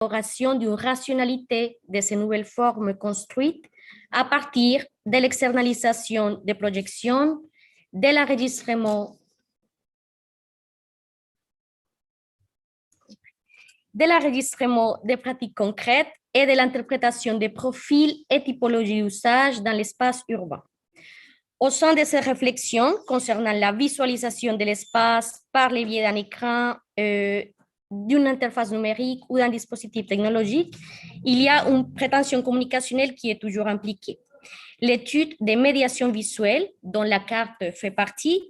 l'élaboration d'une rationalité de ces nouvelles formes construites à partir de l'externalisation des projections, de l'enregistrement des pratiques concrètes et de l'interprétation des profils et typologies d'usage dans l'espace urbain. Au sein de ces réflexions concernant la visualisation de l'espace par le biais d'un écran, d'une interface numérique ou d'un dispositif technologique, il y a une prétention communicationnelle qui est toujours impliquée. L'étude des médiations visuelles, dont la carte fait partie,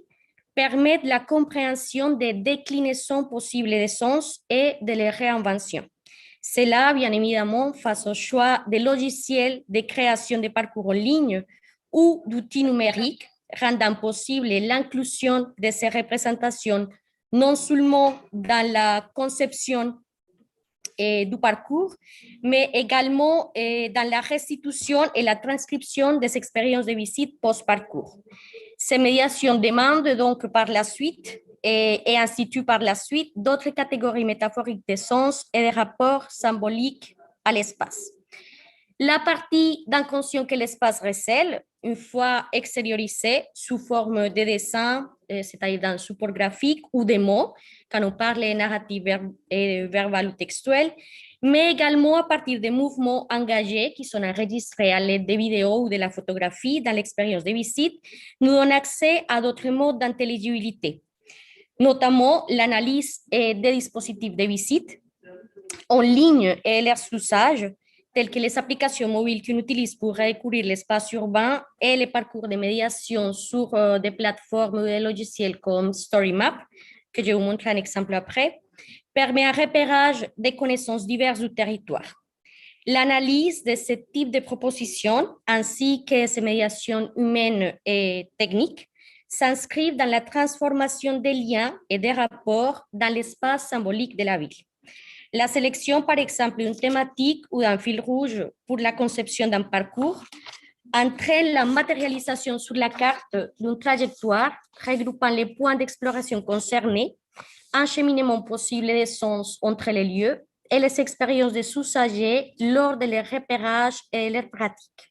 permet la compréhension des déclinaisons possibles des sens et de leur réinvention. Cela, bien évidemment, face au choix des logiciels de création de parcours en ligne ou d'outils numériques, rendant possible l'inclusion de ces représentations non seulement dans la conception du parcours, mais également dans la restitution et la transcription des expériences de visite post-parcours. Ces médiations demandent donc par la suite et instituent par la suite d'autres catégories métaphoriques de sens et de rapports symboliques à l'espace. La partie d'inconscient que l'espace recèle, une fois extériorisée sous forme de dessins, c'est-à-dire d'un support graphique ou des mots, quand on parle de narratif verbal ou textuel, mais également à partir des mouvements engagés qui sont enregistrés à l'aide des vidéos ou de la photographie dans l'expérience de visite, nous donne accès à d'autres modes d'intelligibilité, notamment l'analyse des dispositifs de visite en ligne et leurs usages, telles que les applications mobiles qu'on utilise pour recourir l'espace urbain et les parcours de médiation sur des plateformes ou des logiciels comme StoryMap, que je vous montre un exemple après, permet un repérage des connaissances diverses du territoire. L'analyse de ce type de propositions, ainsi que ces médiations humaines et techniques, s'inscrivent dans la transformation des liens et des rapports dans l'espace symbolique de la ville. La sélection, par exemple, d'une thématique ou d'un fil rouge pour la conception d'un parcours entraîne la matérialisation sur la carte d'une trajectoire regroupant les points d'exploration concernés, un cheminement possible des sens entre les lieux et les expériences des usagers lors de leur repérage et de leur pratique.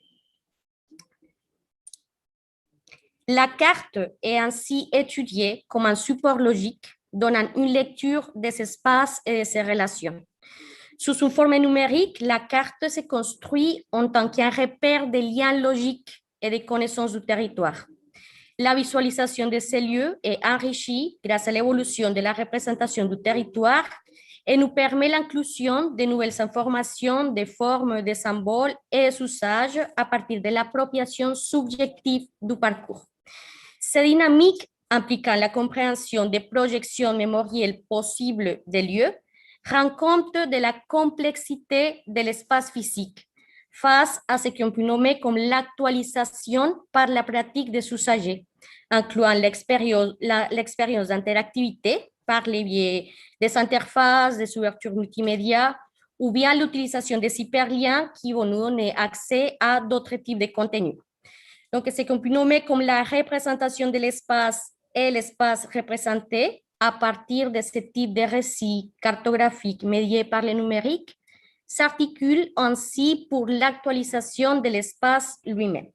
La carte est ainsi étudiée comme un support logique donnant une lecture des espaces et de ses relations. Sous une forme numérique, la carte se construit en tant qu'un repère de liens logiques et de connaissances du territoire. La visualisation de ces lieux est enrichie grâce à l'évolution de la représentation du territoire et nous permet l'inclusion de nouvelles informations, des formes, des symboles et des usages à partir de l'appropriation subjective du parcours. Ces dynamiques impliquant la compréhension des projections mémorielles possibles des lieux rend compte de la complexité de l'espace physique face à ce qu'on peut nommer comme l'actualisation par la pratique des usagers, incluant l'expérience d'interactivité par les biais des interfaces, des ouvertures multimédia, ou bien l'utilisation des hyperliens qui vont nous donner accès à d'autres types de contenus. Donc, ce qu'on peut nommer comme la représentation de l'espace et l'espace représenté à partir de ce type de récits cartographiques médiés par le numérique s'articule ainsi pour l'actualisation de l'espace lui-même.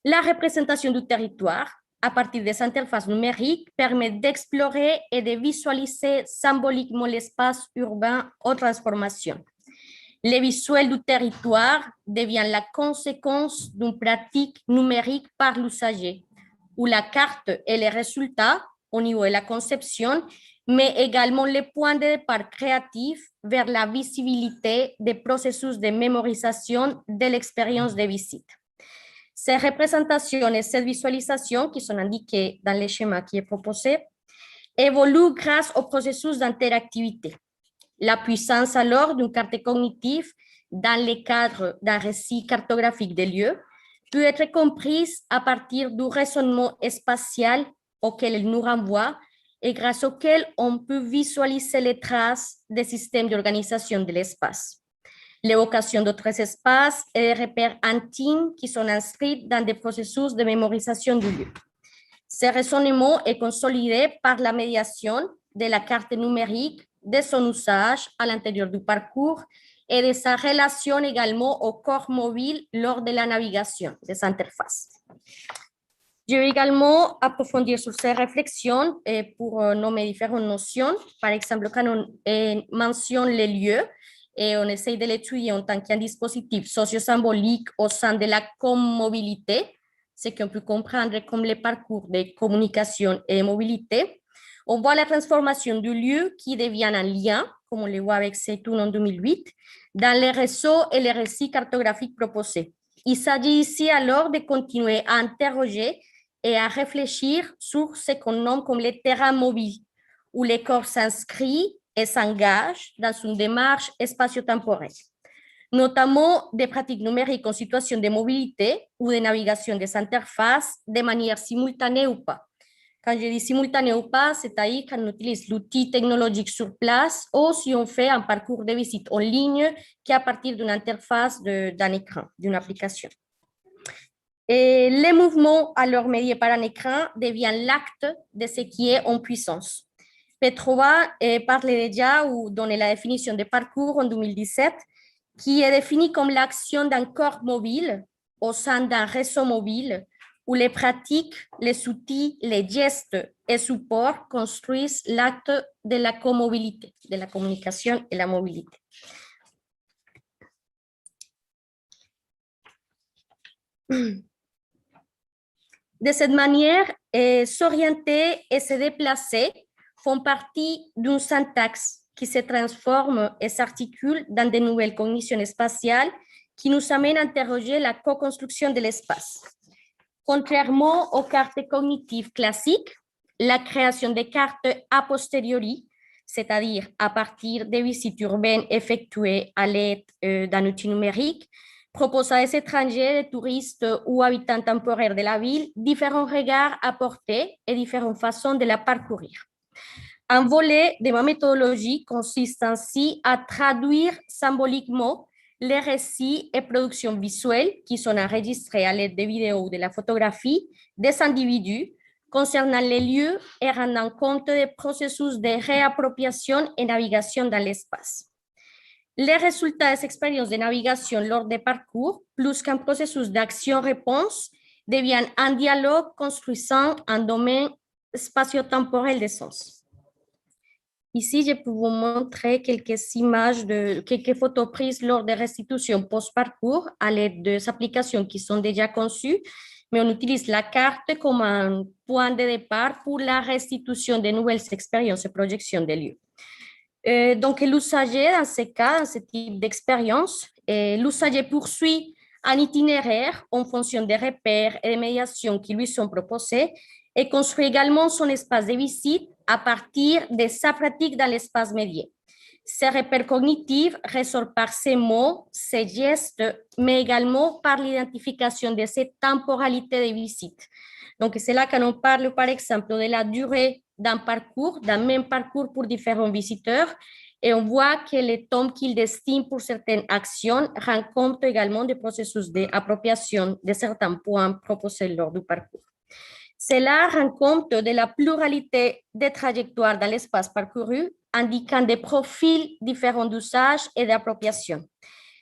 La représentation du territoire à partir des interfaces numériques permet d'explorer et de visualiser symboliquement l'espace urbain en transformation. Le visuel du territoire devient la conséquence d'une pratique numérique par l'usager, où la carte est le résultat au niveau de la conception, mais également les points de départ créatifs vers la visibilité des processus de mémorisation de l'expérience de visite. Ces représentations et cette visualisation, qui sont indiquées dans le schéma qui est proposé, évoluent grâce au processus d'interactivité. La puissance alors d'une carte cognitive dans le cadre d'un récit cartographique des lieux peut être comprise à partir du raisonnement spatial auquel elle nous renvoie et grâce auquel on peut visualiser les traces des systèmes d'organisation de l'espace, l'évocation d'autres espaces et des repères intimes qui sont inscrits dans des processus de mémorisation du lieu. Ce raisonnement est consolidé par la médiation de la carte numérique de son usage à l'intérieur du parcours et de sa relation également au corps mobile lors de la navigation des interfaces. Je vais également approfondir sur ces réflexions pour nommer différentes notions. Par exemple, quand on mentionne les lieux, et on essaye de l'étudier en tant qu'un dispositif socio-symbolique au sein de la commobilité, ce qu'on peut comprendre comme les parcours de communication et mobilité. On voit la transformation du lieu qui devient un lien, comme on le voit avec Seytoun en 2008, dans les réseaux et les récits cartographiques proposés. Il s'agit ici alors de continuer à interroger et à réfléchir sur ce qu'on nomme comme les terrains mobiles, où les corps s'inscrivent et s'engagent dans une démarche spatio-temporelle, notamment des pratiques numériques en situation de mobilité ou de navigation des interfaces de manière simultanée ou pas. Quand je dis simultané ou pas, c'est-à-dire quand on utilise l'outil technologique sur place ou si on fait un parcours de visite en ligne qui est à partir d'une interface d'un écran, d'une application. Et les mouvements alors médiés par un écran deviennent l'acte de ce qui est en puissance. Petrova parlait déjà ou donnait la définition de parcours en 2017, qui est définie comme l'action d'un corps mobile au sein d'un réseau mobile où les pratiques, les outils, les gestes et supports construisent l'acte de la comobilité, de la communication et la mobilité. De cette manière, s'orienter et se déplacer font partie d'une syntaxe qui se transforme et s'articule dans de nouvelles cognitions spatiales qui nous amènent à interroger la co-construction de l'espace. Contrairement aux cartes cognitives classiques, la création des cartes a posteriori, c'est-à-dire à partir des visites urbaines effectuées à l'aide d'un outil numérique, propose à des étrangers, des touristes ou habitants temporaires de la ville différents regards à porter et différentes façons de la parcourir. Un volet de ma méthodologie consiste ainsi à traduire symboliquement les récits et productions visuelles qui sont enregistrés à l'aide des vidéos ou de la photographie des individus concernant les lieux et rendant compte des processus de réappropriation et navigation dans l'espace. Les résultats des expériences de navigation lors des parcours, plus qu'un processus d'action-réponse, deviennent un dialogue construisant un domaine spatio-temporel de sens. Ici, je peux vous montrer quelques images, quelques photos prises lors des restitutions post-parcours à l'aide des applications qui sont déjà conçues, mais on utilise la carte comme un point de départ pour la restitution de nouvelles expériences et projections des lieux. Donc, l'usager, dans ce cas, dans ce type d'expérience, l'usager poursuit un itinéraire en fonction des repères et des médiations qui lui sont proposés et construit également son espace de visite à partir de sa pratique dans l'espace médié. Ces repères cognitifs ressortent par ces mots, ces gestes, mais également par l'identification de ces temporalités de visite. Donc, c'est là qu'on on parle, par exemple, de la durée d'un parcours, d'un même parcours pour différents visiteurs, et on voit que les temps qu'ils destinent pour certaines actions rendent compte également des processus d'appropriation de certains points proposés lors du parcours. Cela rend compte de la pluralité des trajectoires dans l'espace parcouru, indiquant des profils différents d'usage et d'appropriation.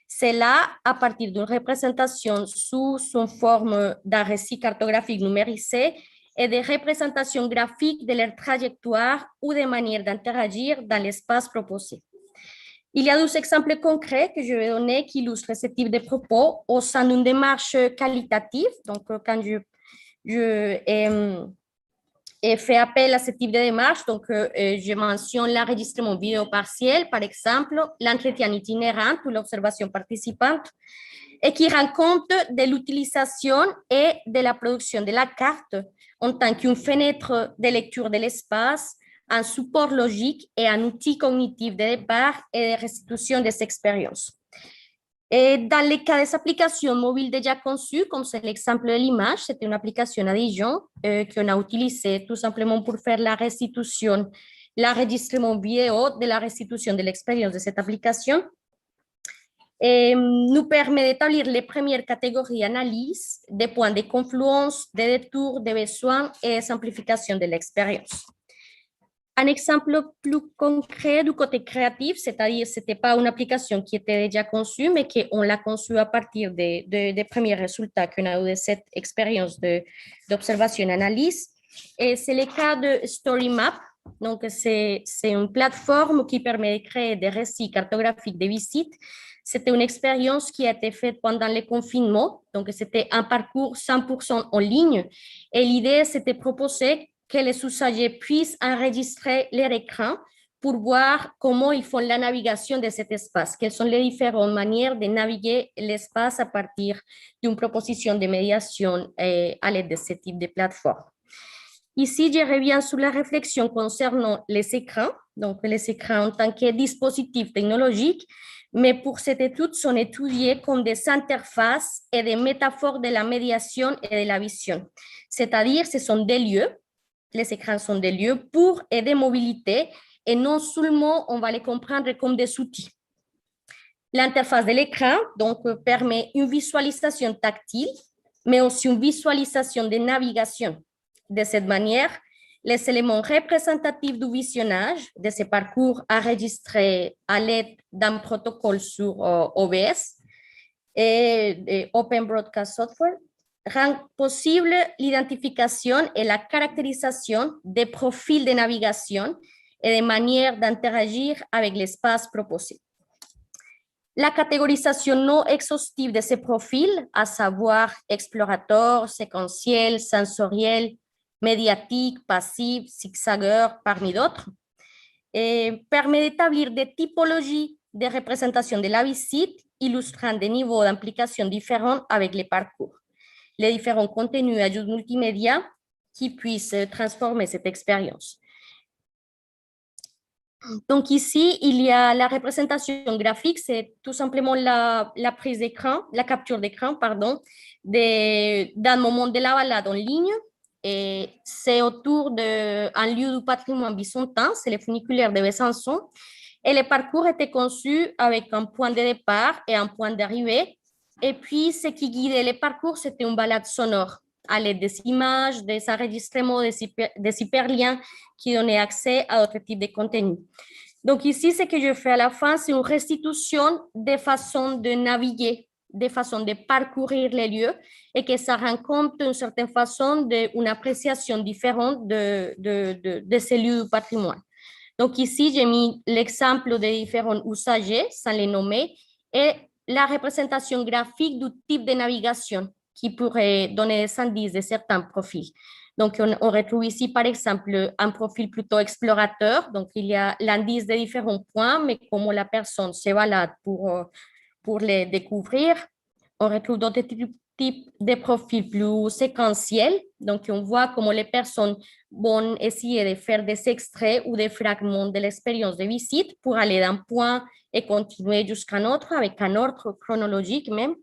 Cela à partir d'une représentation sous une forme d'un récit cartographique numérisé et des représentations graphiques de leur trajectoire ou des manières d'interagir dans l'espace proposé. Il y a 2 exemples concrets que je vais donner qui illustrent ce type de propos au sein d'une démarche qualitative. Donc, quand je fait appel à ce type de démarche. Donc, je mentionne l'enregistrement vidéo partiel, par exemple, l'entretien itinérant ou l'observation participante, et qui rend compte de l'utilisation et de la production de la carte en tant qu'une fenêtre de lecture de l'espace, un support logique et un outil cognitif de départ et de restitution des expériences. Et dans les cas des applications mobiles déjà conçues, comme c'est l'exemple de l'image, c'était une application à Dijon qu'on a utilisée tout simplement pour faire la restitution, l'enregistrement vidéo de la restitution de l'expérience de cette application. Et nous permet d'établir les premières catégories d'analyse, des points de confluence, des détours, des besoins et simplification de l'expérience. Un exemple plus concret du côté créatif, c'est-à-dire ce n'était pas une application qui était déjà conçue, mais qu'on l'a conçue à partir des premiers résultats qu'on a eu de cette expérience d'observation et analyse. Et c'est le cas de StoryMap. Donc, c'est une plateforme qui permet de créer des récits cartographiques de visites. C'était une expérience qui a été faite pendant le confinement. Donc, c'était un parcours 100% en ligne. Et l'idée, c'était de proposer que les usagers puissent enregistrer leur écran pour voir comment ils font la navigation de cet espace, quelles sont les différentes manières de naviguer l'espace à partir d'une proposition de médiation à l'aide de ce type de plateforme. Ici, je reviens sur la réflexion concernant les écrans, donc les écrans en tant que dispositifs technologiques, mais pour cette étude, sont étudiés comme des interfaces et des métaphores de la médiation et de la vision. C'est-à-dire, ce sont des lieux, les écrans sont des lieux pour et des mobilités, et non seulement on va les comprendre comme des outils. L'interface de l'écran donc permet une visualisation tactile, mais aussi une visualisation de navigation. De cette manière, les éléments représentatifs du visionnage de ce parcours enregistrés à l'aide d'un protocole sur OBS et Open Broadcast Software rend possible l'identification et la caractérisation des profils de navigation et des manières d'interagir avec l'espace proposé. La catégorisation non exhaustive de ces profils, à savoir explorateur, séquentiel, sensoriel, médiatique, passif, zigzagueur, parmi d'autres, permet d'établir des typologies de représentation de la visite, illustrant des niveaux d'implication différents avec les parcours, les différents contenus et ajouts multimédia qui puissent transformer cette expérience. Donc ici, il y a la représentation graphique, c'est tout simplement la prise d'écran, la capture d'écran, pardon, d'un moment de la balade en ligne. Et c'est autour d'un lieu du patrimoine byzantin, c'est le funiculaire de Besançon. Et le parcours était conçu avec un point de départ et un point d'arrivée. Et puis, ce qui guidait le parcours, c'était une balade sonore à l'aide des images, des enregistrements, des hyperliens qui donnaient accès à d'autres types de contenus. Donc ici, ce que je fais à la fin, c'est une restitution des façons de naviguer, des façons de parcourir les lieux et que ça rend compte d'une certaine façon d'une appréciation différente de ces lieux du patrimoine. Donc ici, j'ai mis l'exemple des différents usagers, sans les nommer, et la représentation graphique du type de navigation qui pourrait donner des indices de certains profils. Donc, on retrouve ici, par exemple, un profil plutôt explorateur. Donc, il y a l'indice des différents points, mais comment la personne se balade pour les découvrir. On retrouve d'autres types de profils plus séquentiels. Donc, on voit comment les personnes vont essayer de faire des extraits ou des fragments de l'expérience de visite pour aller d'un point et continuer jusqu'à un autre avec un ordre chronologique même.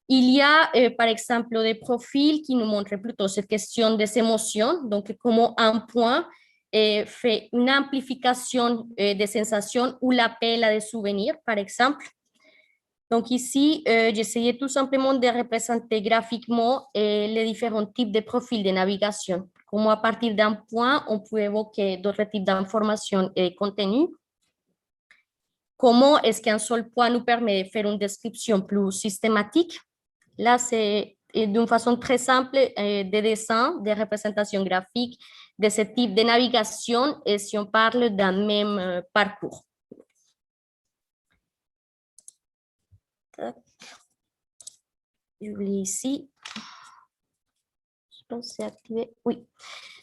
Il y a, par exemple, des profils qui nous montrent plutôt cette question des émotions, donc comment un point fait une amplification des sensations ou l'appel à des souvenirs, par exemple. Donc ici, j'essayais tout simplement de représenter graphiquement les différents types de profils de navigation. Comment à partir d'un point, on peut évoquer d'autres types d'informations et de contenus. Comment est-ce qu'un seul point nous permet de faire une description plus systématique. Là, c'est d'une façon très simple des dessins, des représentations graphiques de ce type de navigation et si on parle d'un même parcours. J'oublie ici. Je pense que c'est activé. Oui.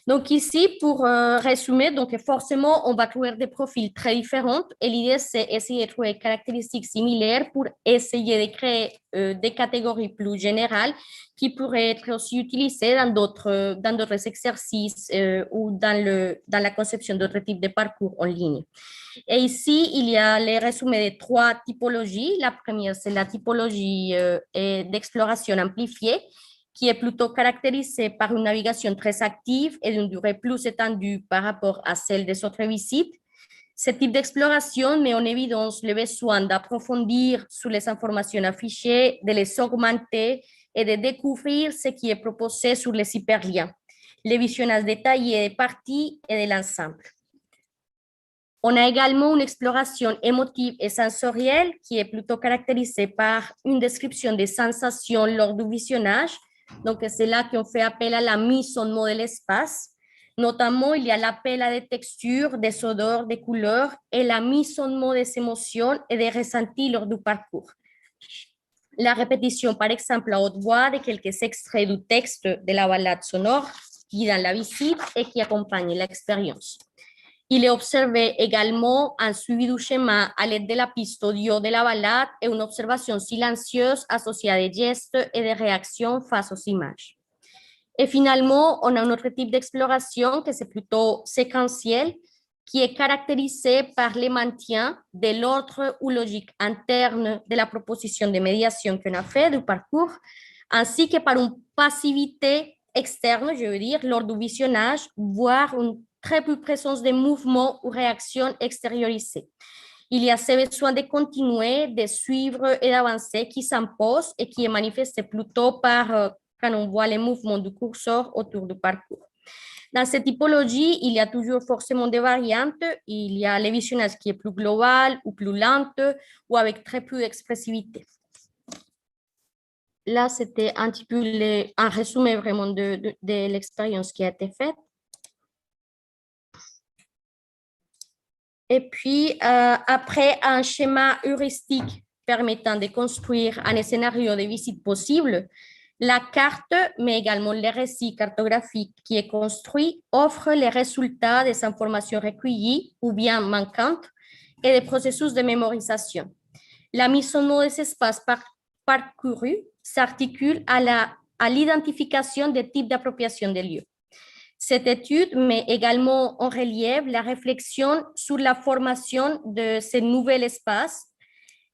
Donc ici, pour résumer, donc forcément, on va trouver des profils très différents et l'idée, c'est essayer de trouver des caractéristiques similaires pour essayer de créer des catégories plus générales qui pourraient être aussi utilisées dans d'autres exercices ou dans la conception d'autres types de parcours en ligne. Et ici, il y a les résumés de 3 typologies. La première, c'est la typologie d'exploration amplifiée, qui est plutôt caractérisée par une navigation très active et d'une durée plus étendue par rapport à celle des autres visites. Ce type d'exploration met en évidence le besoin d'approfondir sur les informations affichées, de les augmenter et de découvrir ce qui est proposé sur les hyperliens. le visionnage détaillé des parties et de l'ensemble. On a également une exploration émotive et sensorielle qui est plutôt caractérisée par une description des sensations lors du visionnage. Donc, c'est là qu'on fait appel à la mise en mots de l'espace. Notamment, il y a l'appel à des textures, des odeurs, des couleurs et la mise en mots des émotions et des ressentis lors du parcours. La répétition, par exemple, à haute voix de quelques extraits du texte de la balade sonore qui dans la visite et qui accompagne l'expérience. Il est observé également un suivi du schéma à l'aide de la piste audio de la balade et une observation silencieuse associée à des gestes et des réactions face aux images. Et finalement, on a un autre type d'exploration que c'est plutôt séquentiel, qui est caractérisé par le maintien de l'ordre ou logique interne de la proposition de médiation qu'on a fait du parcours, ainsi que par une passivité externe, je veux dire, lors du visionnage, voire une très peu présence de mouvements ou réactions extériorisées. Il y a ce besoin de continuer, de suivre et d'avancer qui s'impose et qui est manifesté plutôt par quand on voit les mouvements du curseur autour du parcours. Dans cette typologie, il y a toujours forcément des variantes. Il y a le visionnage qui est plus global ou plus lent ou avec très peu d'expressivité. Là, c'était un petit peu un résumé vraiment de l'expérience qui a été faite. Et puis, après un schéma heuristique permettant de construire un scénario de visite possible, la carte, mais également le récit cartographique qui est construit, offre les résultats des informations recueillies ou bien manquantes et des processus de mémorisation. La mise en mots des espaces parcourus s'articule à l'identification des types d'appropriation des lieux. Cette étude met également en relief la réflexion sur la formation de ce nouvel espace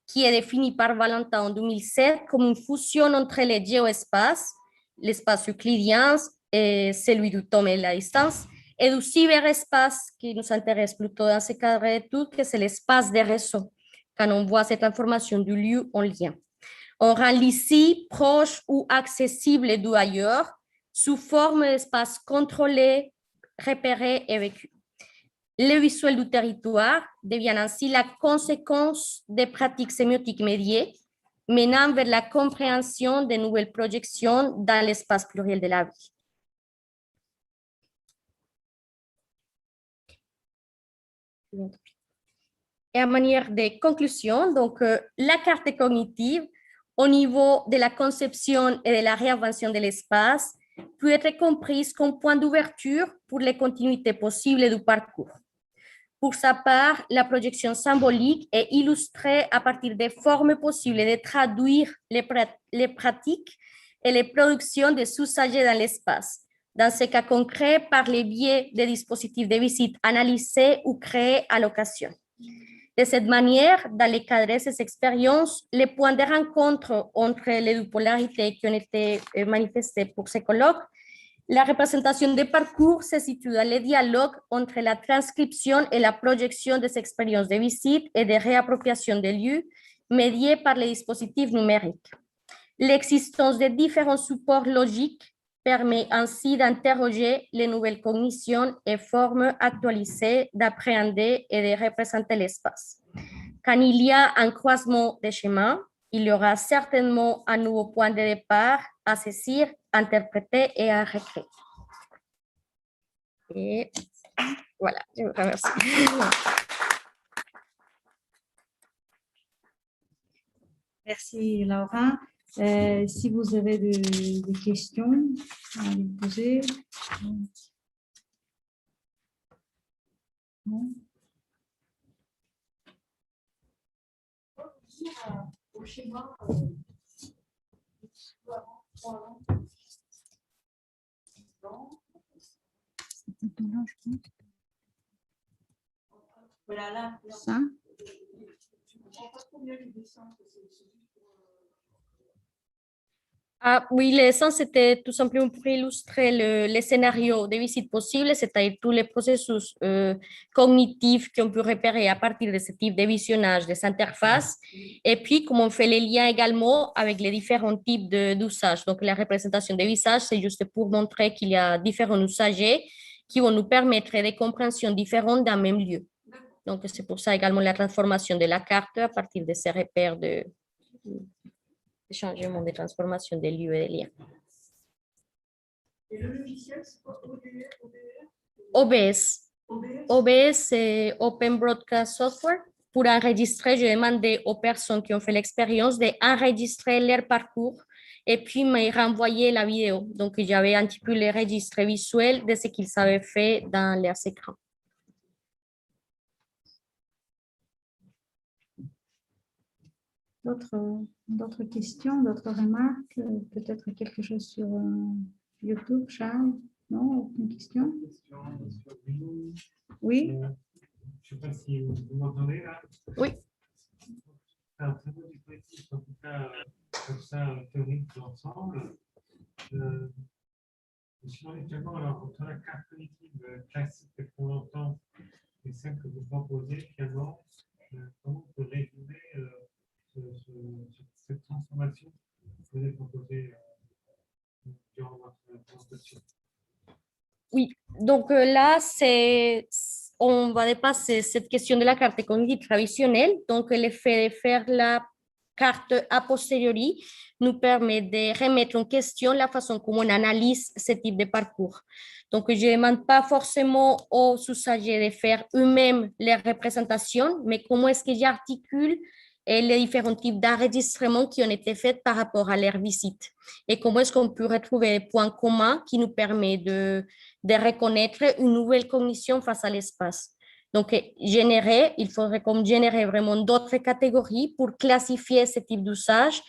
qui est défini par Valentin en 2007 comme une fusion entre les géoespaces, l'espace euclidien et celui du temps et de la distance, et du cyberespace qui nous intéresse plutôt dans ce cadre d'étude, que c'est l'espace des réseaux, quand on voit cette information du lieu en lien. On rend l'ici proche ou accessible du ailleurs, sous forme d'espace contrôlé, repéré et vécu. Le visuel du territoire devient ainsi la conséquence des pratiques sémiotiques médiées, menant vers la compréhension de nouvelles projections dans l'espace pluriel de la vie. Et en manière de conclusion, donc, la carte cognitive, au niveau de la conception et de la réinvention de l'espace, peut être comprise comme point d'ouverture pour les continuités possibles du parcours. Pour sa part, la projection symbolique est illustrée à partir des formes possibles de traduire les pratiques et les productions des usagers dans l'espace, dans ce cas concret par le biais des dispositifs de visite analysés ou créés à l'occasion. De cette manière, dans le cadre de ces expériences, les points de rencontre entre les deux polarités qui ont été manifestés pour ces colloques, la représentation des parcours se situe dans le dialogue entre la transcription et la projection des expériences de visite et de réappropriation des lieux médiées par les dispositifs numériques. L'existence de différents supports logiques permet ainsi d'interroger les nouvelles cognitions et formes actualisées d'appréhender et de représenter l'espace. Quand il y a un croisement des schémas, il y aura certainement un nouveau point de départ à saisir, interpréter et à recréer. Et voilà, je vous remercie. Merci Laura. Si vous avez des questions à lui poser. Non. Au schéma, voilà là. Ça. Ah, oui, l'essence c'était tout simplement pour illustrer les scénarios de visite possibles, c'est-à-dire tous les processus cognitifs qu'on peut repérer à partir de ce type de visionnage des interfaces, et puis comment on fait les liens également avec les différents types d'usages. Donc, la représentation des visages, c'est juste pour montrer qu'il y a différents usagers qui vont nous permettre des compréhensions différentes d'un même lieu. Donc, c'est pour ça également la transformation de la carte à partir de ces repères de changement de transformation des lieux et des liens. Et le logiciel, c'est quoi? OBS. OBS? OBS, c'est Open Broadcast Software. Pour enregistrer, je demandais aux personnes qui ont fait l'expérience d'enregistrer leur parcours et puis me renvoyer la vidéo. Donc, j'avais un petit peu les registres visuels de ce qu'ils avaient fait dans leurs écrans. D'autres questions, d'autres remarques? Peut-être quelque chose sur YouTube, Charles? Non, aucune question? Oui? Je ne sais pas si vous m'entendez là. Oui. C'est un très beau dispositif, en tout cas, comme ça, théorique ensemble. Sinon, actuellement, alors, entre la carte cognitive classique qu'on entend et celle que vous proposez, finalement, comment on peut résumer cette transformation que vous avez proposée durant votre présentation? Oui, donc là, on va dépasser cette question de la carte cognitive traditionnelle. Donc, le fait de faire la carte a posteriori nous permet de remettre en question la façon comme on analyse ce type de parcours. Donc, je ne demande pas forcément aux usagers de faire eux-mêmes les représentations, mais comment est-ce que j'articule les différents types d'enregistrements qui ont été faits par rapport à leur visite et comment est-ce qu'on peut retrouver des points communs qui nous permettent de reconnaître une nouvelle cognition face à l'espace. Donc, il faudrait comme générer vraiment d'autres catégories pour classifier ce type d'usage.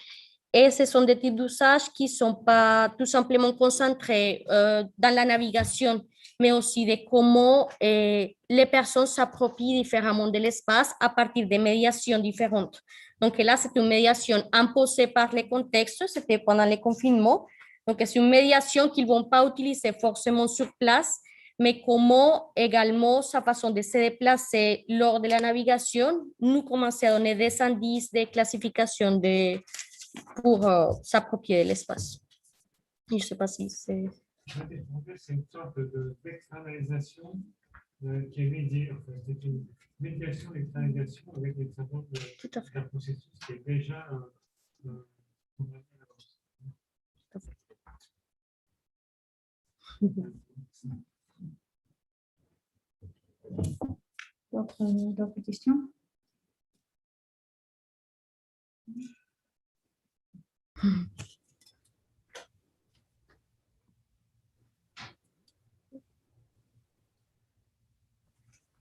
Et ce sont des types d'usages qui ne sont pas tout simplement concentrés dans la navigation, mais aussi de comment les personnes s'approprient différemment de l'espace à partir de médiations différentes. Donc là, c'est une médiation imposée par les contextes, c'était pendant le confinement. Donc, c'est une médiation qu'ils ne vont pas utiliser forcément sur place, mais comment également sa façon de se déplacer lors de la navigation nous commence à donner des indices de classification pour s'approprier l'espace. Je ne sais pas si c'est... C'est une sorte d'externalisation qui est médiée. En fait. C'est une médiation d'externalisation avec des travaux d'un processus qui est déjà D'autres questions?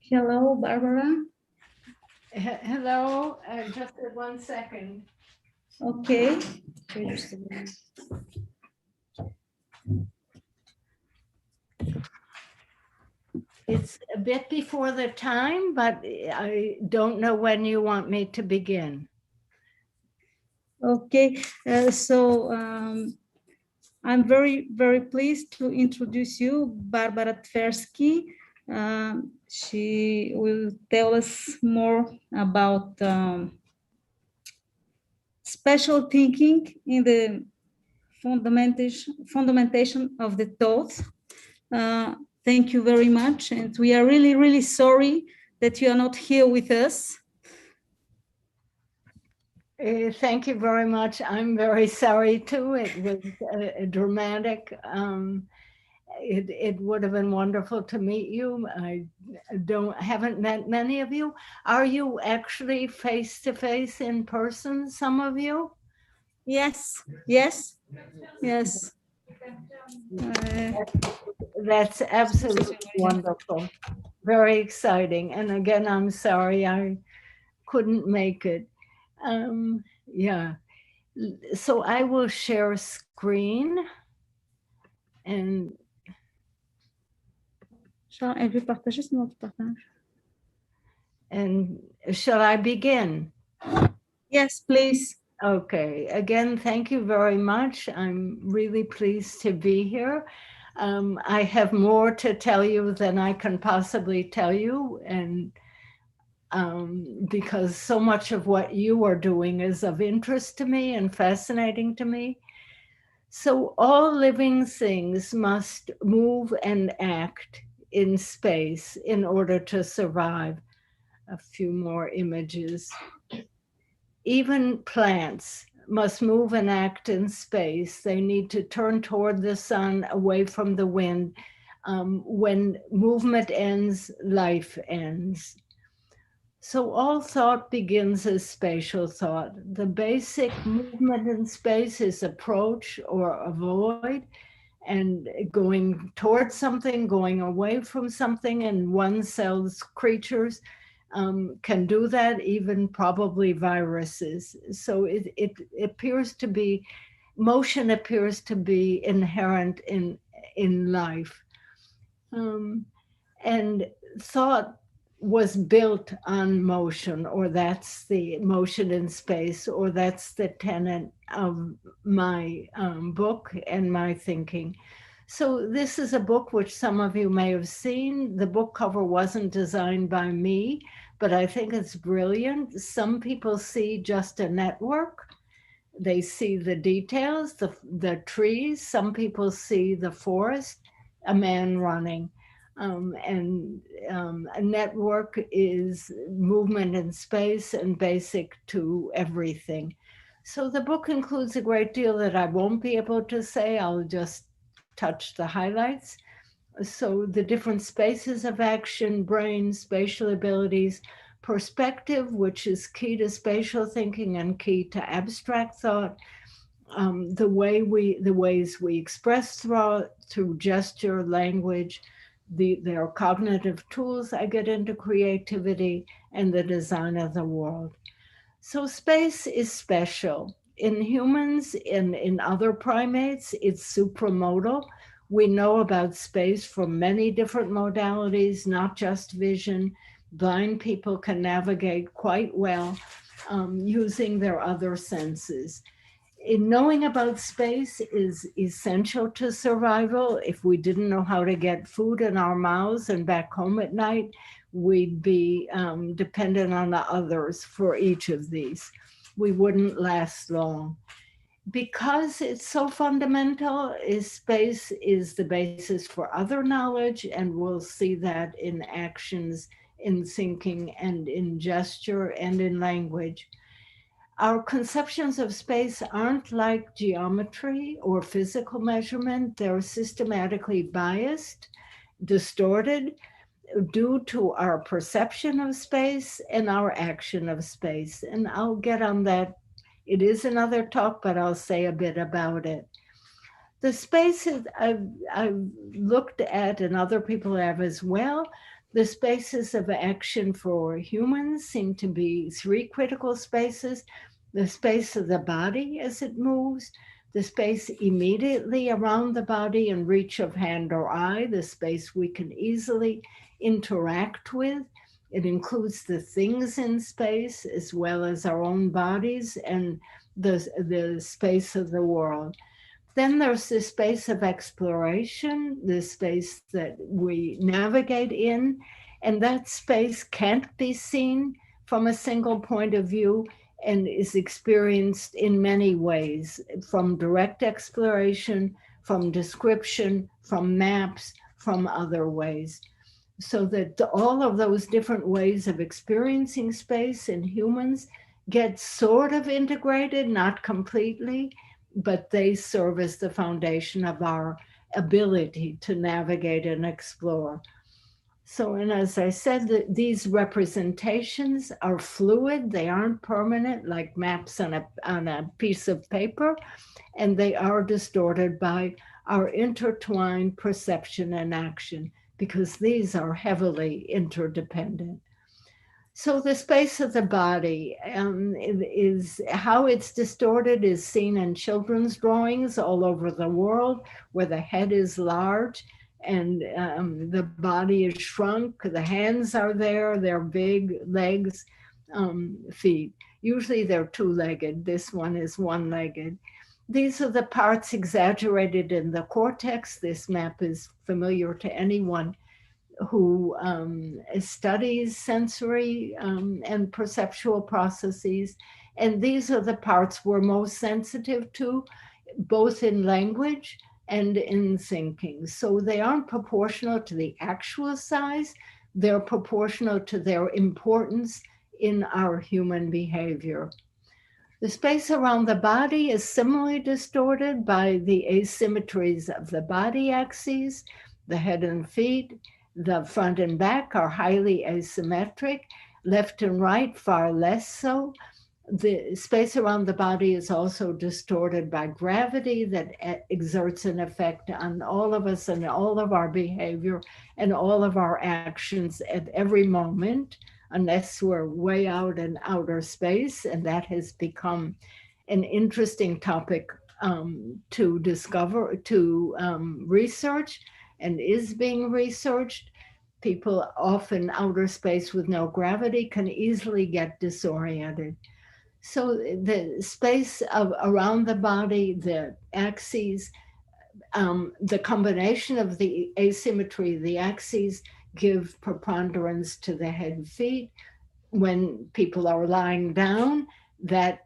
Hello, Barbara. Hello, just 1 second. Okay. It's a bit before the time, but I don't know when you want me to begin. Okay, I'm very, very pleased to introduce you, Barbara Tversky. She will tell us more about special thinking in the fundamentation of the thought. Thank you very much. And we are really, really sorry that you are not here with us. Thank you very much. I'm very sorry too. It was dramatic. It would have been wonderful to meet you. I haven't met many of you. Are you actually face to face in person, some of you? Yes. That's absolutely wonderful. Very exciting. And again, I'm sorry I couldn't make it. Yeah. So I will share a screen and Elle veut partager, sinon tu partages. And shall I begin? Yes, please. Okay, again, thank you very much. I'm really pleased to be here. I have more to tell you than I can possibly tell you, and because so much of what you are doing is of interest to me and fascinating to me. So all living things must move and act in space in order to survive. A few more images. Even plants must move and act in space. They need to turn toward the sun, away from the wind. When movement ends, life ends. So all thought begins as spatial thought. The basic movement in space is approach or avoid, and going towards something, going away from something, and one cell's creatures can do that, even probably viruses. So it appears to be, motion appears to be inherent in life. And thought was built on motion, or that's the motion in space, or that's the tenet of my book and my thinking. So this is a book which some of you may have seen. The book cover wasn't designed by me, but I think it's brilliant. Some people see just a network. They see the details, the trees. Some people see the forest, a man running. A network is movement in space and basic to everything. So the book includes a great deal that I won't be able to say. I'll just touch the highlights. So the different spaces of action, brain, spatial abilities, perspective, which is key to spatial thinking and key to abstract thought, the ways we express through gesture, language, their cognitive tools. I get into creativity and the design of the world. So space is special. In humans, in other primates, it's supramodal. We know about space from many different modalities, not just vision. Blind people can navigate quite well using their other senses. In knowing about space is essential to survival. If we didn't know how to get food in our mouths and back home at night, we'd be dependent on the others for each of these. We wouldn't last long. Because it's so fundamental, space is the basis for other knowledge, and we'll see that in actions, in thinking, and in gesture, and in language. Our conceptions of space aren't like geometry or physical measurement. They're systematically biased, distorted, due to our perception of space and our action of space. And I'll get on that. It is another talk, but I'll say a bit about it. The spaces I've looked at, and other people have as well, the spaces of action for humans seem to be three critical spaces: the space of the body as it moves, the space immediately around the body in reach of hand or eye, the space we can easily interact with. It includes the things in space as well as our own bodies and the space of the world. Then there's the space of exploration, the space that we navigate in, and that space can't be seen from a single point of view and is experienced in many ways, from direct exploration, from description, from maps, from other ways. So that all of those different ways of experiencing space in humans get sort of integrated, not completely, but they serve as the foundation of our ability to navigate and explore. So, and as I said, these representations are fluid. They aren't permanent like maps on a piece of paper, and they are distorted by our intertwined perception and action, because these are heavily interdependent. So the space of the body is how it's distorted is seen in children's drawings all over the world, where the head is large and the body is shrunk. The hands are there, they're big, legs, feet. Usually they're two-legged. This one is one-legged. These are the parts exaggerated in the cortex. This map is familiar to anyone who studies sensory and perceptual processes. And these are the parts we're most sensitive to, both in language and in thinking. So they aren't proportional to the actual size, they're proportional to their importance in our human behavior. The space around the body is similarly distorted by the asymmetries of the body axes. The head and feet, the front and back are highly asymmetric, left and right far less so. The space around the body is also distorted by gravity that exerts an effect on all of us and all of our behavior and all of our actions at every moment, unless we're way out in outer space. And that has become an interesting topic to discover, to research, and is being researched. People off in outer space with no gravity can easily get disoriented. So the space around the body, the axes, the combination of the asymmetry of the axes give preponderance to the head and feet. When people are lying down, that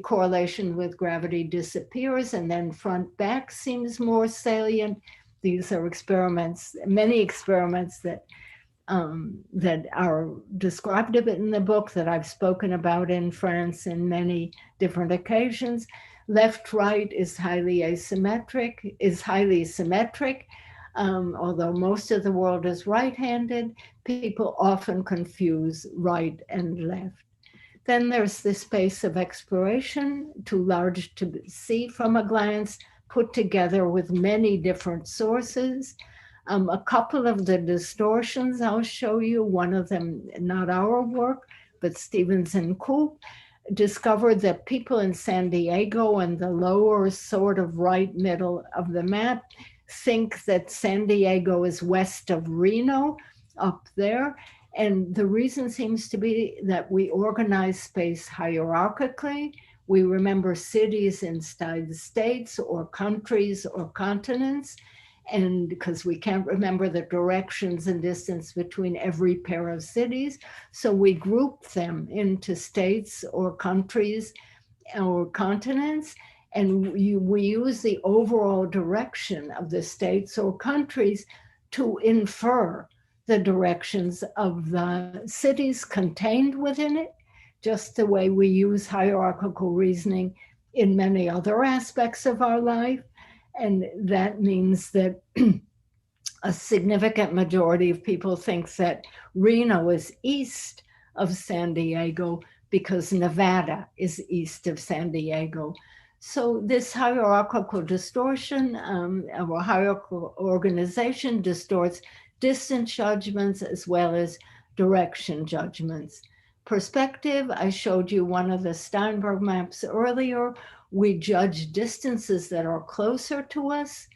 correlation with gravity disappears, and then front back seems more salient. These are experiments, many experiments that are described a bit in the book that I've spoken about in France in many different occasions. Left, right is highly asymmetric, is highly symmetric. Although most of the world is right-handed, people often confuse right and left. Then there's the space of exploration, too large to see from a glance, put together with many different sources. A couple of the distortions I'll show you, one of them, not our work, but Stevens and Coop, discovered that people in San Diego and the lower sort of right middle of the map think that San Diego is west of Reno, up there. And the reason seems to be that we organize space hierarchically. We remember cities inside states or countries or continents, and because we can't remember the directions and distance between every pair of cities. So we group them into states or countries or continents, and we use the overall direction of the states or countries to infer the directions of the cities contained within it, just the way we use hierarchical reasoning in many other aspects of our life. And that means that a significant majority of people think that Reno is east of San Diego because Nevada is east of San Diego. So this hierarchical distortion or hierarchical organization distorts distance judgments as well as direction judgments. Perspective, I showed you one of the Steinberg maps earlier. We judge distances that are closer to us.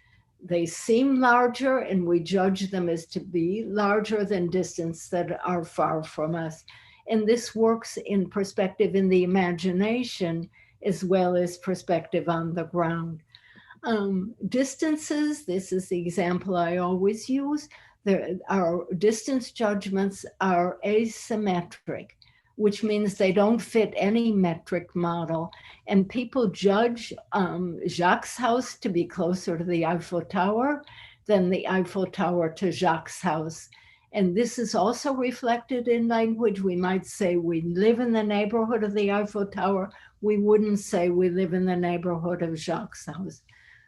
They seem larger, and we judge them as to be larger than distances that are far from us. And this works in perspective in the imagination as well as perspective on the ground. Distances, this is the example I always use. Our distance judgments are asymmetric, which means they don't fit any metric model. And people judge Jacques' house to be closer to the Eiffel Tower than the Eiffel Tower to Jacques' house. And this is also reflected in language. We might say we live in the neighborhood of the Eiffel Tower. We wouldn't say we live in the neighborhood of Jacques' house.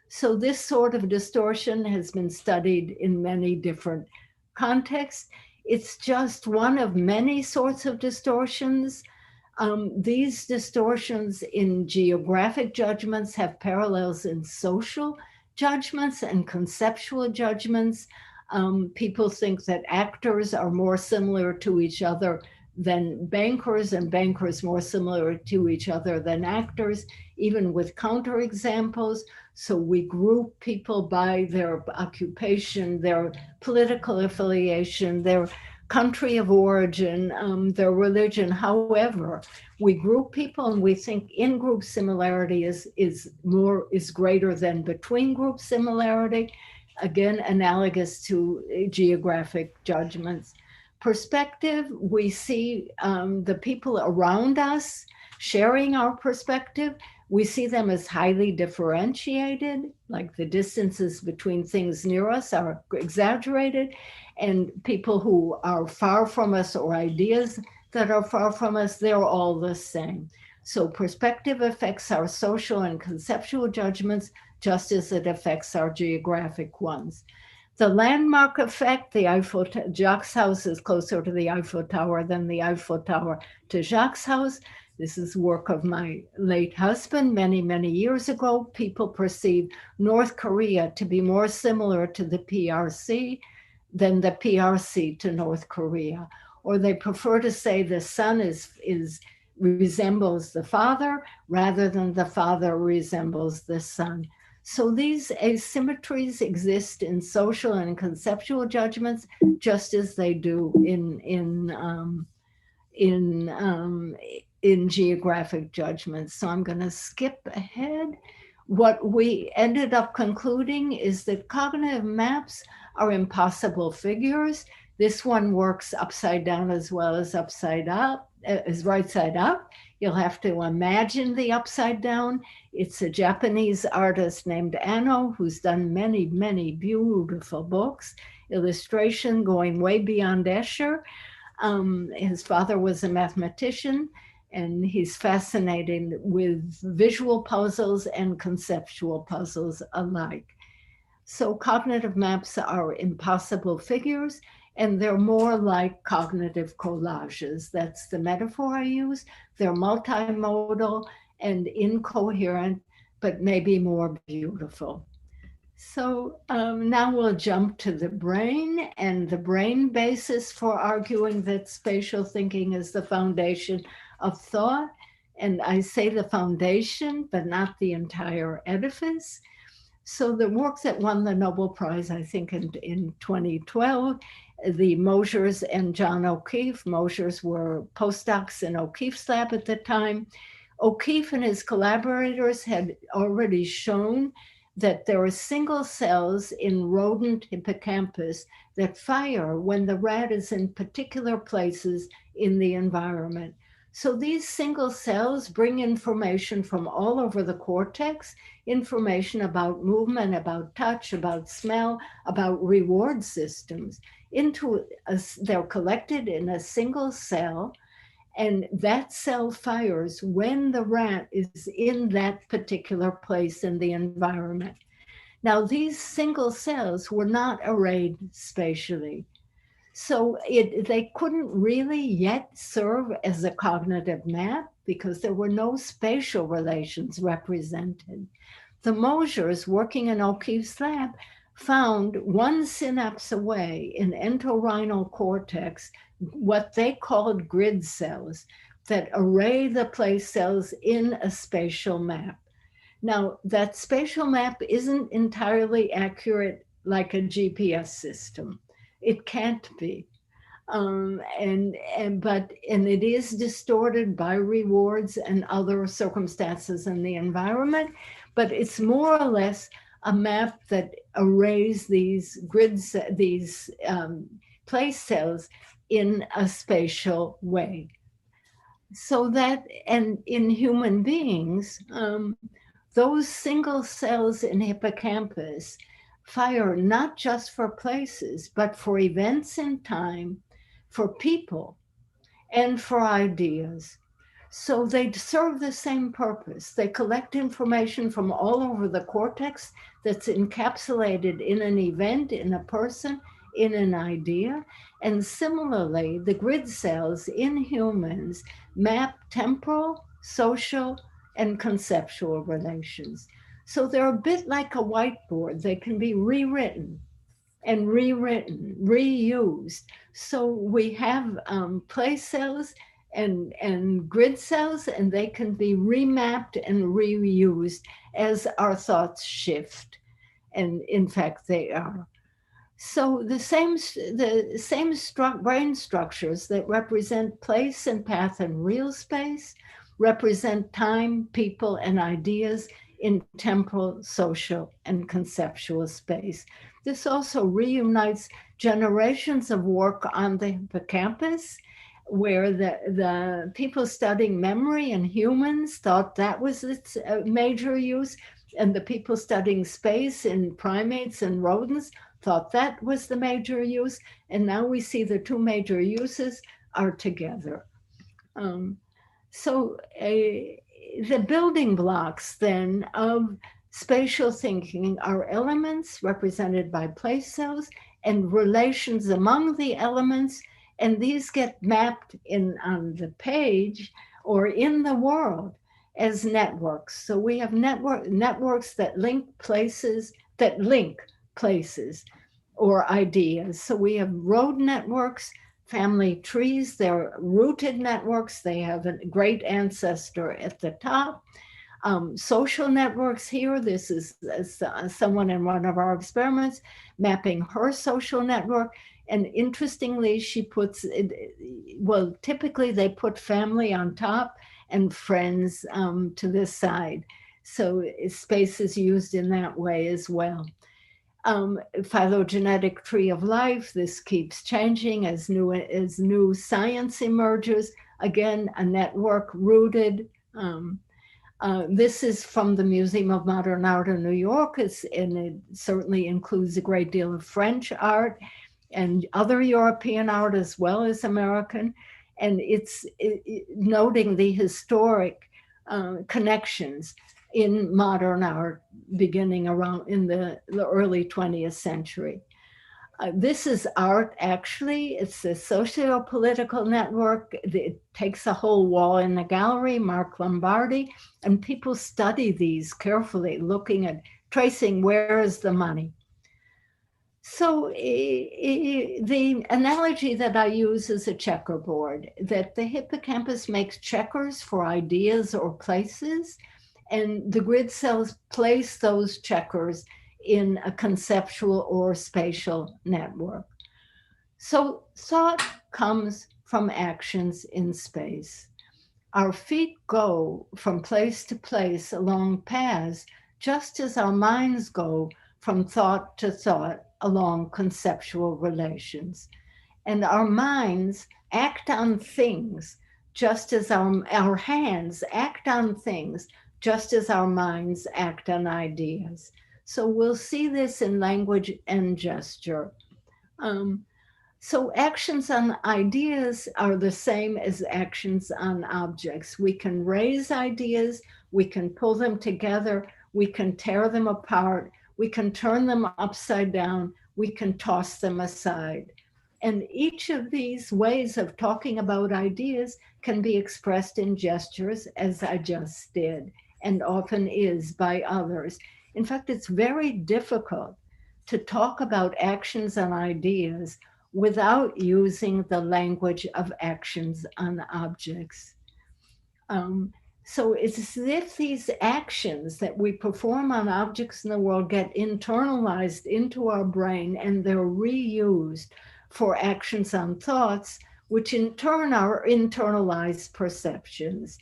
So this sort of distortion has been studied in many different contexts. It's just one of many sorts of distortions. These distortions in geographic judgments have parallels in social judgments and conceptual judgments. People think that actors are more similar to each other than bankers, and bankers more similar to each other than actors, even with counterexamples. So we group people by their occupation, their political affiliation, their country of origin, their religion. However, we group people and we think in-group similarity is greater than between-group similarity. Again, analogous to geographic judgments. Perspective, we see the people around us sharing our perspective. We see them as highly differentiated, like the distances between things near us are exaggerated, and people who are far from us or ideas that are far from us, they're all the same. So perspective affects our social and conceptual judgments just as it affects our geographic ones. The landmark effect, Jacques' house is closer to the Eiffel Tower than the Eiffel Tower to Jacques' house. This is work of my late husband many, many years ago. People perceive North Korea to be more similar to the PRC than the PRC to North Korea. Or they prefer to say the son resembles the father rather than the father resembles the son. So these asymmetries exist in social and conceptual judgments, just as they do in geographic judgments. So I'm going to skip ahead. What we ended up concluding is that cognitive maps are impossible figures. This one works upside down as well as upside up, as right side up. You'll have to imagine the upside down. It's a Japanese artist named Anno who's done many, many beautiful books, illustration going way beyond Escher. His father was a mathematician, and he's fascinated with visual puzzles and conceptual puzzles alike. So cognitive maps are impossible figures, and they're more like cognitive collages. That's the metaphor I use. They're multimodal and incoherent, but maybe more beautiful. So now we'll jump to the brain and the brain basis for arguing that spatial thinking is the foundation of thought. And I say the foundation, but not the entire edifice. So the work that won the Nobel Prize, I think in 2012, the Mosers and John O'Keefe. Mosers were postdocs in O'Keefe's lab at the time. O'Keefe and his collaborators had already shown that there are single cells in rodent hippocampus that fire when the rat is in particular places in the environment. So these single cells bring information from all over the cortex, information about movement, about touch, about smell, about reward systems. They're collected in a single cell, and that cell fires when the rat is in that particular place in the environment. Now, these single cells were not arrayed spatially. So they couldn't really yet serve as a cognitive map because there were no spatial relations represented. The Mosers working in O'Keefe's lab found one synapse away in entorhinal cortex what they called grid cells that array the place cells in a spatial map. Now, that spatial map isn't entirely accurate like a GPS system. It can't be. And it is distorted by rewards and other circumstances in the environment, but it's more or less a map that arrays these place cells in a spatial way. So that, and in human beings, those single cells in hippocampus fire not just for places, but for events in time, for people, and for ideas. So they serve the same purpose. They collect information from all over the cortex that's encapsulated in an event, in a person, in an idea. And similarly, the grid cells in humans map temporal, social, and conceptual relations. So they're a bit like a whiteboard. They can be rewritten and rewritten, reused. So we have place cells and grid cells, and they can be remapped and reused as our thoughts shift. And in fact, they are. So the same brain structures that represent place and path and real space represent time, people, and ideas in temporal, social, and conceptual space. This also reunites generations of work on the hippocampus, where the people studying memory and humans thought that was its major use, and the people studying space in primates and rodents thought that was the major use, and now we see the two major uses are together. So the building blocks then of spatial thinking are elements represented by place cells and relations among the elements, and these get mapped in on the page or in the world as networks. So we have networks that link places or ideas. So we have road networks, family trees, they're rooted networks. They have a great ancestor at the top. Social networks here, this is someone in one of our experiments mapping her social network. And interestingly, she puts, well, typically they put family on top and friends to this side. So space is used in that way as well. Phylogenetic tree of life, this keeps changing as new science emerges. Again, a network rooted. This is from the Museum of Modern Art in New York, and it certainly includes a great deal of French art and other European art as well as American. And it's noting the historic connections in modern art beginning around in the early 20th century. This is art, actually. It's a socio-political network. It takes a whole wall in the gallery, Mark Lombardi, and people study these carefully, looking at, tracing where is the money. So the analogy that I use is a checkerboard, that the hippocampus makes checkers for ideas or places, and the grid cells place those checkers in a conceptual or spatial network. So thought comes from actions in space. Our feet go from place to place along paths, just as our minds go from thought to thought along conceptual relations. And our minds act on things just as our hands act on things, just as our minds act on ideas. So we'll see this in language and gesture. So actions on ideas are the same as actions on objects. We can raise ideas, we can pull them together, we can tear them apart, we can turn them upside down, we can toss them aside. And each of these ways of talking about ideas can be expressed in gestures, as I just did, and often is by others. In fact, it's very difficult to talk about actions and ideas without using the language of actions on objects. So it's as if these actions that we perform on objects in the world get internalized into our brain, and they're reused for actions on thoughts, which in turn are internalized perceptions.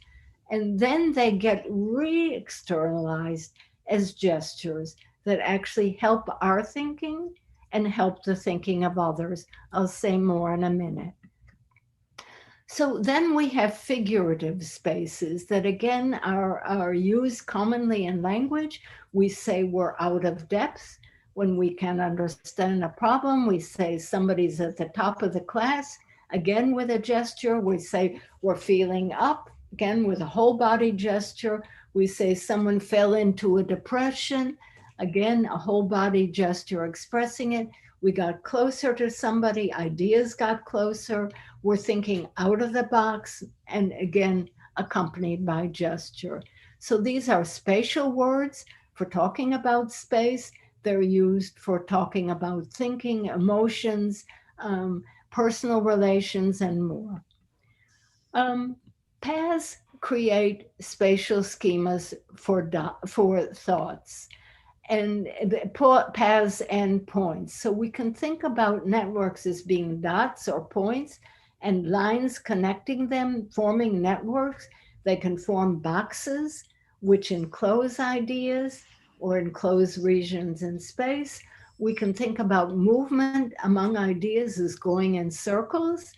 And then they get re-externalized as gestures that actually help our thinking and help the thinking of others. I'll say more in a minute. So then we have figurative spaces that again are used commonly in language. We say we're out of depth. When we can understand a problem, we say somebody's at the top of the class. Again, with a gesture, we say we're feeling up. Again, with a whole body gesture. We say someone fell into a depression. Again, a whole body gesture expressing it. We got closer to somebody, ideas got closer. We're thinking out of the box, and again, accompanied by gesture. So these are spatial words for talking about space. They're used for talking about thinking, emotions, personal relations, and more. Paths create spatial schemas for thoughts. and paths and points. So we can think about networks as being dots or points and lines connecting them, forming networks. They can form boxes which enclose ideas or enclose regions in space. We can think about movement among ideas as going in circles,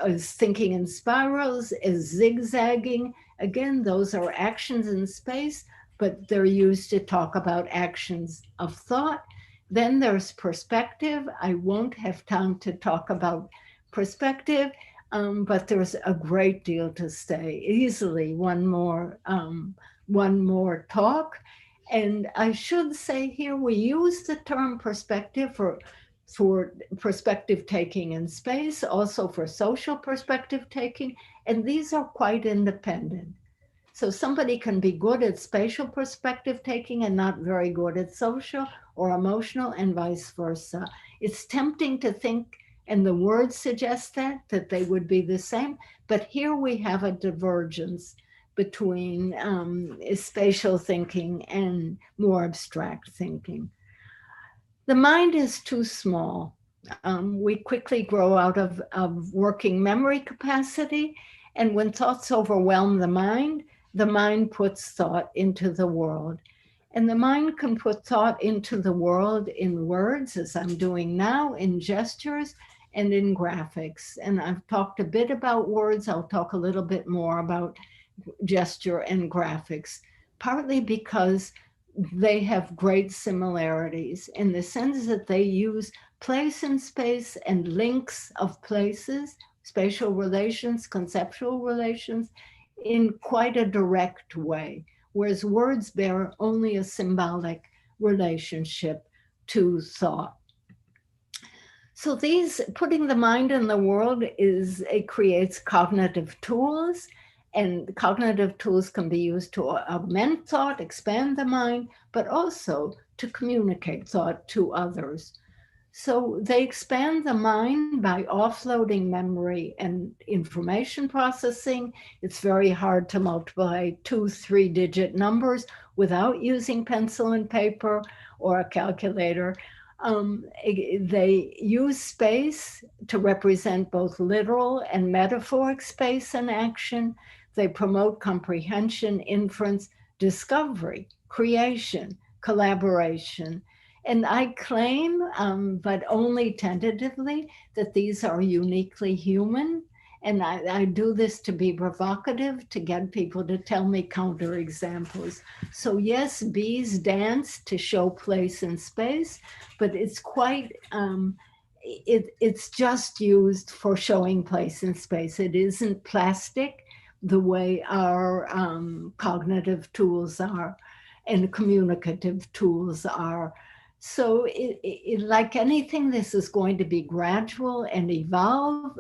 as thinking in spirals, as zigzagging. Again, those are actions in space, but they're used to talk about actions of thought. Then there's perspective. I won't have time to talk about perspective, but there's a great deal to say. Easily one more talk. And I should say here, we use the term perspective for perspective taking in space, also for social perspective taking, and these are quite independent. So somebody can be good at spatial perspective taking and not very good at social or emotional, and vice versa. It's tempting to think, and the words suggest that they would be the same, but here we have a divergence between spatial thinking and more abstract thinking. The mind is too small. We quickly grow out of working memory capacity, and when thoughts overwhelm the mind puts thought into the world. And the mind can put thought into the world in words, as I'm doing now, in gestures, and in graphics. And I've talked a bit about words. I'll talk a little bit more about gesture and graphics, partly because they have great similarities in the sense that they use place and space and links of places, spatial relations, conceptual relations, in quite a direct way, whereas words bear only a symbolic relationship to thought. So putting the mind in the world it creates cognitive tools, and cognitive tools can be used to augment thought, expand the mind, but also to communicate thought to others. So they expand the mind by offloading memory and information processing. It's very hard to multiply 2-3 digit numbers without using pencil and paper or a calculator. They use space to represent both literal and metaphoric space and action. They promote comprehension, inference, discovery, creation, collaboration. And I claim, but only tentatively, that these are uniquely human. And I do this to be provocative, to get people to tell me counterexamples. So yes, bees dance to show place and space, but it's quite, it's just used for showing place and space. It isn't plastic the way our cognitive tools are and communicative tools are. So like anything, this is going to be gradual and evolve.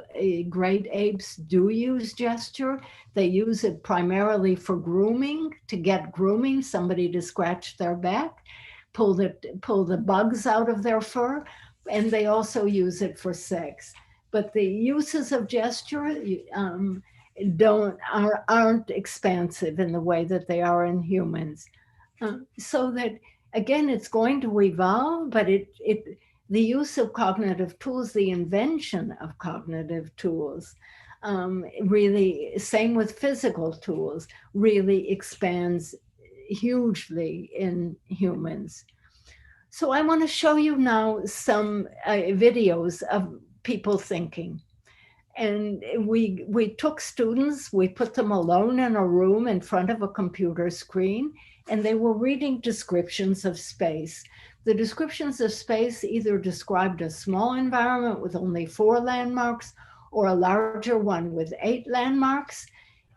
Great apes do use gesture. They use it primarily for grooming, to get grooming, somebody to scratch their back, pull the bugs out of their fur, and they also use it for sex. But the uses of gesture aren't expansive in the way that they are in humans. So that, again, it's going to evolve, but the use of cognitive tools, the invention of cognitive tools, really, same with physical tools, really expands hugely in humans. So I want to show you now some videos of people thinking. And we took students, we put them alone in a room in front of a computer screen, and they were reading descriptions of space. The descriptions of space either described a small environment with only 4 landmarks or a larger one with 8 landmarks.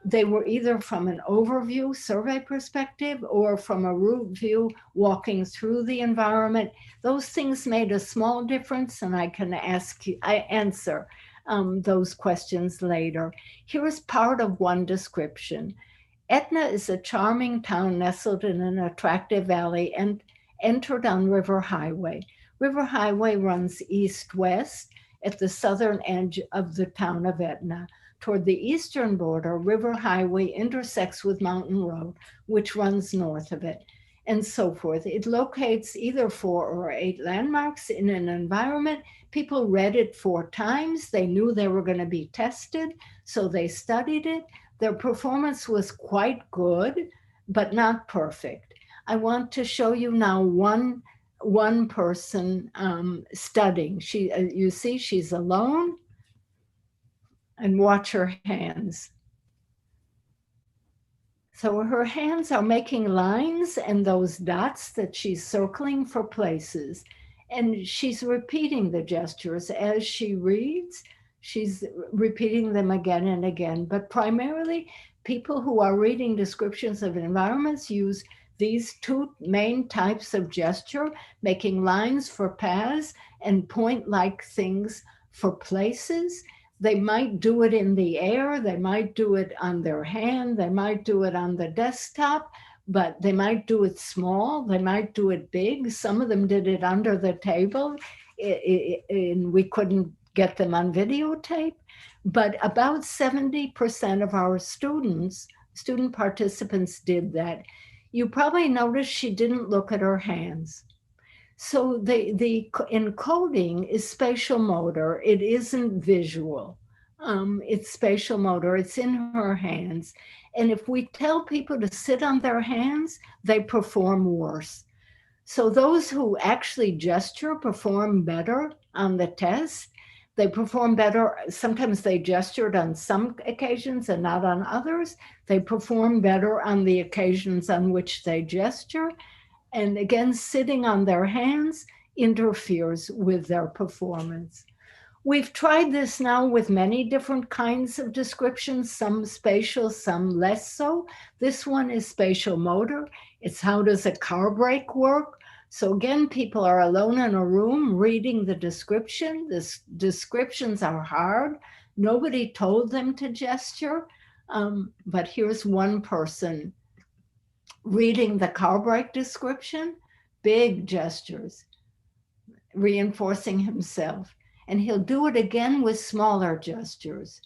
They were either from an overview survey perspective or from a root view walking through the environment. Those things made a small difference, and I answer those questions later. Here is part of one description. Etna is a charming town nestled in an attractive valley and entered on River Highway. River Highway runs east-west at the southern edge of the town of Etna. Toward the eastern border, River Highway intersects with Mountain Road, which runs north of it. and so forth. It locates either 4 or 8 landmarks in an environment. People read it 4 times. They knew they were going to be tested, so they studied it. Their performance was quite good, but not perfect. I want to show you now one person studying. You see, she's alone, and watch her hands. So her hands are making lines and those dots that she's circling for places. And she's repeating the gestures as she reads. She's repeating them again and again. But primarily, people who are reading descriptions of environments use these 2 main types of gesture, making lines for paths and point-like things for places. They might do it in the air, they might do it on their hand, they might do it on the desktop, but they might do it small, they might do it big. Some of them did it under the table, and we couldn't get them on videotape. But about 70% of our student participants did that. You probably noticed she didn't look at her hands. So the encoding is spatial motor. It isn't visual. It's spatial motor. It's in her hands. And if we tell people to sit on their hands, they perform worse. So those who actually gesture perform better on the test. They perform better. Sometimes they gestured on some occasions and not on others. They perform better on the occasions on which they gesture. And again, sitting on their hands interferes with their performance. We've tried this now with many different kinds of descriptions, some spatial, some less so. This one is spatial motor. It's how does a car brake work? So again, people are alone in a room reading the description. The descriptions are hard. Nobody told them to gesture, but here's one person reading the car brake description, big gestures, reinforcing himself. And he'll do it again with smaller gestures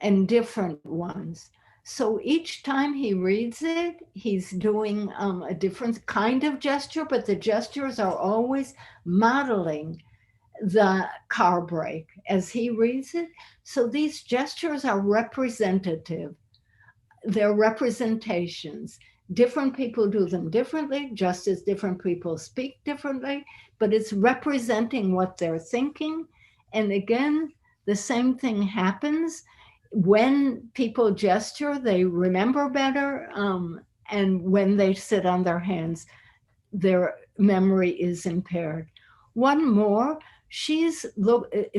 and different ones. So each time he reads it, he's doing a different kind of gesture, but the gestures are always modeling the car brake as he reads it. So these gestures are representative. They're representations. Different people do them differently, just as different people speak differently, but it's representing what they're thinking. And again, the same thing happens. When people gesture, they remember better. And when they sit on their hands, their memory is impaired. One more, she's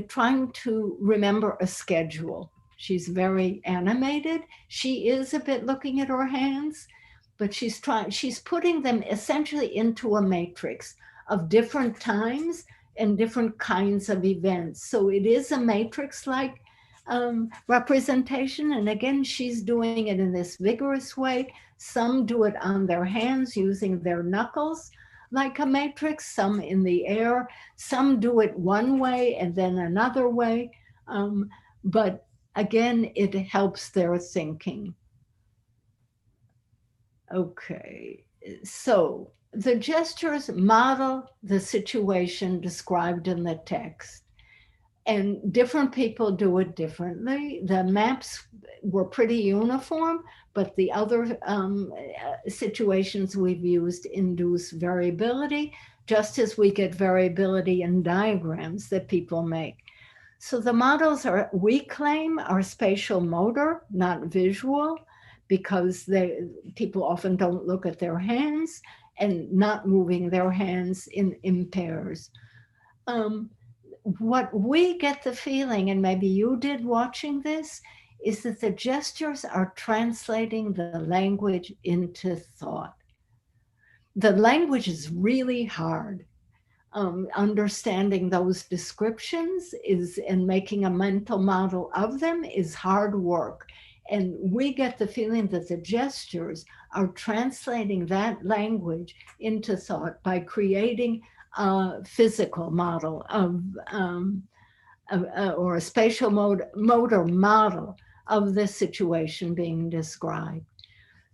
trying to remember a schedule. She's very animated. She is a bit looking at her hands, but she's putting them essentially into a matrix of different times and different kinds of events. So it is a matrix-like representation. And again, she's doing it in this vigorous way. Some do it on their hands using their knuckles like a matrix, some in the air. Some do it one way and then another way. But again, it helps their thinking. Okay, so the gestures model the situation described in the text, and different people do it differently. The maps were pretty uniform, but the other situations we've used induce variability, just as we get variability in diagrams that people make. So the models we claim, are spatial motor, not visual, because people often don't look at their hands, and not moving their hands impairs. What we get the feeling, and maybe you did watching this, is that the gestures are translating the language into thought. The language is really hard. Understanding those descriptions and making a mental model of them is hard work. And we get the feeling that the gestures are translating that language into thought by creating a physical model or a spatial motor model of the situation being described.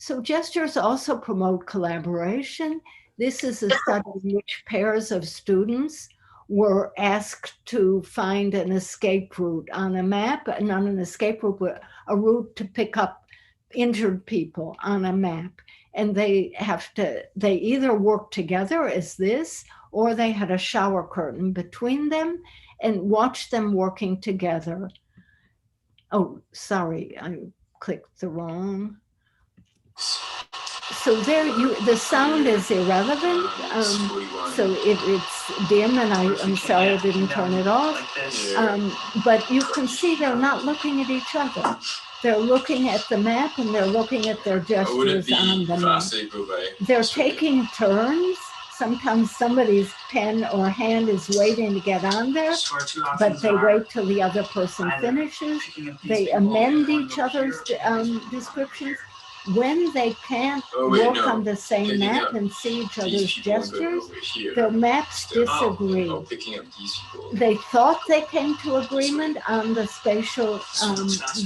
So gestures also promote collaboration. This is a study in which pairs of students were asked to find an escape route on a map, not an escape route, but a route to pick up injured people on a map. And they either work together as this, or they had a shower curtain between them and watch them working together. Oh, sorry, I clicked the wrong. So there, the sound is irrelevant. So it's dim, and I'm sorry I didn't turn it off. But you can see they're not looking at each other. They're looking at the map, and they're looking at their gestures on the map. They're taking turns. Sometimes somebody's pen or hand is waiting to get on there, but they wait till the other person finishes. They amend each other's descriptions. When they can't work on the same map and see each other's gestures, their maps disagree. They thought they came to agreement on the spatial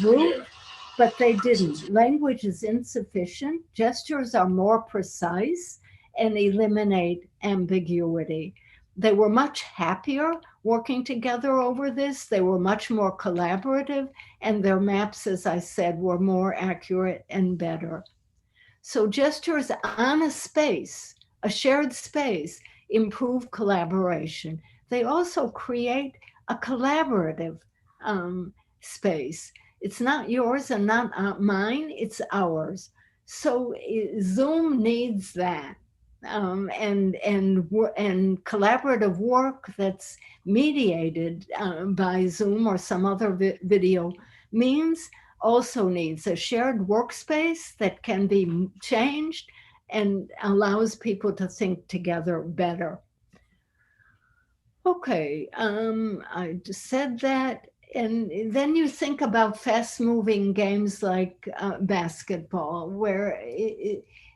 route, but they didn't. Language is insufficient. Gestures are more precise and eliminate ambiguity. They were much happier working together over this. They were much more collaborative, and their maps, as I said, were more accurate and better. So gestures on a space, a shared space, improve collaboration. They also create a collaborative space. It's not yours and not mine, it's ours. So Zoom needs that. And collaborative work that's mediated by Zoom or some other video means also needs a shared workspace that can be changed and allows people to think together better. Okay, I just said that. And then you think about fast-moving games like basketball, where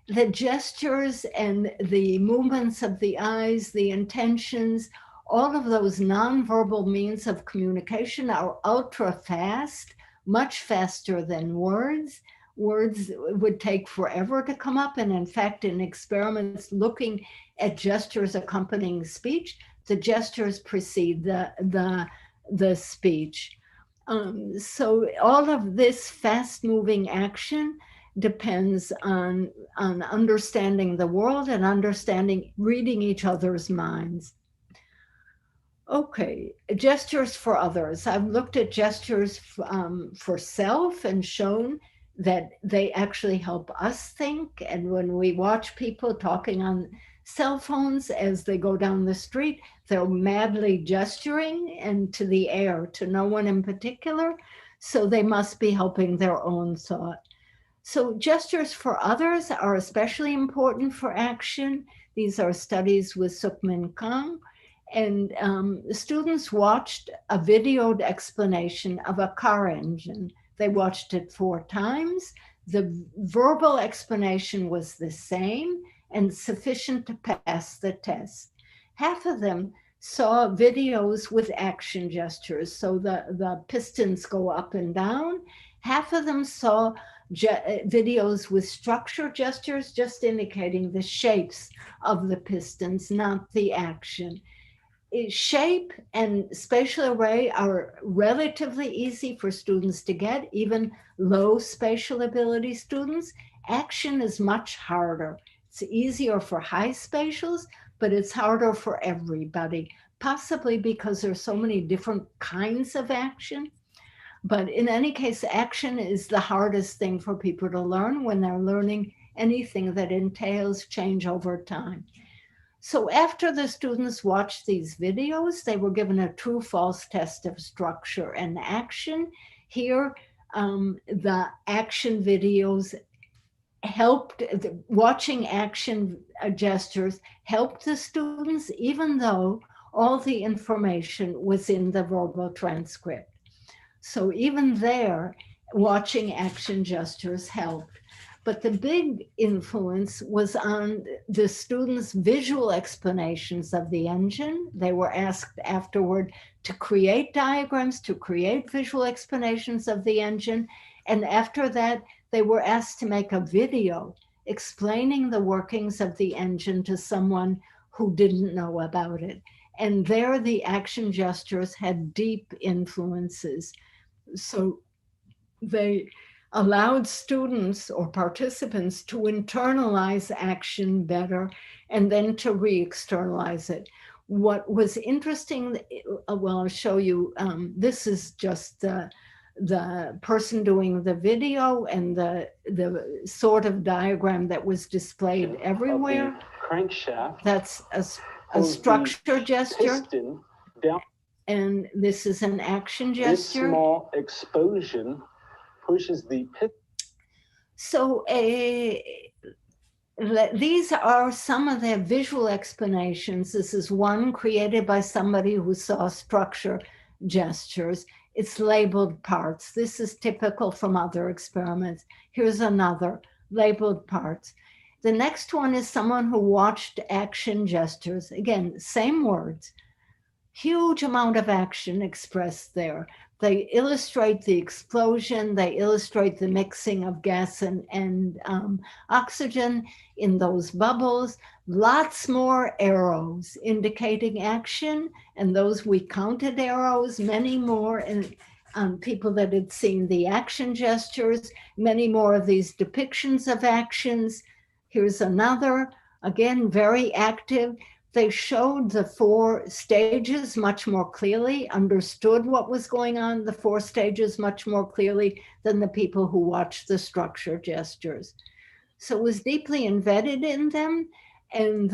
the gestures and the movements of the eyes, the intentions, all of those nonverbal means of communication are ultra fast, much faster than words. Words would take forever to come up. And in fact, in experiments looking at gestures accompanying speech, the gestures precede the speech. So all of this fast-moving action depends on understanding the world and reading each other's minds. Okay, gestures for others. I've looked at gestures for self and shown that they actually help us think. And when we watch people talking on cell phones as they go down the street, they're madly gesturing and to the air, to no one in particular. So they must be helping their own thought. So gestures for others are especially important for action. These are studies with Sukmin Kang. And students watched a videoed explanation of a car engine. They watched it 4 times. The verbal explanation was the same and sufficient to pass the test. Half of them saw videos with action gestures. So the pistons go up and down. Half of them saw videos with structure gestures, just indicating the shapes of the pistons, not the action. Shape and spatial array are relatively easy for students to get, even low spatial ability students. Action is much harder. It's easier for high spatials, but it's harder for everybody, possibly because there's so many different kinds of action. But in any case, action is the hardest thing for people to learn when they're learning anything that entails change over time. So after the students watched these videos, they were given a true-false test of structure and action. Here, the action videos helped, watching action gestures helped the students, even though all the information was in the verbal transcript. So even there, watching action gestures helped. But the big influence was on the students' visual explanations of the engine. They were asked afterward to create diagrams, to create visual explanations of the engine. And after that, they were asked to make a video explaining the workings of the engine to someone who didn't know about it. And there the action gestures had deep influences. So they allowed students or participants to internalize action better and then to re-externalize it. What was interesting, well, I'll show you, this is just the person doing the video and the sort of diagram that was displayed everywhere. Crankshaft. That's a structure gesture. Down. And this is an action gesture. This small explosion pushes the piston. So these are some of the visual explanations. This is one created by somebody who saw structure gestures. It's labeled parts. This is typical from other experiments. Here's another, labeled parts. The next one is someone who watched action gestures. Again, same words. Huge amount of action expressed there. They illustrate the explosion. They illustrate the mixing of gas and oxygen in those bubbles. Lots more arrows indicating action, and those we counted arrows, many more, and people that had seen the action gestures, many more of these depictions of actions. Here's another, again, very active. They showed the 4 stages much more clearly, understood what was going on, the 4 stages much more clearly than the people who watched the structure gestures. So it was deeply embedded in them. And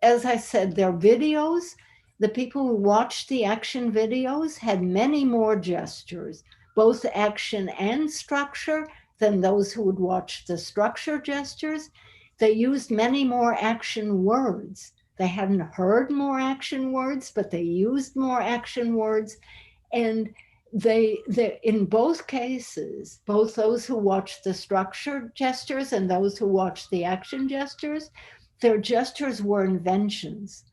as I said, their videos, the people who watched the action videos had many more gestures, both action and structure, than those who would watch the structure gestures. They used many more action words. They hadn't heard more action words, but they used more action words. And they in both cases, both those who watched the structure gestures and those who watched the action gestures, their gestures were inventions.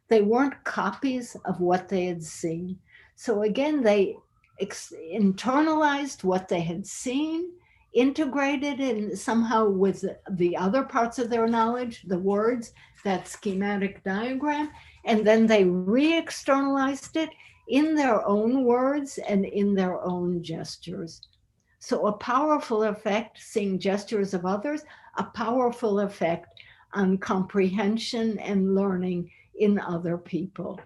They weren't copies of what they had seen. So again, they internalized what they had seen, integrated in somehow with the other parts of their knowledge, the words, that schematic diagram, and then they re-externalized it in their own words and in their own gestures. So a powerful effect, seeing gestures of others, a powerful effect on comprehension and learning in other people.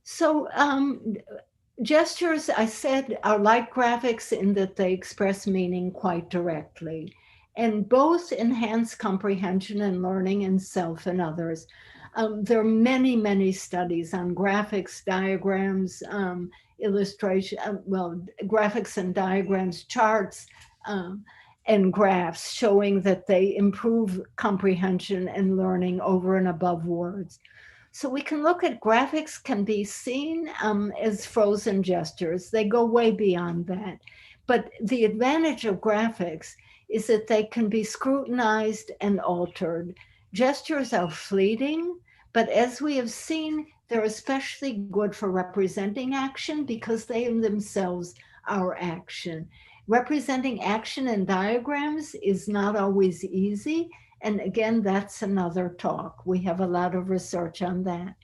So gestures, I said, are like graphics in that they express meaning quite directly, and both enhance comprehension and learning in self and others. There are many, many studies on graphics, diagrams, illustration, graphics and diagrams, charts, and graphs showing that they improve comprehension and learning over and above words. So we can look at graphics can be seen as frozen gestures. They go way beyond that. But the advantage of graphics is that they can be scrutinized and altered. Gestures are fleeting, but as we have seen, they're especially good for representing action because they in themselves are action. Representing action in diagrams is not always easy. And again, that's another talk. We have a lot of research on that.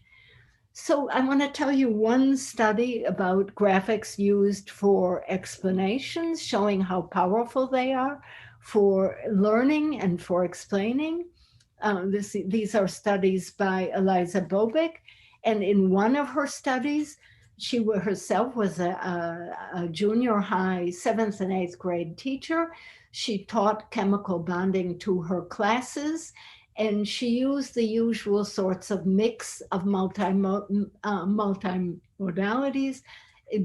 So I want to tell you one study about graphics used for explanations, showing how powerful they are for learning and for explaining. These are studies by Eliza Bobick. And in one of her studies, she herself was a junior high 7th and 8th grade teacher. She taught chemical bonding to her classes, and she used the usual sorts of mix of multimodalities,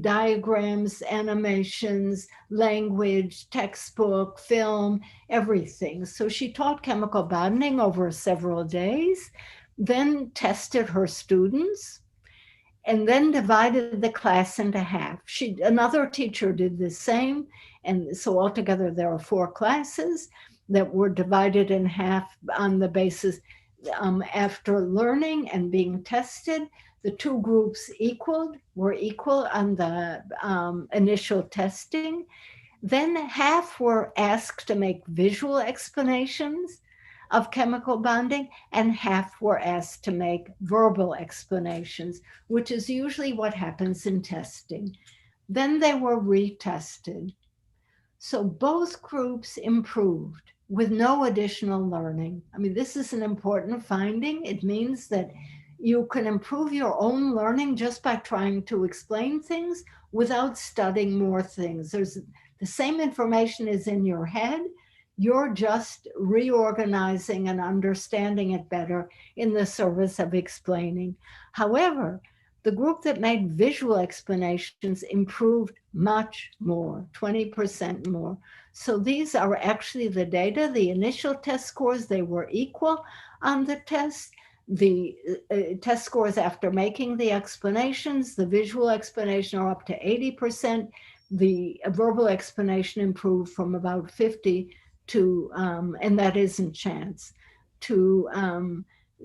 diagrams, animations, language, textbook, film, everything. So she taught chemical bonding over several days, then tested her students, and then divided the class into half. Another teacher did the same. And so altogether there are 4 classes that were divided in half on the basis after learning and being tested. The 2 groups were equal on the initial testing. Then half were asked to make visual explanations of chemical bonding, and half were asked to make verbal explanations, which is usually what happens in testing. Then they were retested. So both groups improved with no additional learning. I mean, this is an important finding. It means that you can improve your own learning just by trying to explain things without studying more things. There's the same information is in your head. You're just reorganizing and understanding it better in the service of explaining. However, the group that made visual explanations improved much more, 20% more. So these are actually the data. The initial test scores, they were equal on the test. The test scores after making the explanations, the visual explanation are up to 80%. The verbal explanation improved from about 50 to, and that isn't chance, to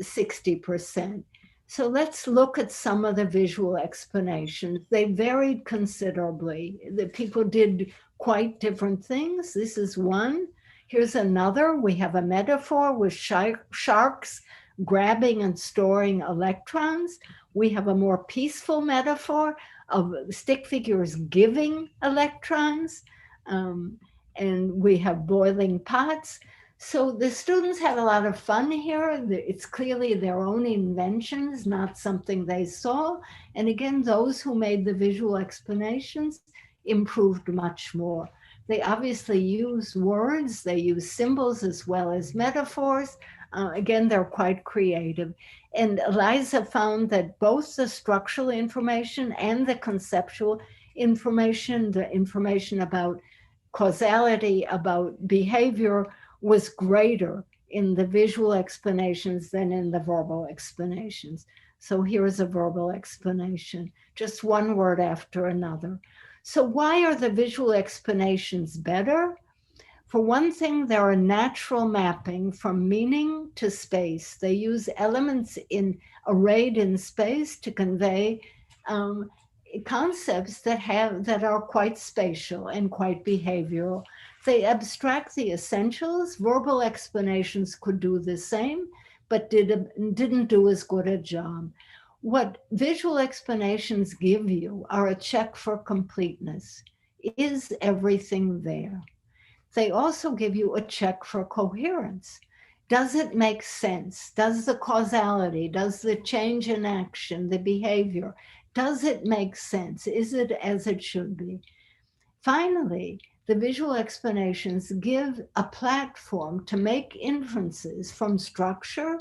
60%. So let's look at some of the visual explanations. They varied considerably. The people did quite different things. This is one. Here's another. We have a metaphor with sharks grabbing and storing electrons. We have a more peaceful metaphor of stick figures giving electrons. And we have boiling pots. So the students had a lot of fun here. It's clearly their own inventions, not something they saw. And again, those who made the visual explanations improved much more. They obviously use words, they use symbols as well as metaphors. Again, they're quite creative. And Eliza found that both the structural information and the conceptual information, the information about causality, about behavior, was greater in the visual explanations than in the verbal explanations. So here's a verbal explanation, just one word after another. So why are the visual explanations better? For one thing, they're a natural mapping from meaning to space. They use elements arrayed in space to convey concepts that are quite spatial and quite behavioral. They abstract the essentials. Verbal explanations could do the same, but didn't do as good a job. What visual explanations give you are a check for completeness. Is everything there? They also give you a check for coherence. Does it make sense? Does the causality, does the change in action, the behavior, does it make sense? Is it as it should be? Finally, the visual explanations give a platform to make inferences from structure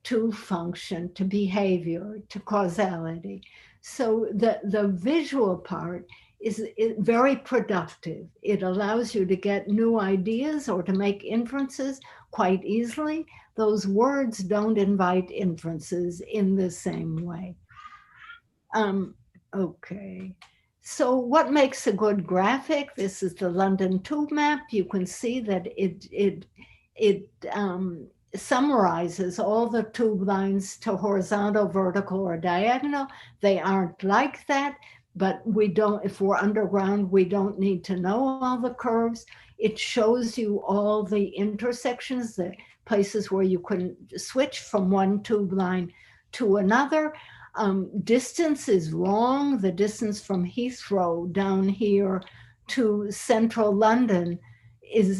to function, to behavior, to causality. So the visual part is very productive. It allows you to get new ideas or to make inferences quite easily. Those words don't invite inferences in the same way. Okay. So what makes a good graphic? This is the London tube map. You can see that it summarizes all the tube lines to horizontal, vertical, or diagonal. They aren't like that, but we don't, if we're underground, we don't need to know all the curves. It shows you all the intersections, the places where you can switch from one tube line to another. Distance is wrong. The distance from Heathrow down here to central London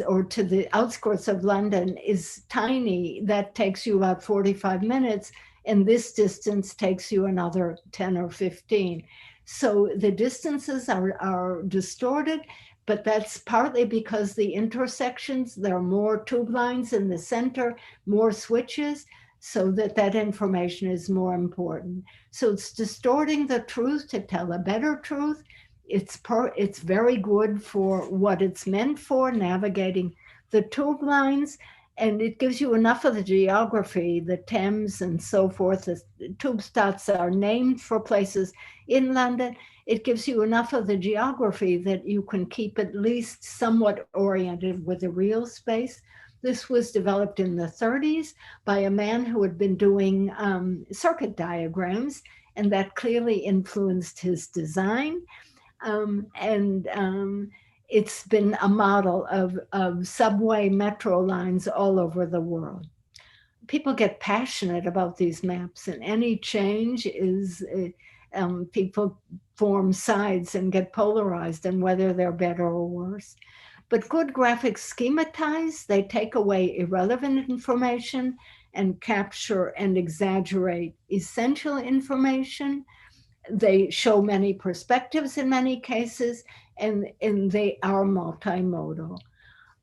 or to the outskirts of London is tiny. That takes you about 45 minutes. And this distance takes you another 10 or 15. So the distances are distorted, but that's partly because the intersections, there are more tube lines in the center, more switches, so that information is more important. So it's distorting the truth to tell a better truth. It's very good for what it's meant for, navigating the tube lines, and it gives you enough of the geography, the Thames and so forth. The tube stops are named for places in London. It gives you enough of the geography that you can keep at least somewhat oriented with the real space. This was developed in the 30s by a man who had been doing circuit diagrams, and that clearly influenced his design. it's been a model of subway metro lines all over the world. People get passionate about these maps, and any change is, people form sides and get polarized on whether they're better or worse. But good graphics schematize, they take away irrelevant information and capture and exaggerate essential information. They show many perspectives in many cases, and they are multimodal.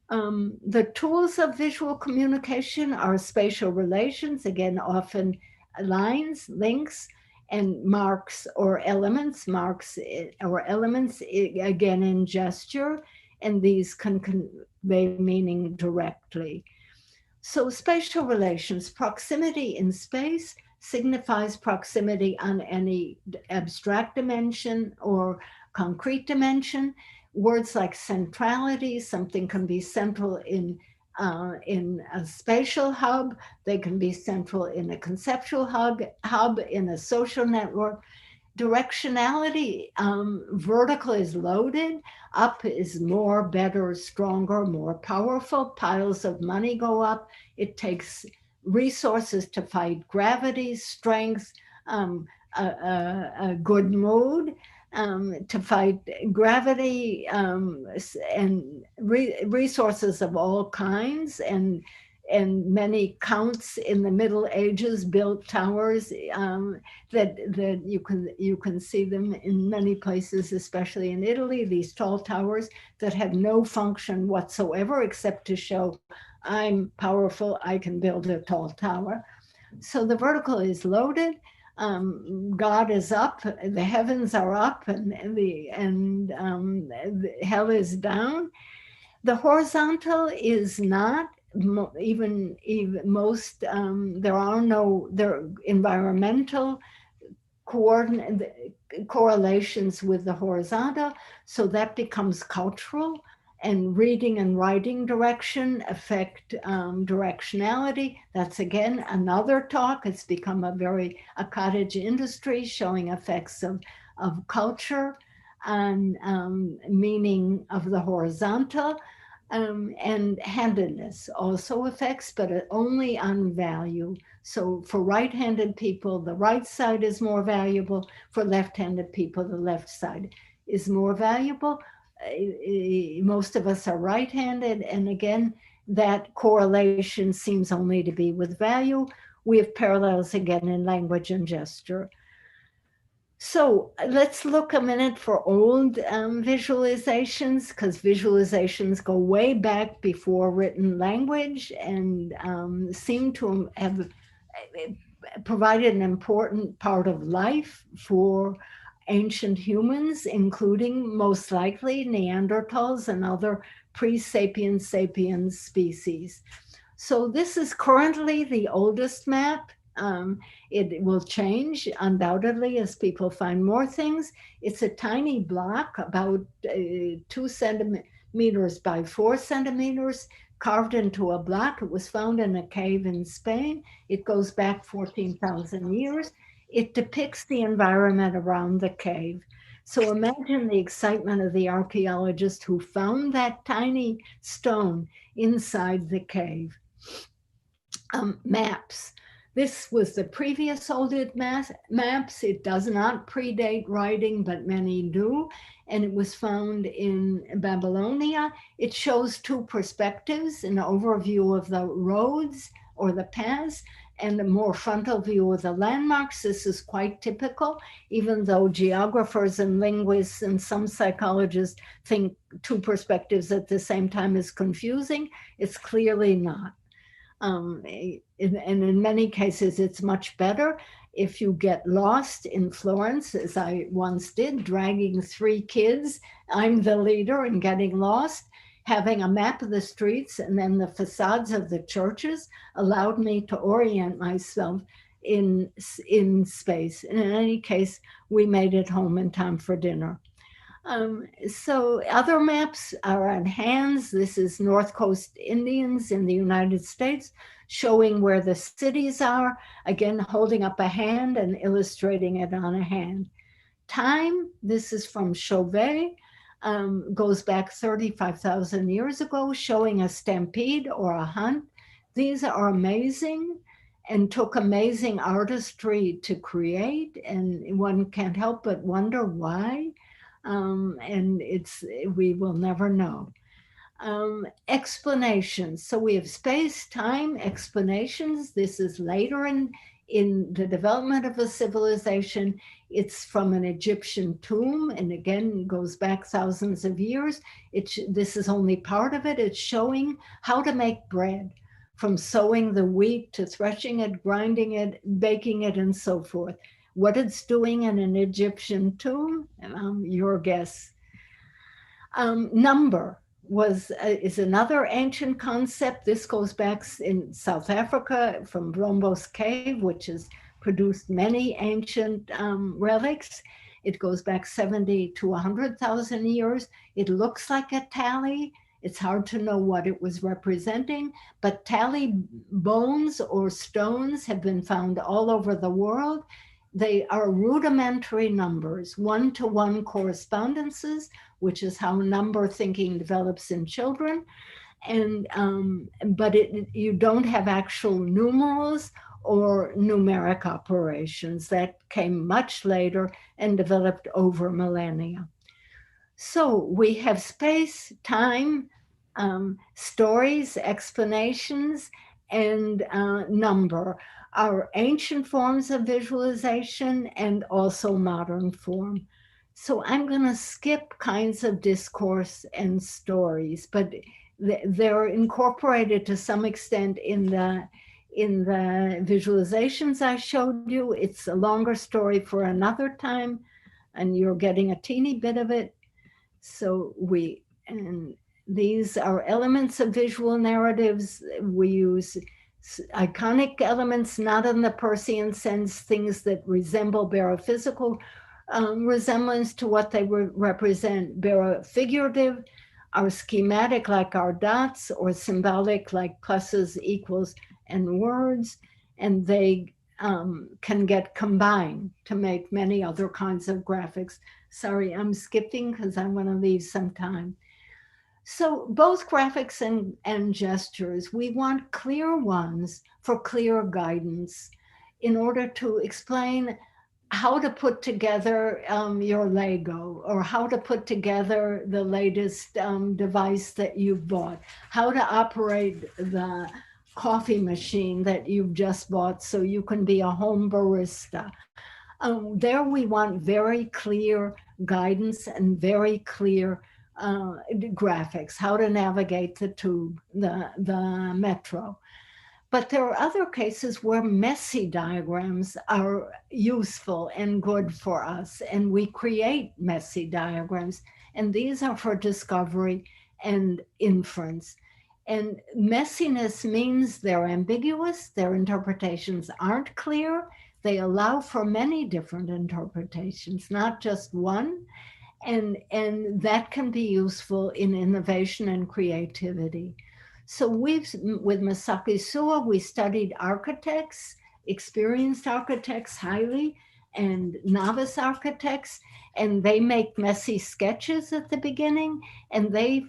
The tools of visual communication are spatial relations, again, often lines, links, and marks or elements, again, in gesture, and these can convey meaning directly. So spatial relations, proximity in space signifies proximity on any abstract dimension or concrete dimension. Words like centrality, something can be central in a spatial hub, they can be central in a conceptual hub, in a social network. Directionality, vertical is loaded, up is more, better, stronger, more powerful. Piles of money go up. It takes resources to fight gravity, strength, a good mood to fight gravity, and resources of all kinds, and many counts in the Middle Ages built towers that you can see them in many places, especially in Italy, these tall towers that have no function whatsoever except to show I'm powerful, I can build a tall tower. So the vertical is loaded. God is up, the heavens are up, and hell is down. The horizontal is not. Even most, there are no environmental correlations with the horizontal, so that becomes cultural, and reading and writing direction affect directionality. That's again another talk. It's become a cottage industry, showing effects of culture and meaning of the horizontal. And handedness also affects, but only on value. So for right-handed people, the right side is more valuable. For left-handed people, the left side is more valuable. Most of us are right-handed, and again, that correlation seems only to be with value. We have parallels again in language and gesture. So let's look a minute for old visualizations, because visualizations go way back before written language, and seem to have provided an important part of life for ancient humans, including most likely Neanderthals and other pre-sapiens sapiens species. So this is currently the oldest map. It will change undoubtedly as people find more things. It's a tiny block, about 2 centimeters by 4 centimeters, carved into a block. It was found in a cave in Spain. It goes back 14,000 years. It depicts the environment around the cave. So imagine the excitement of the archaeologist who found that tiny stone inside the cave. Maps. This was the previous oldest maps. It does not predate writing, but many do. And it was found in Babylonia. It shows two perspectives, an overview of the roads or the paths, and a more frontal view of the landmarks. This is quite typical, even though geographers and linguists and some psychologists think two perspectives at the same time is confusing. It's clearly not. And in many cases, it's much better if you get lost in Florence, as I once did, dragging 3 kids. I'm the leader and getting lost. Having a map of the streets and then the facades of the churches allowed me to orient myself in space. And in any case, we made it home in time for dinner. So other maps are on hands. This is North Coast Indians in the United States, showing where the cities are, again, holding up a hand and illustrating it on a hand. Time, this is from Chauvet. goes back 35,000 years ago, showing a stampede or a hunt. These are amazing and took amazing artistry to create, and one can't help but wonder why. And we will never know. Explanations. So we have space-time explanations. This is later in the development of a civilization. It's from an Egyptian tomb, and again, goes back thousands of years. This is only part of it. It's showing how to make bread, from sowing the wheat to threshing it, grinding it, baking it, and so forth. What it's doing in an Egyptian tomb, your guess. Number is another ancient concept. This goes back in South Africa from Blombos Cave, which has produced many ancient relics. It goes back 70 to 100,000 years. It looks like a tally. It's hard to know what it was representing, but tally bones or stones have been found all over the world. They are rudimentary numbers, one-to-one correspondences, which is how number thinking develops in children. And but you don't have actual numerals or numeric operations. That came much later and developed over millennia. So we have space, time, stories, explanations, and number. Our ancient forms of visualization and also modern form. So I'm going to skip kinds of discourse and stories, but they're incorporated to some extent in the visualizations I showed you. It's a longer story for another time, and you're getting a teeny bit of it. So these are elements of visual narratives. We use iconic elements, not in the Persian sense, things that bear a physical resemblance to what they represent, bear a figurative, are schematic like our dots, or symbolic like pluses, equals, and words, and they can get combined to make many other kinds of graphics. Sorry, I'm skipping because I want to leave some time. So both graphics and gestures, we want clear ones for clear guidance in order to explain how to put together your Lego, or how to put together the latest device that you've bought, how to operate the coffee machine that you've just bought so you can be a home barista. There we want very clear guidance and very clear graphics, how to navigate the tube, the metro. But there are other cases where messy diagrams are useful and good for us, and we create messy diagrams, and these are for discovery and inference. And messiness means they're ambiguous, their interpretations aren't clear, they allow for many different interpretations, not just one, and that can be useful in innovation and creativity. So with Masaki Suwa, we studied architects, experienced architects highly, and novice architects, and they make messy sketches at the beginning, and they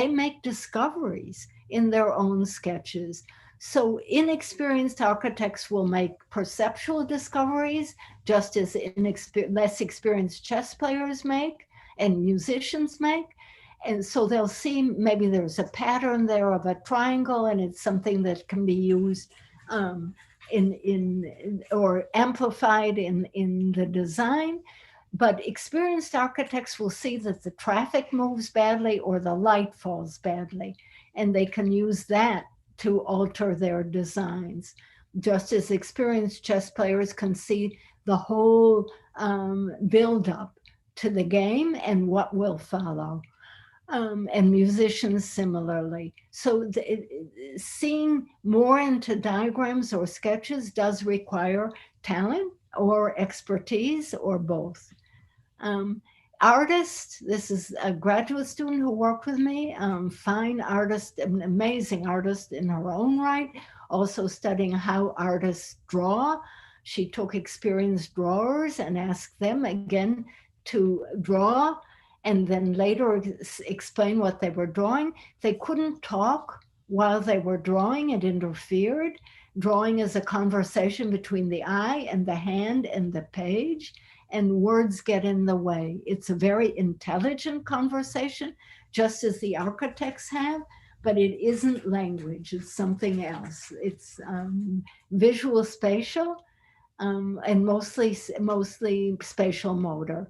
make discoveries in their own sketches. So inexperienced architects will make perceptual discoveries, just as less experienced chess players make and musicians make. And so they'll see maybe there's a pattern there of a triangle, and it's something that can be used or amplified in the design. But experienced architects will see that the traffic moves badly or the light falls badly, and they can use that to alter their designs. Just as experienced chess players can see the whole build-up to the game and what will follow. And musicians similarly. So seeing more into diagrams or sketches does require talent or expertise or both. Artists, this is a graduate student who worked with me, fine artist, an amazing artist in her own right, also studying how artists draw. She took experienced drawers and asked them again to draw and then later explain what they were drawing. They couldn't talk while they were drawing. It interfered. Drawing is a conversation between the eye and the hand and the page, and words get in the way. It's a very intelligent conversation, just as the architects have, but it isn't language, it's something else. It's visual spatial, and mostly spatial motor.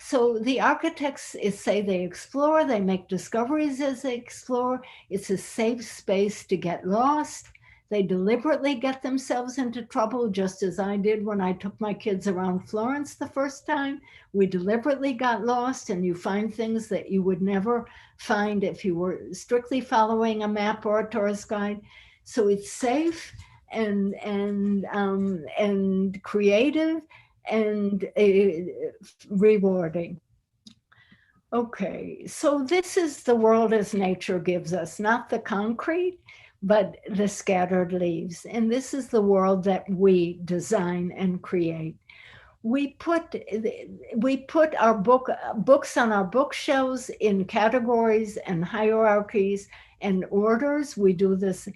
So the architects say they explore, they make discoveries as they explore. It's a safe space to get lost. They deliberately get themselves into trouble, just as I did when I took my kids around Florence the first time. We deliberately got lost, and you find things that you would never find if you were strictly following a map or a tourist guide. So it's safe and creative and rewarding. Okay, so this is the world as nature gives us, not the concrete, but the scattered leaves. And this is the world that we design and create. We put our books on our bookshelves in categories and hierarchies and orders. We do this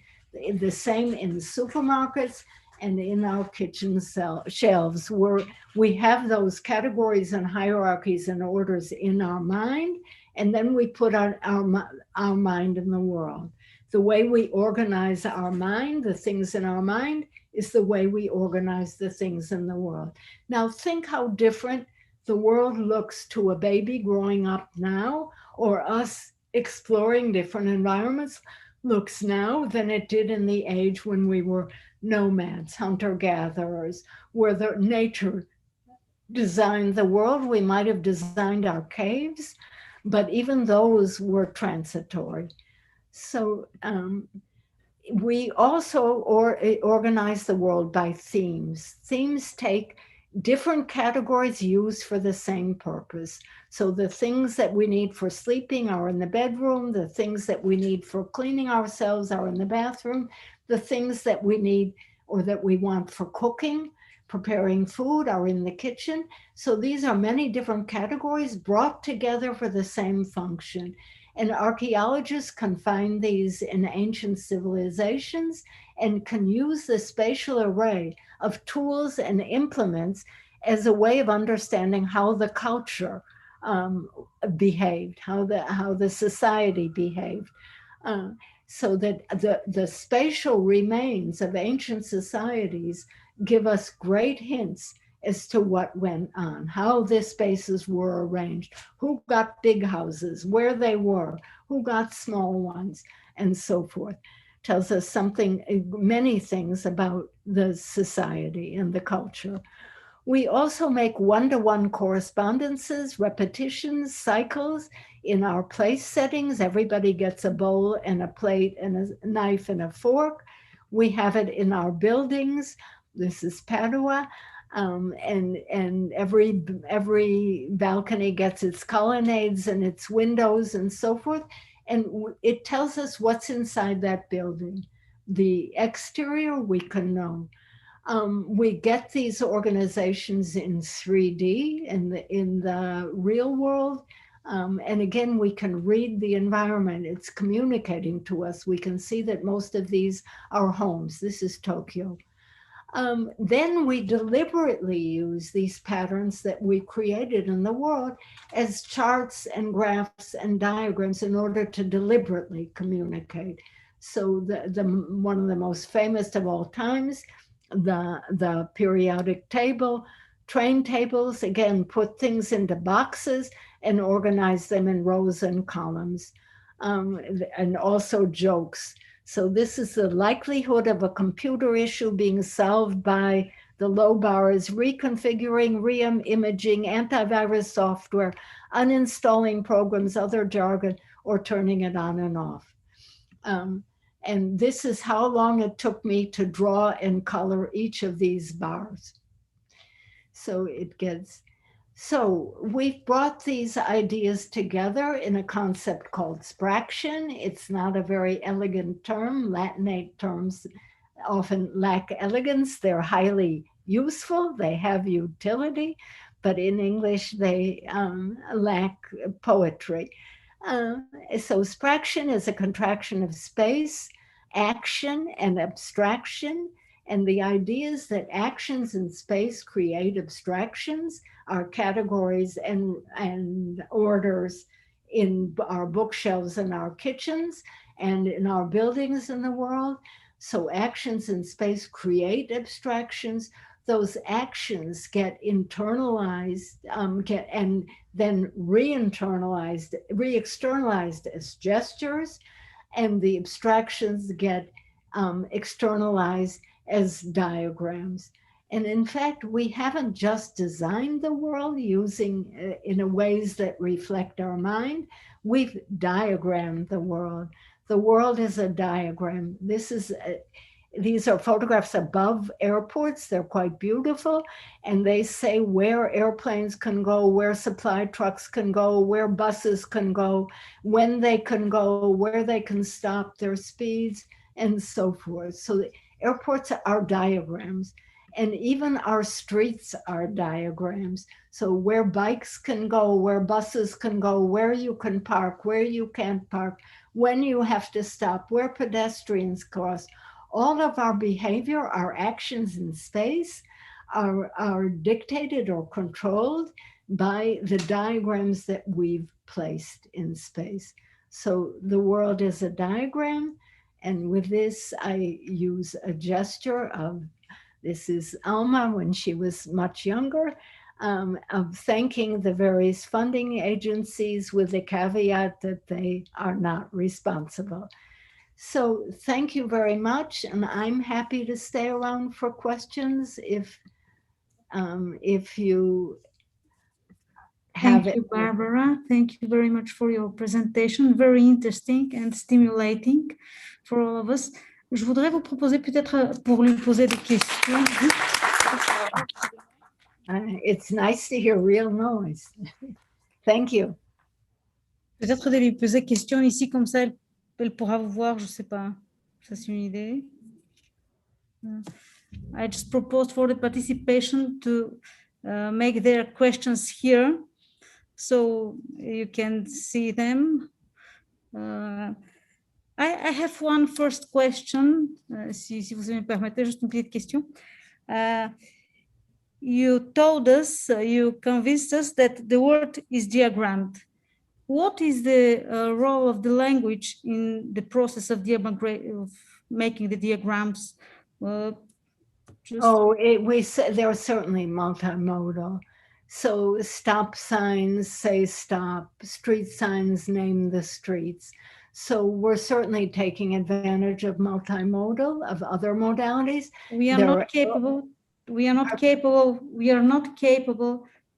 the same in supermarkets and in our kitchen shelves, where we have those categories and hierarchies and orders in our mind, and then we put our mind in the world. The way we organize our mind, the things in our mind, is the way we organize the things in the world. Now think how different the world looks to a baby growing up now, or us exploring different environments looks now than it did in the age when we were nomads, hunter-gatherers, where the nature designed the world. We might have designed our caves, but even those were transitory. So we also organize the world by themes. Themes take different categories used for the same purpose. So the things that we need for sleeping are in the bedroom. The things that we need for cleaning ourselves are in the bathroom. The things that we need or that we want for cooking, preparing food, are in the kitchen. So these are many different categories brought together for the same function. And archaeologists can find these in ancient civilizations and can use the spatial array of tools and implements as a way of understanding how the culture behaved, how the society behaved. So that the spatial remains of ancient societies give us great hints as to what went on, how the spaces were arranged, who got big houses, where they were, who got small ones, and so forth. Tells us something, many things about the society and the culture. We also make one-to-one correspondences, repetitions, cycles in our place settings. Everybody gets a bowl and a plate and a knife and a fork. We have it in our buildings. This is Padua. And every balcony gets its colonnades and its windows and so forth. And it tells us what's inside that building. The exterior we can know. We get these organizations in 3D in the real world. And again, we can read the environment. It's communicating to us. We can see that most of these are homes. This is Tokyo. Then we deliberately use these patterns that we created in the world as charts and graphs and diagrams in order to deliberately communicate. So one of the most famous of all times, the periodic table, train tables, again, put things into boxes and organize them in rows and columns, and also jokes. So this is the likelihood of a computer issue being solved by the low bar is reconfiguring, re-imaging, antivirus software, uninstalling programs, other jargon, or turning it on and off. And this is how long it took me to draw and color each of these bars. So so we've brought these ideas together in a concept called spraction. It's not a very elegant term. Latinate terms often lack elegance. They're highly useful. They have utility, but in English they lack poetry. So abstraction is a contraction of space, action, and abstraction. And the idea is that actions in space create abstractions, are categories and orders in our bookshelves in our kitchens and in our buildings in the world. So actions in space create abstractions. Those actions get internalized, and then re-externalized as gestures, and the abstractions get externalized as diagrams. And in fact, we haven't just designed the world using in ways that reflect our mind. We've diagrammed the world. The world is a diagram. These are photographs above airports. They're quite beautiful. And they say where airplanes can go, where supply trucks can go, where buses can go, when they can go, where they can stop, their speeds, and so forth. So the airports are diagrams. And even our streets are diagrams. So where bikes can go, where buses can go, where you can park, where you can't park, when you have to stop, where pedestrians cross. All of our behavior, our actions in space are dictated or controlled by the diagrams that we've placed in space. So the world is a diagram. And with this, I use a gesture of, this is Alma when she was much younger, of thanking the various funding agencies with the caveat that they are not responsible. So thank you very much, and I'm happy to stay around for questions if you have. Thank you, Barbara. Thank you very much for your presentation. Very interesting and stimulating for all of us. Je voudrais vous proposer peut-être pour lui poser des questions. It's nice to hear real noise. Thank you. Peut-être de lui poser des questions ici, comme ça, elle pourra vous voir, je ne sais pas. Ça, c'est une idée. I just proposed for the participation to make their questions here, so you can see them. I have one first question, si vous me permettez, juste une petite question. You told us, you convinced us that the world is diagrammed. What is the role of the language in the process of making the diagrams? They're certainly multimodal. So stop signs say stop, street signs name the streets. So we're certainly taking advantage of multimodal, of other modalities. We are not capable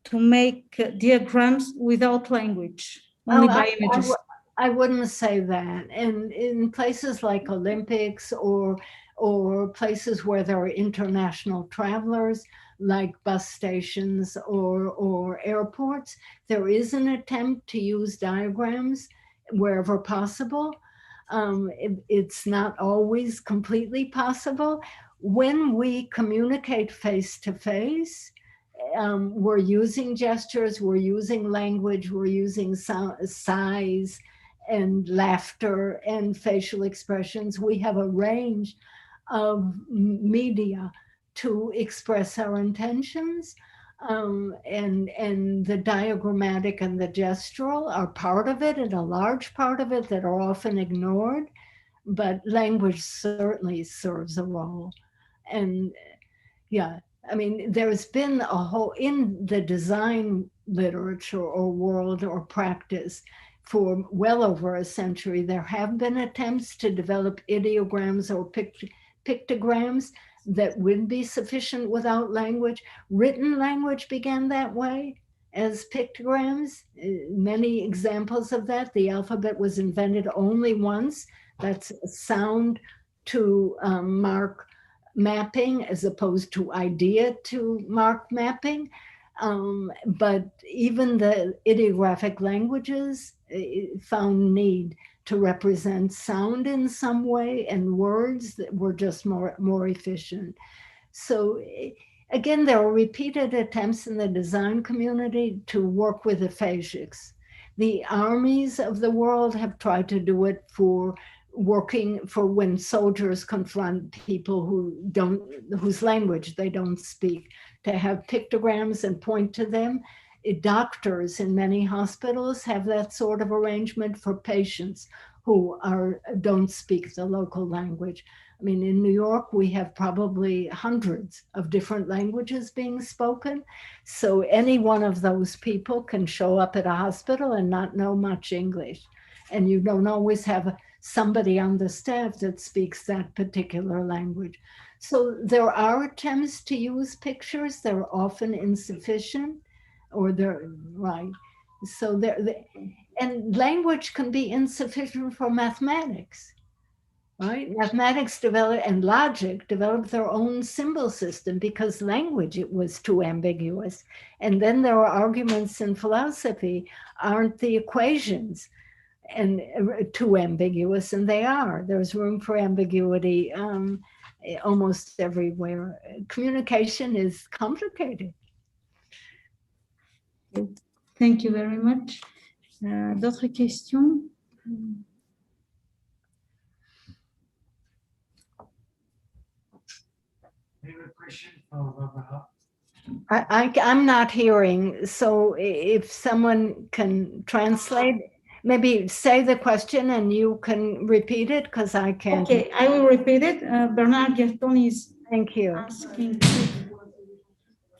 to make diagrams without language, only by images. I wouldn't say that. And in places like Olympics or places where there are international travelers, like bus stations or airports, there is an attempt to use diagrams wherever possible. It's not always completely possible. When we communicate face-to-face, we're using gestures, we're using language, we're using sighs and laughter and facial expressions. We have a range of media to express our intentions, and the diagrammatic and the gestural are part of it, and a large part of it that are often ignored, but language certainly serves a role. And yeah, I mean, there's been a whole, in the design literature or world or practice for well over a century, there have been attempts to develop ideograms or pictograms that would be sufficient without language. Written language began that way as pictograms. Many examples of that. The alphabet was invented only once. That's sound to mark mapping as opposed to idea to mark mapping. But even the ideographic languages found need to represent sound in some way, and words that were just more efficient. So Again, there are repeated attempts in the design community to work with aphasics. The armies of the world have tried to do it for working for when soldiers confront people whose language they don't speak, to have pictograms and point to them. Doctors in many hospitals have that sort of arrangement for patients who don't speak the local language. I mean, in New York, we have probably hundreds of different languages being spoken. So any one of those people can show up at a hospital and not know much English. And you don't always have somebody on the staff that speaks that particular language. So there are attempts to use pictures. They're often insufficient, or they're right. So and language can be insufficient for mathematics. Right? Mathematics and logic developed their own symbol system because language, it was too ambiguous. And then there are arguments in philosophy, aren't the equations and too ambiguous? And they are. There's room for ambiguity almost everywhere. Communication is complicated. Thank you very much. D'autres questions? I have a question for Barbara. I'm not hearing, so if someone can translate, maybe say the question and you can repeat it, because I can't. Okay, I will repeat it. Bernard Gerton is Thank you. asking.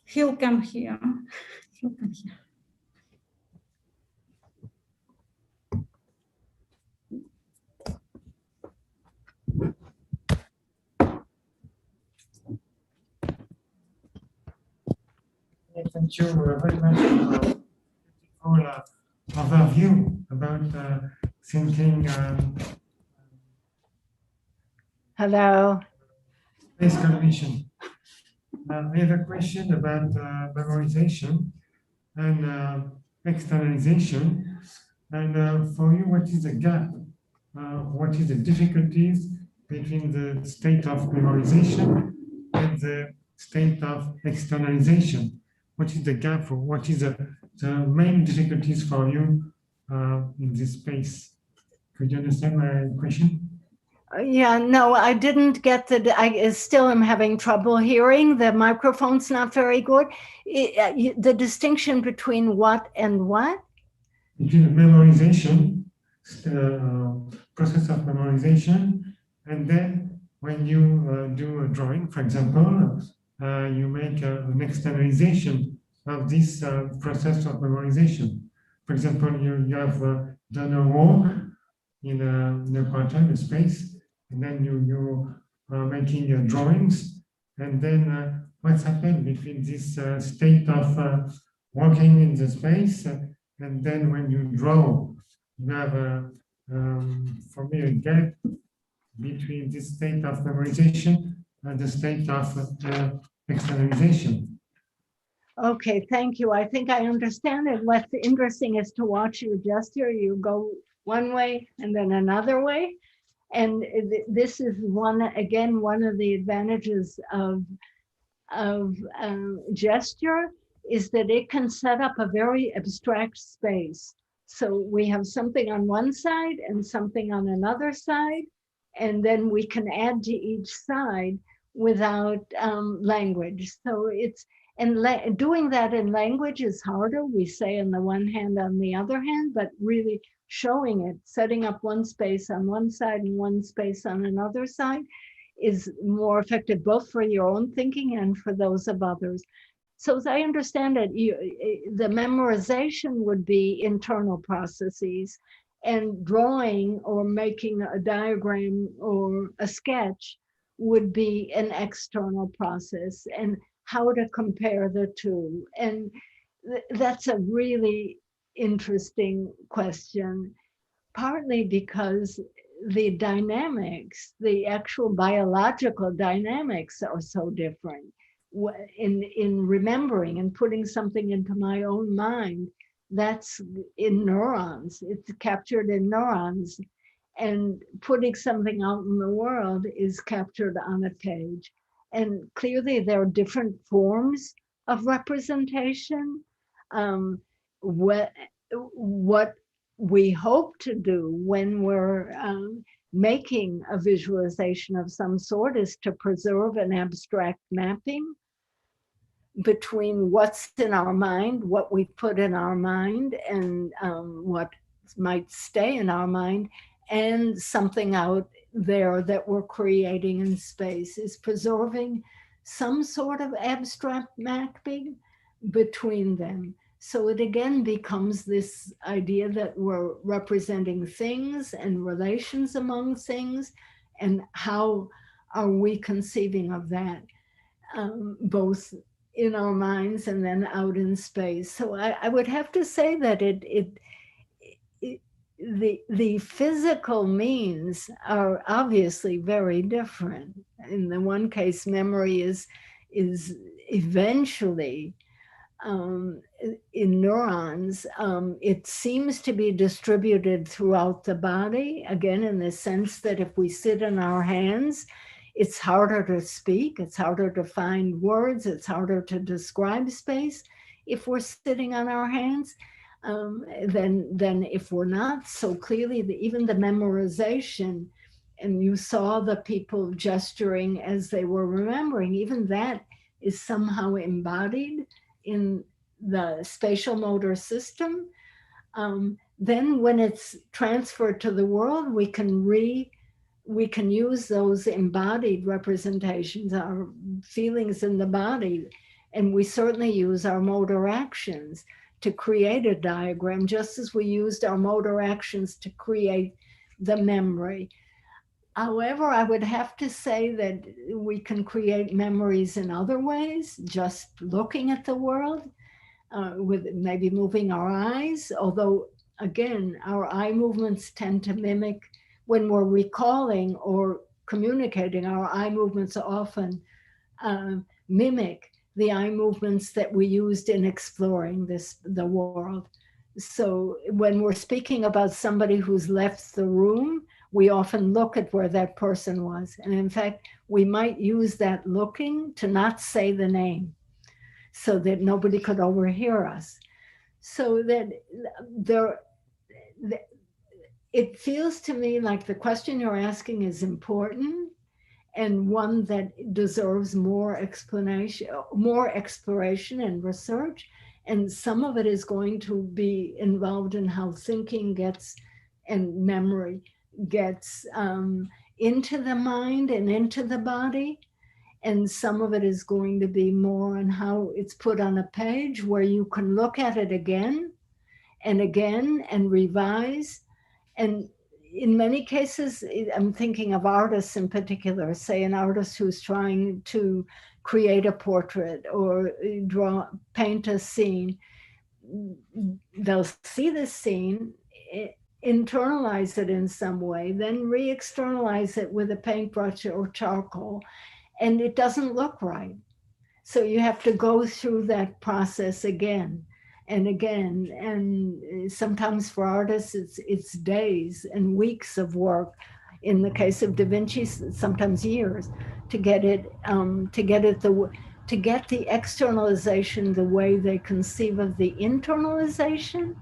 He'll come here. He'll come here. Thank you very much for a beautiful overview about thinking Hello. space cognition. I have a question about memorization and externalization. And for you, what is the gap? What is the difficulties between the state of memorization and the state of externalization? What is the gap, or what is the main difficulties for you in this space? Could you understand my question? Yeah, no, I didn't get I still am having trouble hearing. The microphone's not very good. The distinction between what and what? Between the memorization, process of memorization, and then when you do a drawing, for example, you make an externalization of this process of memorization. For example, you have done a walk in a quantum, a space, and then you are making drawings, and then what's happened between this state of walking in the space, and then when you draw, you have, for me, a gap between this state of memorization and the state of externalization. Okay, thank you. I think I understand it. What's interesting is to watch you gesture. You go one way and then another way. And this is one of the advantages of gesture is that it can set up a very abstract space. So we have something on one side and something on another side, and then we can add to each side without language. So doing that in language is harder. We say on the one hand, on the other hand, but really showing it, setting up one space on one side and one space on another side is more effective, both for your own thinking and for those of others. So as I understand it, the memorization would be internal processes, and drawing or making a diagram or a sketch would be an external process, and how to compare the two. And that's a really interesting question, partly because the dynamics, the actual biological dynamics are so different. In remembering and putting something into my own mind, that's in neurons, it's captured in neurons, and putting something out in the world is captured on a page. And clearly there are different forms of representation. What we hope to do when we're making a visualization of some sort is to preserve an abstract mapping between what's in our mind, what we put in our mind, and what might stay in our mind, and something out there that we're creating in space, is preserving some sort of abstract mapping between them. So it again becomes this idea that we're representing things and relations among things, and how are we conceiving of that, both in our minds and then out in space. So I would have to say that the physical means are obviously very different. In the one case, memory is eventually in neurons. It seems to be distributed throughout the body, again, in the sense that if we sit in our hands, it's harder to speak, it's harder to find words, it's harder to describe space if we're sitting on our hands than if we're not. So clearly, even the memorization, and you saw the people gesturing as they were remembering, even that is somehow embodied in the spatial motor system. Then when it's transferred to the world, we can use those embodied representations, our feelings in the body, and we certainly use our motor actions to create a diagram, just as we used our motor actions to create the memory. However, I would have to say that we can create memories in other ways, just looking at the world, with maybe moving our eyes, although again, our eye movements tend to mimic, when we're recalling or communicating, our eye movements often mimic the eye movements that we used in exploring the world. So when we're speaking about somebody who's left the room, we often look at where that person was. And in fact, we might use that looking to not say the name so that nobody could overhear us. So that it feels to me like the question you're asking is important, and one that deserves more explanation, more exploration and research. And some of it is going to be involved in how thinking gets and memory gets into the mind and into the body. And some of it is going to be more on how it's put on a page where you can look at it again and revise. And in many cases, I'm thinking of artists in particular, say an artist who's trying to create a portrait or paint a scene. They'll see the scene, internalize it in some way, then re-externalize it with a paintbrush or charcoal, and it doesn't look right. So you have to go through that process again and again. And sometimes for artists, it's days and weeks of work. In the case of Da Vinci, sometimes years to get the externalization the way they conceive of the internalization.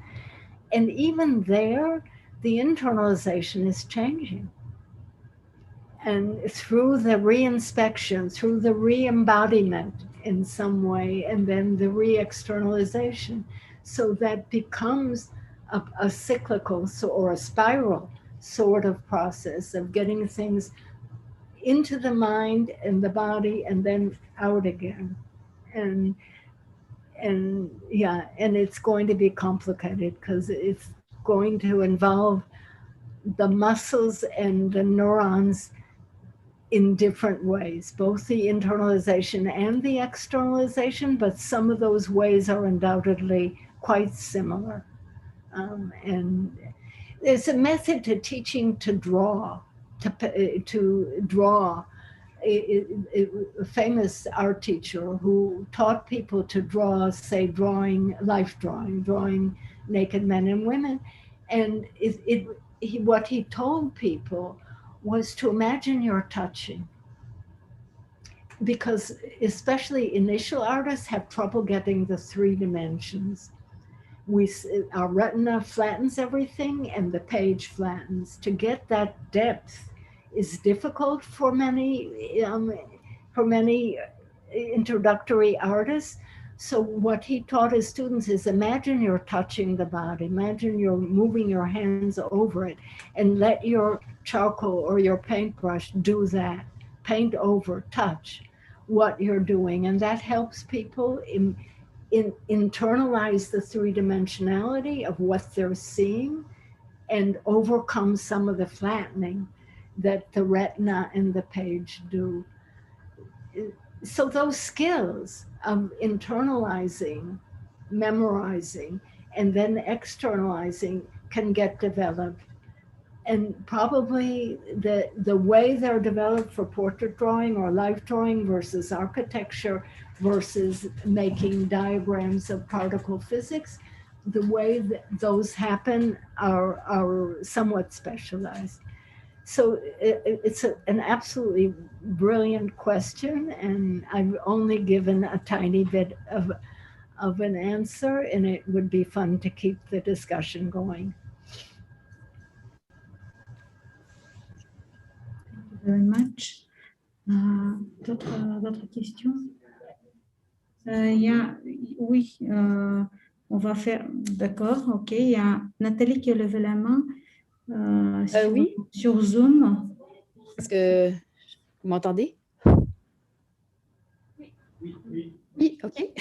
And even there, the internalization is changing. And through the re-inspection, through the re-embodiment in some way, and then the re-externalization. So that becomes a cyclical or a spiral sort of process of getting things into the mind and the body and then out again. And it's going to be complicated because it's going to involve the muscles and the neurons in different ways, both the internalization and the externalization, but some of those ways are undoubtedly quite similar. And there's a method to teaching to draw, to draw. A famous art teacher who taught people to draw, say, drawing naked men and women. And what he told people was to imagine you're touching. because especially initial artists have trouble getting the 3 dimensions. Our retina flattens everything and the page flattens. To get that depth is difficult for many introductory artists. So what he taught his students is, imagine you're touching the body, imagine you're moving your hands over it, and let your charcoal or your paintbrush do that. Paint over, touch what you're doing, and that helps people internalize the 3-dimensionality of what they're seeing and overcome some of the flattening that the retina and the page do. So those skills of internalizing, memorizing, and then externalizing can get developed. And probably the way they're developed for portrait drawing or life drawing versus architecture versus making diagrams of particle physics, the way that those happen are somewhat specialized. So it's an absolutely brilliant question, and I've only given a tiny bit of an answer, and it would be fun to keep the discussion going. Thank you very much. D'autres questions? Oui, on va faire. D'accord, ok. Il y a Nathalie qui a levé la main. Oui. Sur Zoom. Est-ce que vous m'entendez? Oui, okay.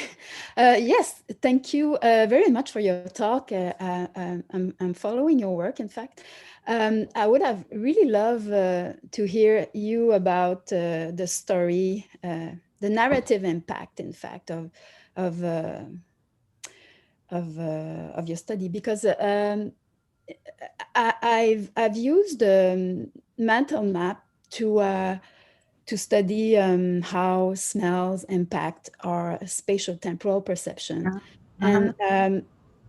Yes, thank you very much for your talk. I'm following your work, in fact. I would have really loved to hear you about the story, the narrative impact, in fact, of your study, because I've used the mental map to study how smells impact our spatial temporal perception. And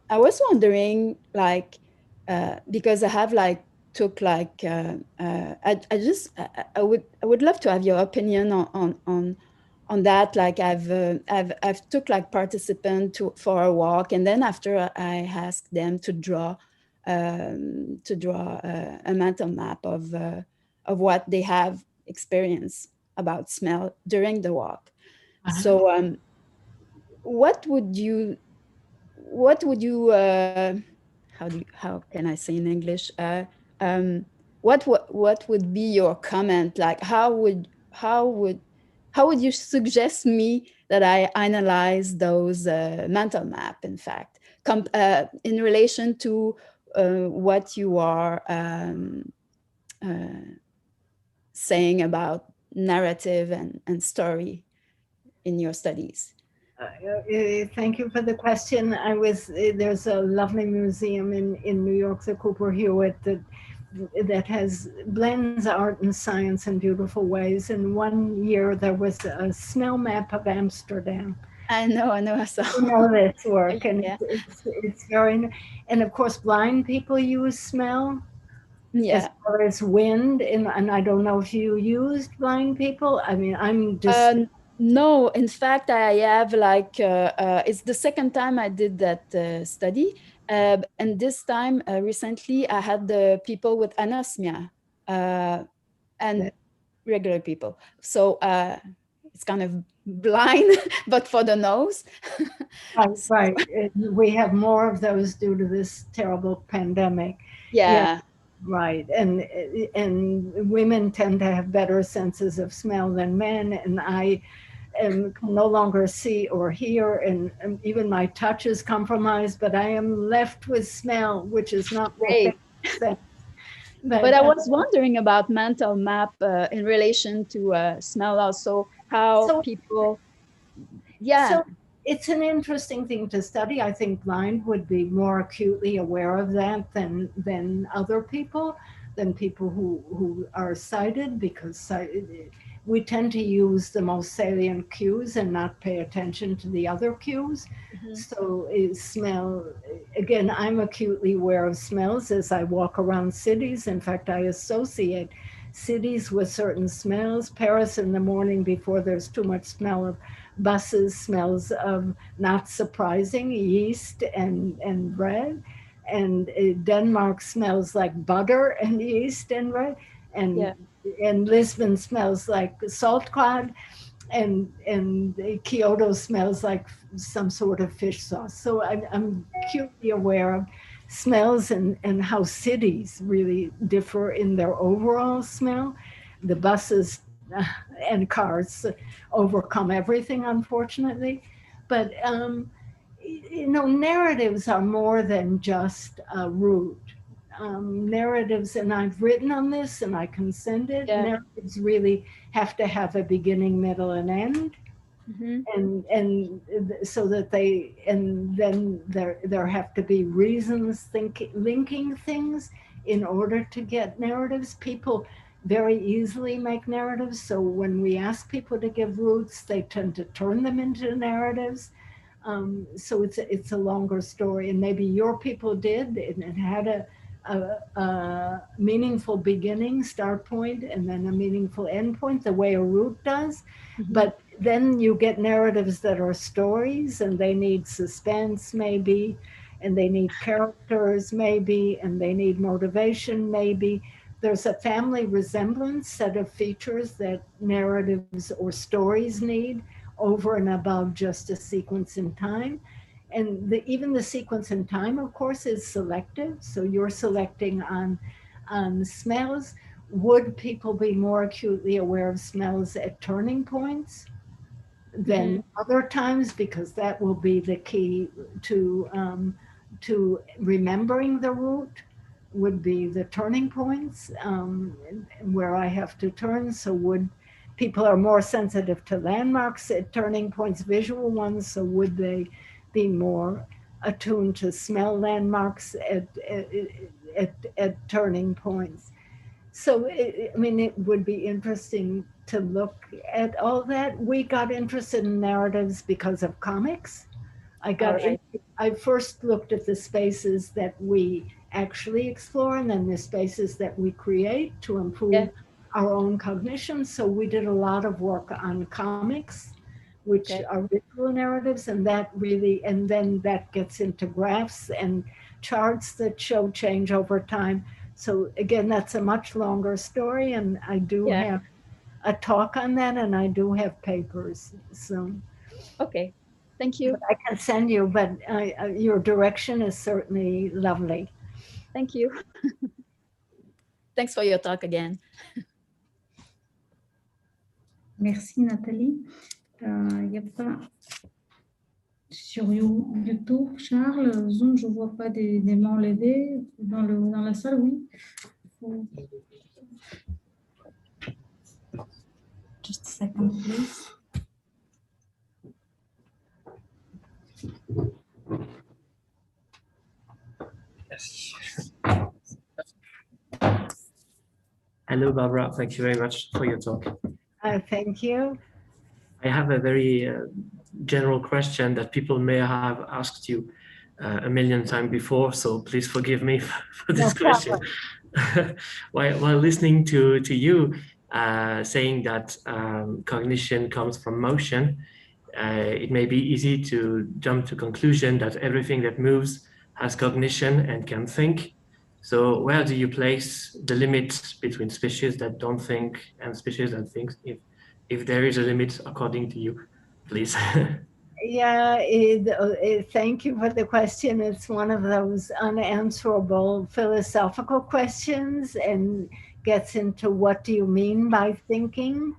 I was wondering, like, because I have took I would love to have your opinion on that. Like I've took participant for a walk, and then after I asked them to draw a mental map of what they have experienced about smell during the walk. So what would you how can I say in English, what would be your comment? Like how would you suggest me that I analyze those mental map, in fact, in relation to what you are saying about narrative and story in your studies? Thank you for the question. There's a lovely museum in New York, the Cooper Hewitt, that blends art and science in beautiful ways. And one year there was a smell map of Amsterdam. I know. I saw. You know this work, and yeah. it's very, and of course blind people use smell. Yeah. As far as wind, and I don't know if you used blind people. I mean, I'm just. No, in fact, I have it's the second time I did that study. And this time, recently, I had the people with anosmia and regular people. So it's kind of blind, but for the nose. Right. We have more of those due to this terrible pandemic. Yeah. Right. And women tend to have better senses of smell than men. And I can no longer see or hear, and even my touch is compromised, but I am left with smell, which is not great. But I was wondering about mental map in relation to smell also, how people, So it's an interesting thing to study. I think blind would be more acutely aware of that than other people, than people who are sighted, because we tend to use the most salient cues and not pay attention to the other cues. Mm-hmm. So smell, again, I'm acutely aware of smells as I walk around cities. In fact, I associate cities with certain smells. Paris in the morning before there's too much smell of buses smells of, not surprising, yeast and bread. And Denmark smells like butter and yeast and bread. And, and Lisbon smells like salt cod. And Kyoto smells like some sort of fish sauce. So I'm acutely aware of smells and how cities really differ in their overall smell. The buses and cars overcome everything, unfortunately. But, you know, narratives are more than just a route. Narratives, and I've written on this and I can send it, narratives really have to have a beginning, middle, and end. And so that they, and then there have to be reasons linking things in order to get narratives. People very easily make narratives. So when we ask people to give routes, they tend to turn them into narratives. So it's a longer story, and maybe your people did, and it had a meaningful beginning, start point, and then a meaningful end point, the way a route does. But then you get narratives that are stories, and they need suspense maybe, and they need characters maybe, and they need motivation maybe. There's a family resemblance set of features that narratives or stories need over and above just a sequence in time. And even the sequence in time, of course, is selective. So you're selecting on smells. Would people be more acutely aware of smells at turning points than other times? Because that will be the key to remembering the route, would be the turning points where I have to turn. So would people are more sensitive to landmarks at turning points, visual ones, so would they be more attuned to smell landmarks at turning points? So, I mean, it would be interesting to look at all that. We got interested in narratives because of comics. I first looked at the spaces that we actually explore, and then the spaces that we create to improve our own cognition. So we did a lot of work on comics, which are visual narratives, and that really, and then that gets into graphs and charts that show change over time. So again, that's a much longer story, and I do have a talk on that, and I do have papers. So okay, thank you. I can send you, but your direction is certainly lovely. Thank you. Thanks for your talk again. Merci Nathalie. Il n'y a pas sur YouTube, Charles, Zoom, je ne vois pas des mains levées. Dans la salle, oui. Just a second, please. Hello, Barbara. Thank you very much for your talk. Thank you. I have a very general question that people may have asked you a million times before, so please forgive me for this question. While listening to you saying that cognition comes from motion, it may be easy to jump to conclusion that everything that moves has cognition and can think. So where do you place the limit between species that don't think and species that think, if there is a limit according to you, please? Yeah, thank you for the question. It's one of those unanswerable philosophical questions and gets into what do you mean by thinking?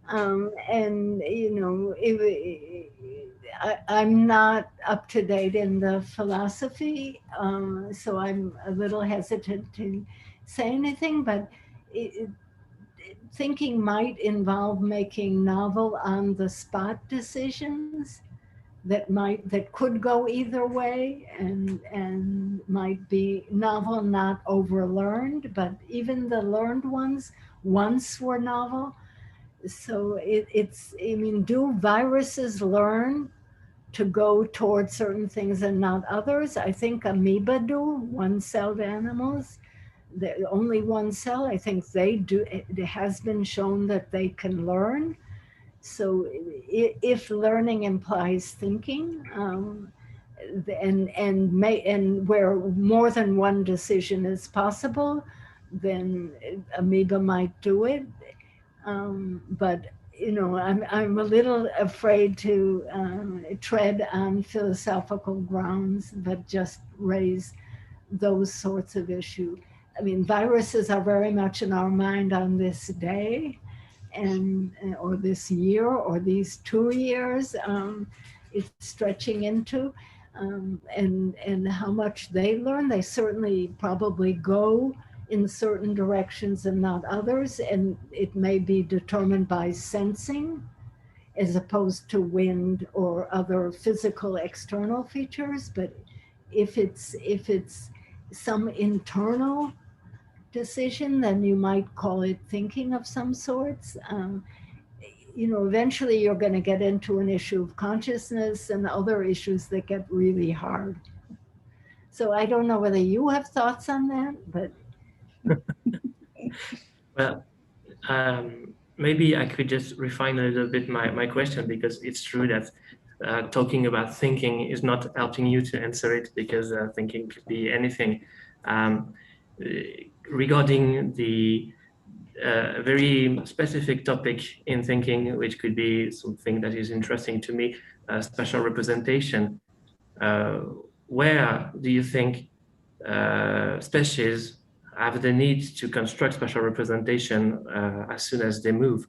And, you know, I'm not up to date in the philosophy, so I'm a little hesitant to say anything, but thinking might involve making novel on-the-spot decisions that could go either way and might be novel, not overlearned, but even the learned ones once were novel. So I mean, do viruses learn to go towards certain things and not others? I think amoeba do, one-celled animals. only one cell. I think they do. It has been shown that they can learn. So if learning implies thinking, and where more than one decision is possible, then amoeba might do it. But you know, I'm a little afraid to tread on philosophical grounds, but just raise those sorts of issues. I mean, viruses are very much in our mind on this day, and or this year, or these 2 years. It's stretching into, and how much they learn. They certainly probably go in certain directions and not others, and it may be determined by sensing as opposed to wind or other physical external features. But if it's some internal decision, then you might call it thinking of some sorts. You know, eventually you're going to get into an issue of consciousness and other issues that get really hard. So I don't know whether you have thoughts on that, but well, maybe I could just refine a little bit my question, because it's true that talking about thinking is not helping you to answer it, because thinking could be anything. Regarding the very specific topic in thinking, which could be something that is interesting to me, spatial representation. Where do you think species have the need to construct spatial representation as soon as they move?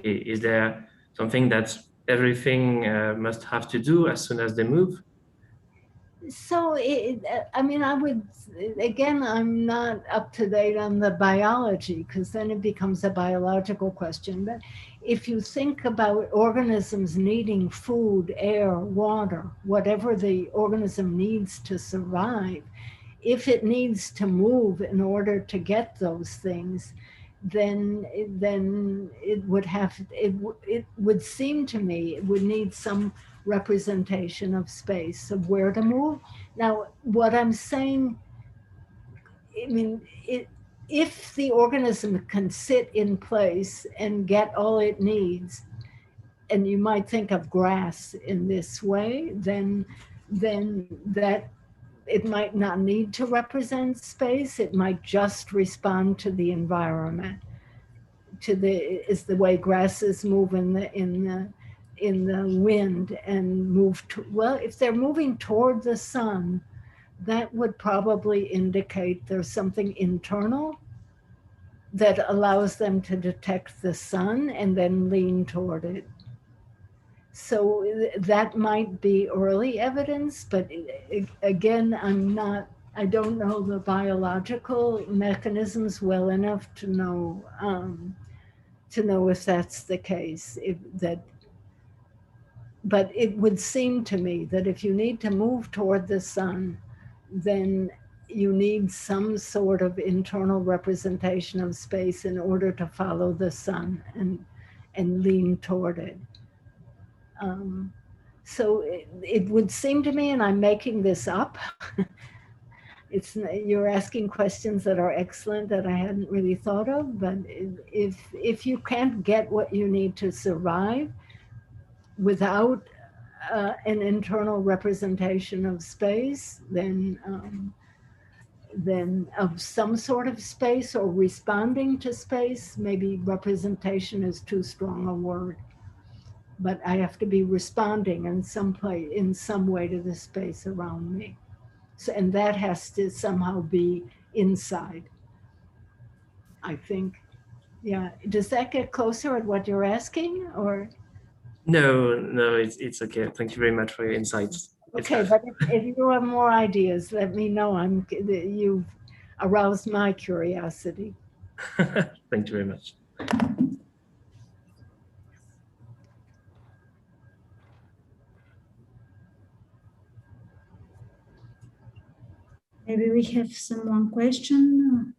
Is there something that everything must have to do as soon as they move? so I mean, I would, again, I'm not up to date on the biology, because then it becomes a biological question. But if you think about organisms needing food, air, water, whatever the organism needs to survive, if it needs to move in order to get those things, then it would have, it would seem to me it would need some representation of space, of where to move. Now, what I'm saying, I mean, if the organism can sit in place and get all it needs, and you might think of grass in this way, then that it might not need to represent space. It might just respond to the environment, is the way grasses move in the wind and move to, well, if they're moving toward the sun, that would probably indicate there's something internal that allows them to detect the sun and then lean toward it. So that might be early evidence, but again, I don't know the biological mechanisms well enough to know if that's the case. But it would seem to me that if you need to move toward the sun, then you need some sort of internal representation of space in order to follow the sun and lean toward it. So it would seem to me, and I'm making this up, you're asking questions that are excellent that I hadn't really thought of, but if you can't get what you need to survive without an internal representation of space, then of some sort of space or responding to space, maybe representation is too strong a word, but I have to be responding in some way to the space around me. So, and that has to somehow be inside, I think. Yeah, does that get closer at what you're asking, or? No, it's okay. Thank you very much for your insights. Okay, but if you have more ideas, let me know. You've aroused my curiosity. Thank you very much. Maybe we have one question.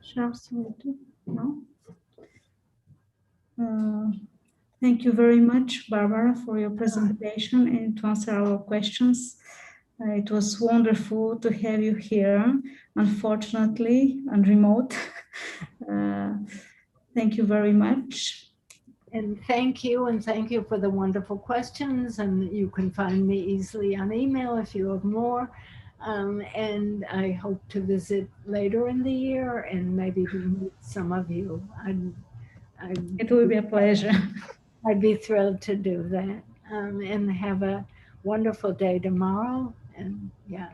Charles, no? Thank you very much, Barbara, for your presentation and to answer our questions. It was wonderful to have you here, unfortunately, and remote. Thank you very much. And thank you for the wonderful questions. And you can find me easily on email if you have more. And I hope to visit later in the year and maybe to meet some of you. It will be a pleasure. I'd be thrilled to do that. And have a wonderful day tomorrow. And yeah,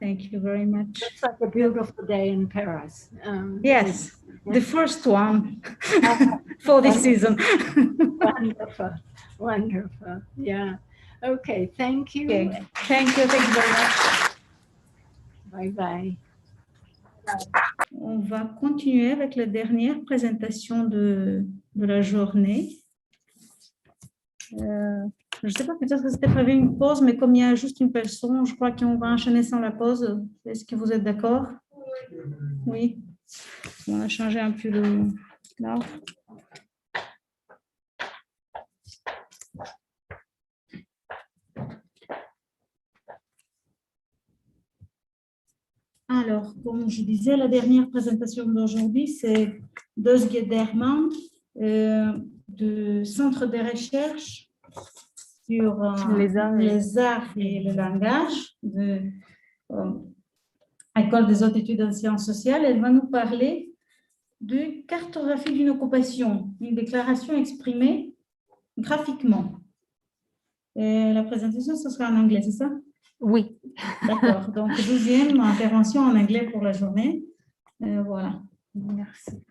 Thank you very much. looks like a beautiful day in Paris. Yes, the first one for this season. Wonderful, wonderful. Yeah. Okay, thank you. Okay. Thank you very much. Bye bye. On va continuer avec la dernière présentation de la journée. Je ne sais pas, peut-être que c'était prévu une pause, mais comme il y a juste une personne, je crois qu'on va enchaîner sans la pause. Est-ce que vous êtes d'accord? Oui. On a changé un peu l'ordre. Alors, comme je disais, la dernière présentation d'aujourd'hui, c'est Dos Guederman du Centre de recherche sur les arts et le langage de l'École des hautes études en sciences sociales. Elle va nous parler de cartographie d'une occupation, une déclaration exprimée graphiquement. Et la présentation, ce sera en anglais, c'est ça? Oui. D'accord. Donc, 12e intervention en anglais pour la journée. Voilà. Merci.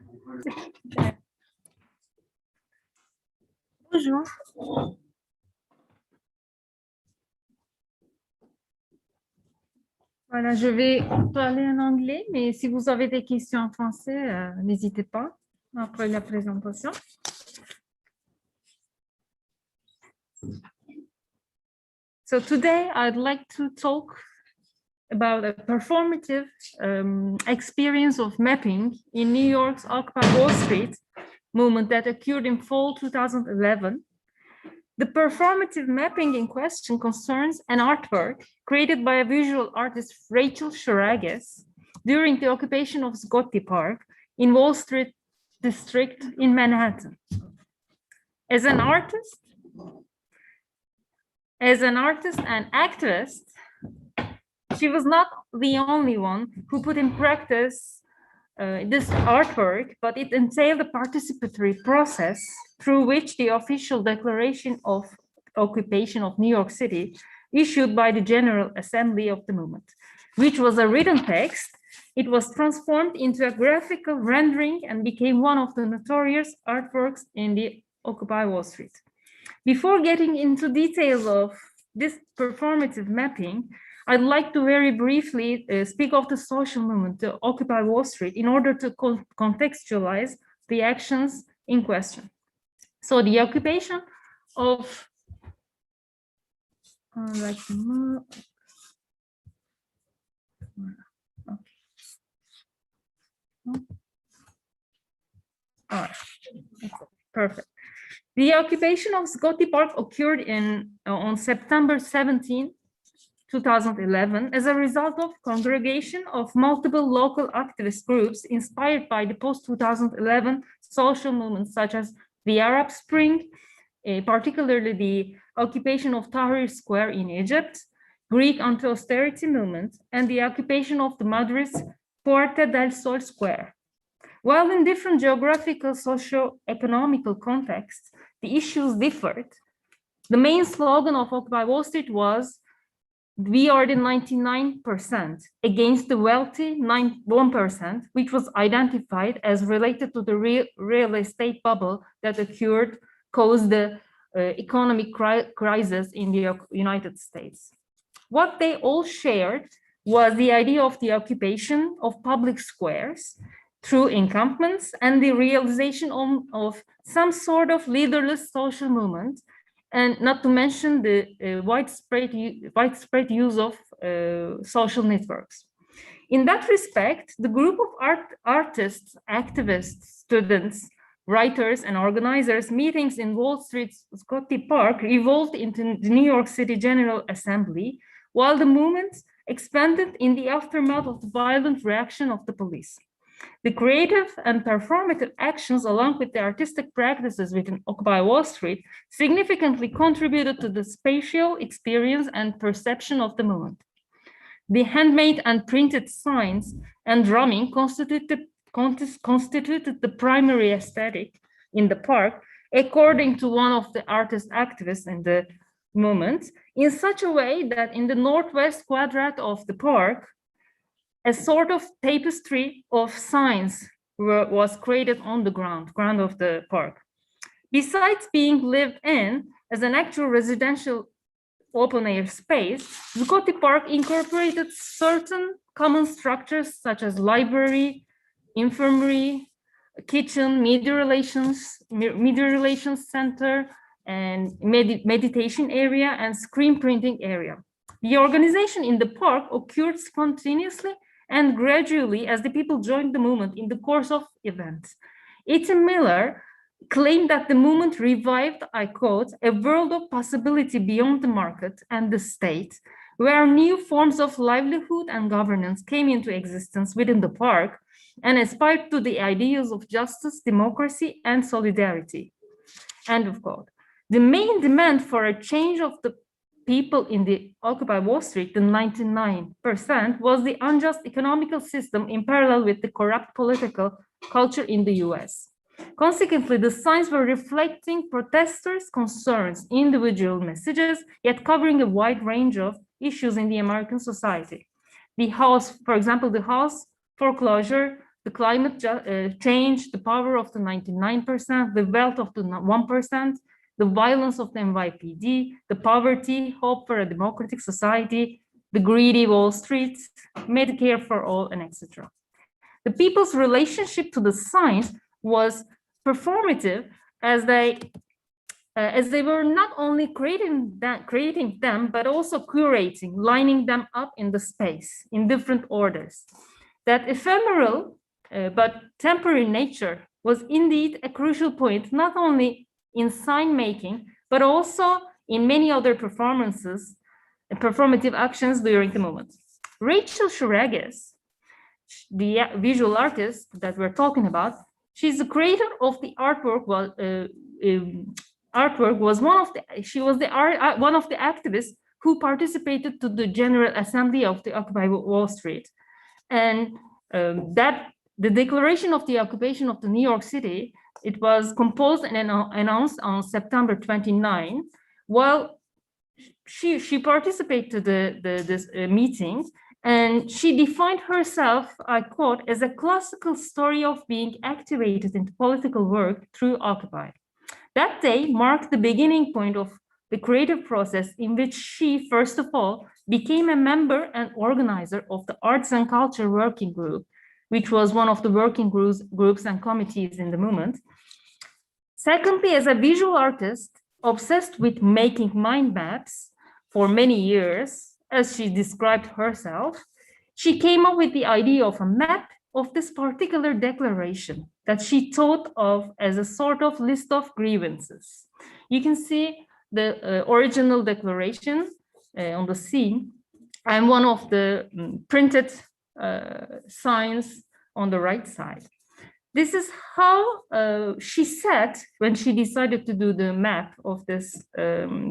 Bonjour. Voilà, je vais parler en anglais, mais si vous avez des questions en français, n'hésitez pas après la présentation. So today I'd like to talk about a performative experience of mapping in New York's Occupy Wall Street movement that occurred in fall 2011. The performative mapping in question concerns an artwork created by a visual artist, Rachel Sharagas, during the occupation of Scotti Park in Wall Street district in Manhattan. As an artist and activist, she was not the only one who put in practice this artwork, but it entailed a participatory process through which the official declaration of occupation of New York City issued by the General Assembly of the movement, which was a written text. It was transformed into a graphical rendering and became one of the notorious artworks in the Occupy Wall Street. Before getting into details of this performative mapping, I'd like to very briefly speak of the social movement to Occupy Wall Street in order to contextualize the actions in question. So the occupation of perfect. The occupation of Scotti Park occurred on September 17, 2011, as a result of congregation of multiple local activist groups inspired by the post-2011 social movements such as the Arab Spring, particularly the occupation of Tahrir Square in Egypt, Greek anti-austerity movement, and the occupation of the Madrid's Puerta del Sol Square. While in different geographical, socio-economical contexts, the issues differed. The main slogan of Occupy Wall Street was, "We are the 99% against the wealthy 1%, which was identified as related to the real estate bubble that caused the economic crisis in the United States." What they all shared was the idea of the occupation of public squares through encampments and the realization of some sort of leaderless social movement, and not to mention the widespread use of social networks. In that respect, the group of artists, activists, students, writers, and organizers meetings in Wall Street's Scotti Park evolved into the New York City General Assembly, while the movement expanded in the aftermath of the violent reaction of the police. The creative and performative actions, along with the artistic practices within Occupy Wall Street, significantly contributed to the spatial experience and perception of the movement. The handmade and printed signs and drumming constituted the primary aesthetic in the park, according to one of the artist activists in the movement, in such a way that in the northwest quadrant of the park, a sort of tapestry of signs was created on the ground of the park. Besides being lived in as an actual residential open-air space, Zuccotti Park incorporated certain common structures such as library, infirmary, kitchen, media relations center, and meditation area and screen printing area. The organization in the park occurred spontaneously and gradually as the people joined the movement in the course of events. E.T. Miller claimed that the movement revived, I quote, a world of possibility beyond the market and the state, where new forms of livelihood and governance came into existence within the park and aspired to the ideals of justice, democracy, and solidarity. End of quote. The main demand for a change of the people in the Occupy Wall Street, the 99%, was the unjust economical system in parallel with the corrupt political culture in the US. Consequently, the signs were reflecting protesters' concerns, individual messages, yet covering a wide range of issues in the American society. The house, for example, the house foreclosure, the climate change, the power of the 99%, the wealth of the 1%, the violence of the NYPD, the poverty, hope for a democratic society, the greedy Wall Street, Medicare for all, and etc. The people's relationship to the signs was performative as they were not only creating them, but also curating, lining them up in the space in different orders. That ephemeral but temporary nature was indeed a crucial point, not only in sign making, but also in many other performances, performative actions during the movement. Rachel Shirages, the visual artist that we're talking about, she's the creator of the artwork. She was one of the activists who participated to the General Assembly of the Occupy Wall Street, and that the declaration of the occupation of the New York City, it was composed and announced on September 29. While she participated to this meeting, and she defined herself, I quote, as a classical story of being activated into political work through Occupy. That day marked the beginning point of the creative process in which she, first of all, became a member and organizer of the Arts and Culture Working Group, which was one of the working groups and committees in the movement. Secondly, as a visual artist, obsessed with making mind maps for many years, as she described herself, she came up with the idea of a map of this particular declaration that she thought of as a sort of list of grievances. You can see the original declaration on the scene and one of the printed signs on the right side. This is how she said when she decided to do the map of this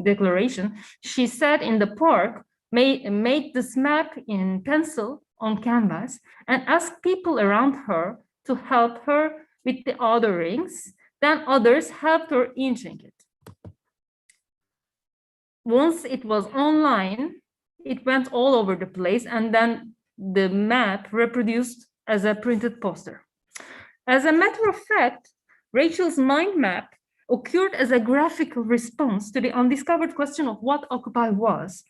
declaration. She sat in the park, made this map in pencil on canvas, and asked people around her to help her with the orderings. Then others helped her inching it. Once it was online, it went all over the place, and then the map reproduced as a printed poster. As a matter of fact, Rachel's mind map occurred as a graphical response to the undiscovered question of what Occupy was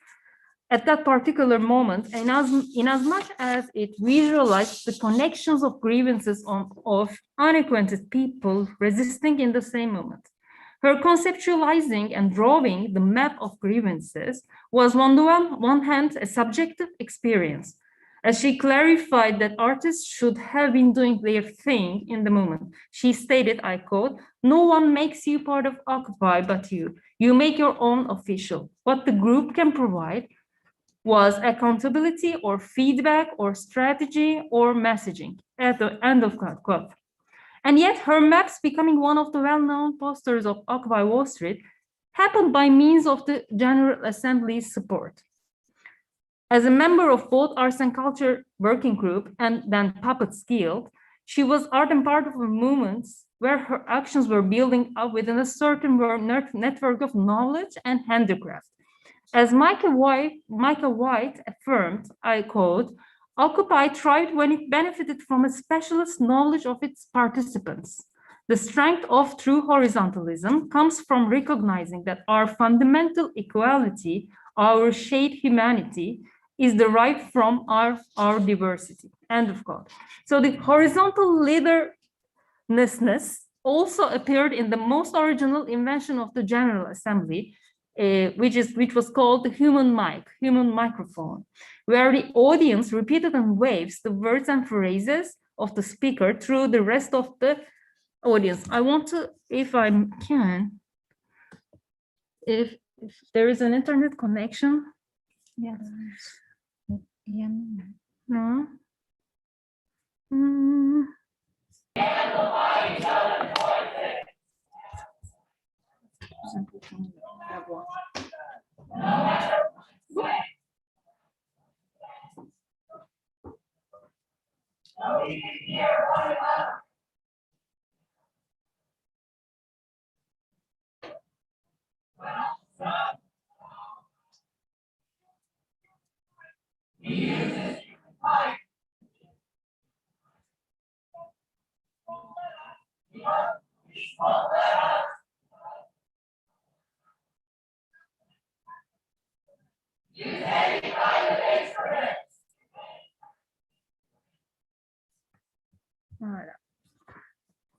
at that particular moment, and in as much as it visualized the connections of grievances of unacquainted people resisting in the same moment. Her conceptualizing and drawing the map of grievances was on the one hand a subjective experience, as she clarified that artists should have been doing their thing in the moment. She stated, I quote, "No one makes you part of Occupy but you. You make your own official. What the group can provide, was accountability or feedback or strategy or messaging, at the end of quote. And yet her maps becoming one of the well-known posters of Occupy Wall Street happened by means of the General Assembly's support. As a member of both Arts and Culture Working Group and then Puppets Guild, she was ardent part of a movement where her actions were building up within a certain network of knowledge and handicraft. As Micah White affirmed, I quote, Occupy thrived when it benefited from a specialist knowledge of its participants. The strength of true horizontalism comes from recognizing that our fundamental equality, our shared humanity, is derived from our diversity, end of quote. So the horizontal leaderlessness also appeared in the most original invention of the General Assembly, which was called the human microphone, where the audience repeated in waves the words and phrases of the speaker through the rest of the audience. I want to, if I can, if there is an internet connection. Yes. No.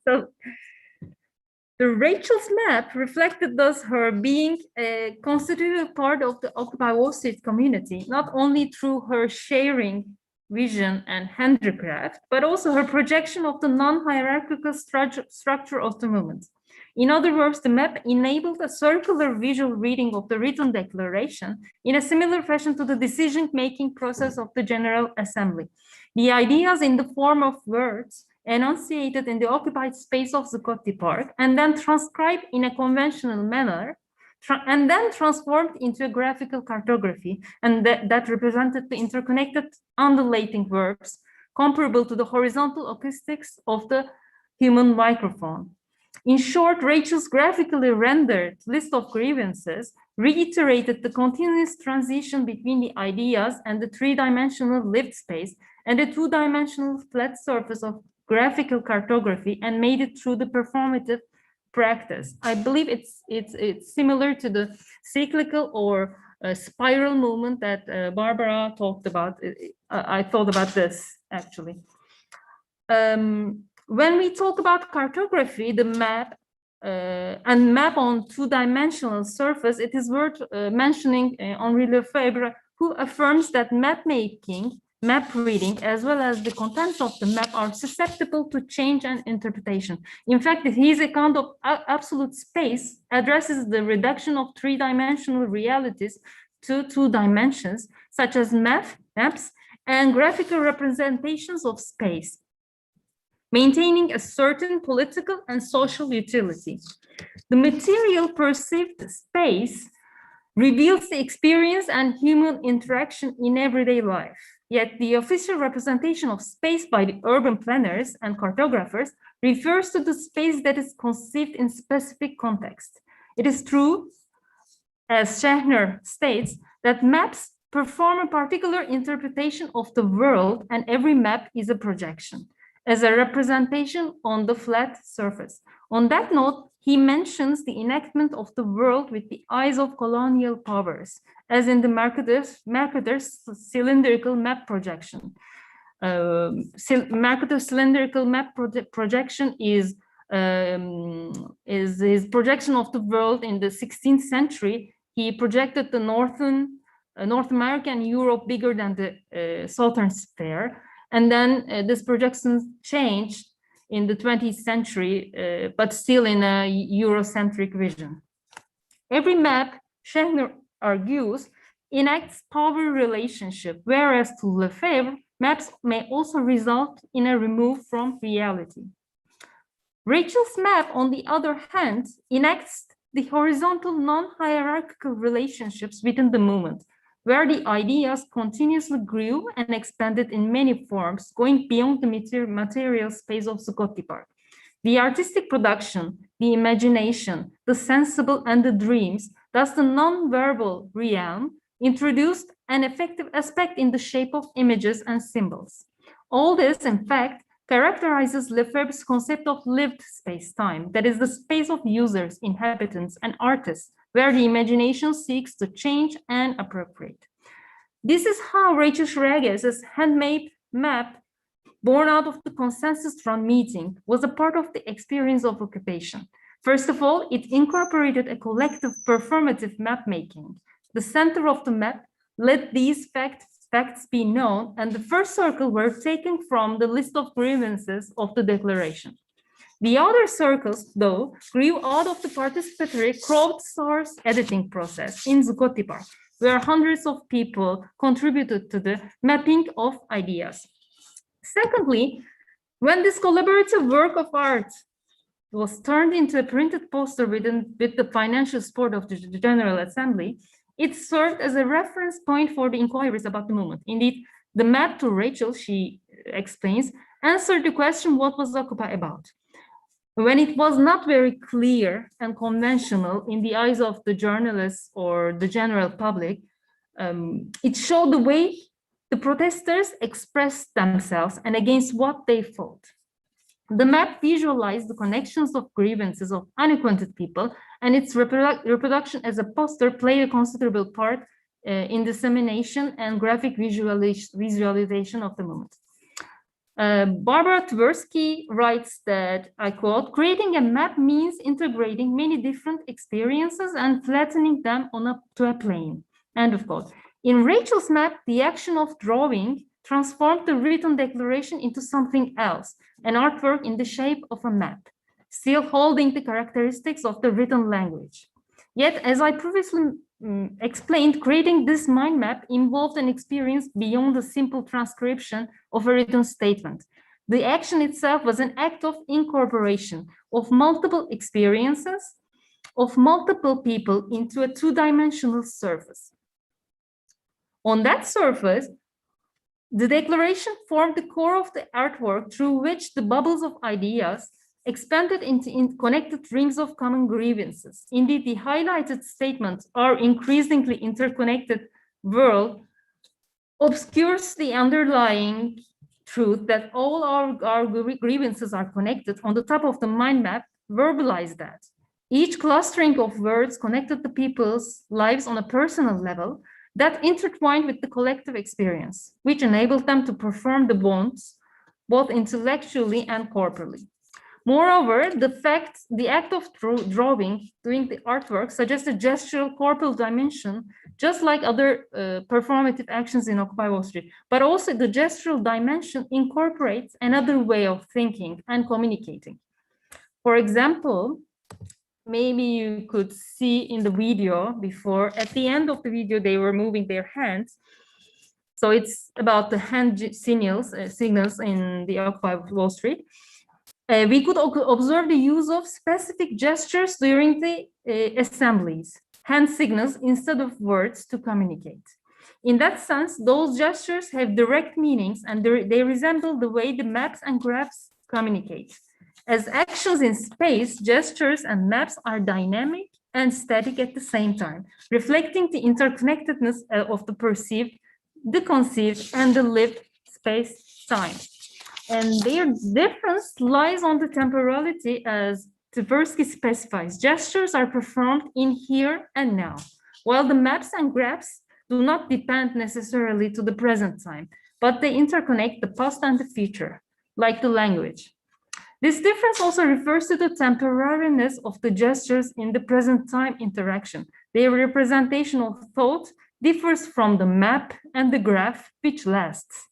So the Rachel's map reflected thus her being a constitutive part of the Occupy Wall Street community, not only through her sharing vision and handicraft, but also her projection of the non-hierarchical structure of the movement. In other words, the map enabled a circular visual reading of the written declaration in a similar fashion to the decision-making process of the General Assembly. The ideas in the form of words enunciated in the occupied space of Zuccotti Park and then transcribed in a conventional manner and then transformed into a graphical cartography, and that represented the interconnected undulating verbs comparable to the horizontal acoustics of the human microphone. In short, Rachel's graphically rendered list of grievances reiterated the continuous transition between the ideas and the three-dimensional lived space and the two-dimensional flat surface of graphical cartography, and made it through the performative practice. I believe it's similar to the cyclical or spiral movement that Barbara talked about. I thought about this actually. When we talk about cartography, the map and map on two-dimensional surface, it is worth mentioning Henri Lefebvre, who affirms that map making, map reading, as well as the contents of the map are susceptible to change and interpretation. In fact, his account of absolute space addresses the reduction of three-dimensional realities to two dimensions, such as maps and graphical representations of space, maintaining a certain political and social utility. The material perceived space reveals the experience and human interaction in everyday life. Yet the official representation of space by the urban planners and cartographers refers to the space that is conceived in specific context. It is true, as Schechner states, that maps perform a particular interpretation of the world, and every map is a projection, as a representation on the flat surface. On that note, he mentions the enactment of the world with the eyes of colonial powers, as in the Mercator's cylindrical map projection. Mercator's cylindrical map projection is his projection of the world in the 16th century. He projected the North America and Europe bigger than the Southern sphere. And then this projection changed in the 20th century, but still in a Eurocentric vision. Every map, Schechner argues, enacts power relationship, whereas to Lefebvre, maps may also result in a remove from reality. Rachel's map, on the other hand, enacts the horizontal non-hierarchical relationships within the movement, where the ideas continuously grew and expanded in many forms, going beyond the material space of Zuccotti Park. The artistic production, the imagination, the sensible and the dreams, thus the non-verbal realm, introduced an effective aspect in the shape of images and symbols. All this, in fact, characterizes Lefebvre's concept of lived space-time, that is the space of users, inhabitants, and artists, where the imagination seeks to change and appropriate. This is how Rachel Schrage's handmade map, born out of the consensus front meeting, was a part of the experience of occupation. First of all, it incorporated a collective performative map making. The center of the map let these facts be known, and the first circle were taken from the list of grievances of the declaration. The other circles, though, grew out of the participatory crowdsourced editing process in Zuccotti Park, where hundreds of people contributed to the mapping of ideas. Secondly, when this collaborative work of art was turned into a printed poster with the financial support of the General Assembly, it served as a reference point for the inquiries about the movement. Indeed, the map to Rachel, she explains, answered the question what was Occupy about. When it was not very clear and conventional in the eyes of the journalists or the general public, it showed the way the protesters expressed themselves and against what they fought. The map visualized the connections of grievances of unacquainted people, and its reproduction as a poster played a considerable part in dissemination and graphic visualization of the movement. Barbara Tversky writes that, I quote, creating a map means integrating many different experiences and flattening them to a plane, end of quote. In Rachel's map, the action of drawing transformed the written declaration into something else, an artwork in the shape of a map, still holding the characteristics of the written language. Yet, as I previously explained, creating this mind map involved an experience beyond the simple transcription of a written statement. The action itself was an act of incorporation of multiple experiences of multiple people into a two-dimensional surface. On that surface, the declaration formed the core of the artwork through which the bubbles of ideas expanded into connected rings of common grievances. Indeed, the highlighted statements are increasingly interconnected world obscures the underlying truth that all our grievances are connected. On the top of the mind map, verbalize that. Each clustering of words connected the people's lives on a personal level that intertwined with the collective experience, which enabled them to perform the bonds, both intellectually and corporally. Moreover, the act of drawing, doing the artwork, suggests a gestural corporal dimension, just like other performative actions in Occupy Wall Street. But also the gestural dimension incorporates another way of thinking and communicating. For example, maybe you could see in the video before, at the end of the video, they were moving their hands. So it's about the hand signals in the Occupy Wall Street. We could observe the use of specific gestures during the assemblies, hand signals instead of words to communicate. In that sense, those gestures have direct meanings and they resemble the way the maps and graphs communicate. As actions in space, gestures and maps are dynamic and static at the same time, reflecting the interconnectedness of the perceived, the conceived, and the lived space-time. And their difference lies on the temporality, as Tversky specifies. Gestures are performed in here and now, while the maps and graphs do not depend necessarily to the present time, but they interconnect the past and the future, like the language. This difference also refers to the temporariness of the gestures in the present time interaction. Their representation of thought differs from the map and the graph, which lasts.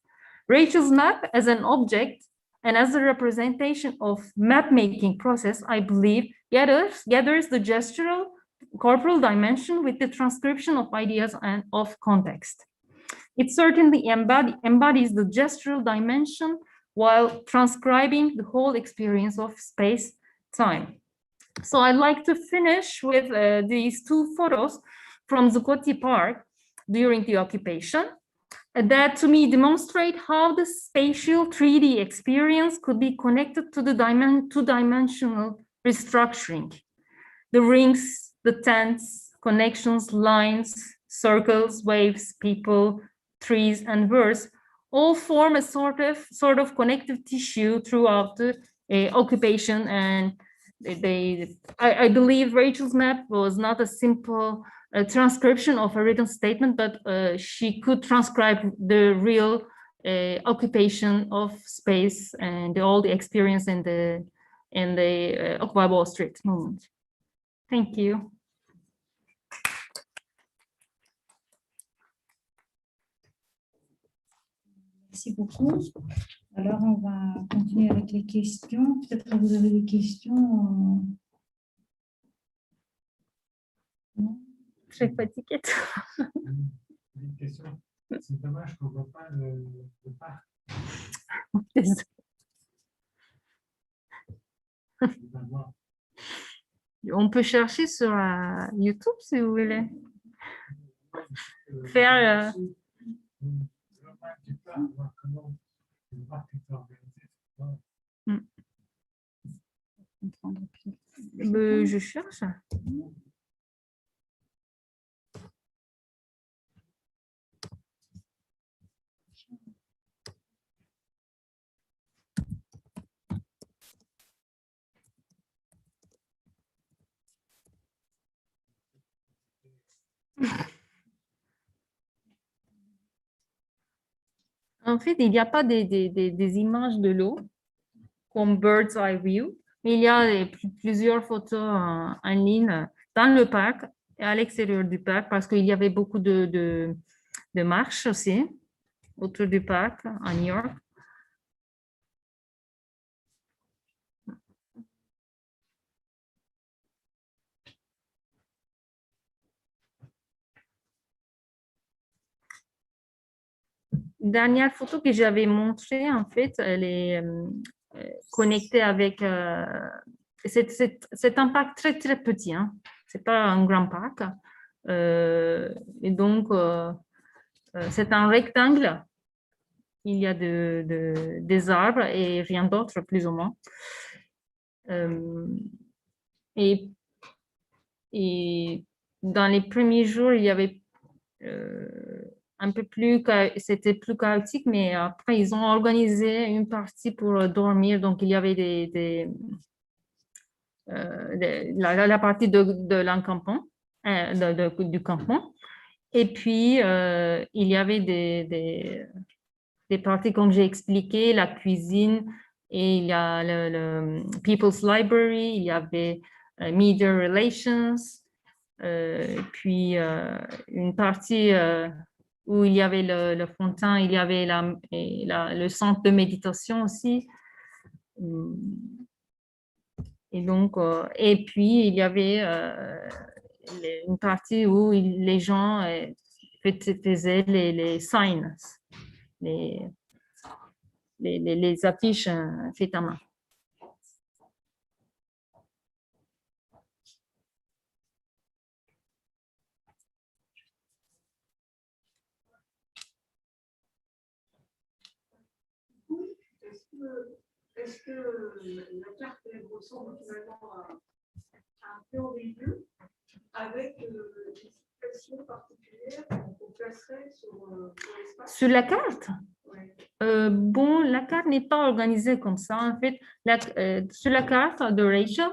Rachel's map as an object and as a representation of map-making process, I believe, gathers the gestural corporal dimension with the transcription of ideas and of context. It certainly embodies the gestural dimension while transcribing the whole experience of space-time. So I'd like to finish with these two photos from Zuccotti Park during the occupation that to me demonstrate how the spatial 3D experience could be connected to the two-dimensional restructuring. The rings, the tents, connections, lines, circles, waves, people, trees, and birds all form a sort of connective tissue throughout the occupation. And I believe Rachel's map was not a simple transcription of a written statement, but she could transcribe the real occupation of space and all the experience in the Occupy Wall Street movement. Thank you. Merci beaucoup. Alors, on va continuer avec les questions. Peut-être que vous avez des questions. Non? Je suis fatiguée. Une question. C'est dommage qu'on ne voit pas le parc. On peut chercher sur YouTube si vous voulez. Faire. Je cherche. En fait, il n'y a pas des images de l'eau comme bird's eye view, mais il y a plusieurs photos en ligne dans le parc et à l'extérieur du parc parce qu'il y avait beaucoup de marches aussi autour du parc à New York. Dernière photo que j'avais montrée, en fait, elle est connectée avec... c'est un parc très, très petit, hein. Ce n'est pas un grand parc. Et donc, c'est un rectangle. Il y a des arbres et rien d'autre, plus ou moins. Et dans les premiers jours, il y avait... un peu plus, c'était plus chaotique, mais après, ils ont organisé une partie pour dormir. Donc, il y avait la partie de l'encampement, du campement. Et puis, il y avait des parties, comme j'ai expliqué, la cuisine, et il y a le People's Library, il y avait Media Relations, puis une partie... où il y avait le fontaine, il y avait le centre de méditation aussi. Et donc, et puis, il y avait une partie où les gens faisaient les signs, les affiches faites à main. Est-ce que la carte ressemble finalement à un plan des lieux avec des situations particulières qu'on placerait sur l'espace? Sur la carte? Ouais. Bon, la carte n'est pas organisée comme ça. En fait, sur la carte de Rachel,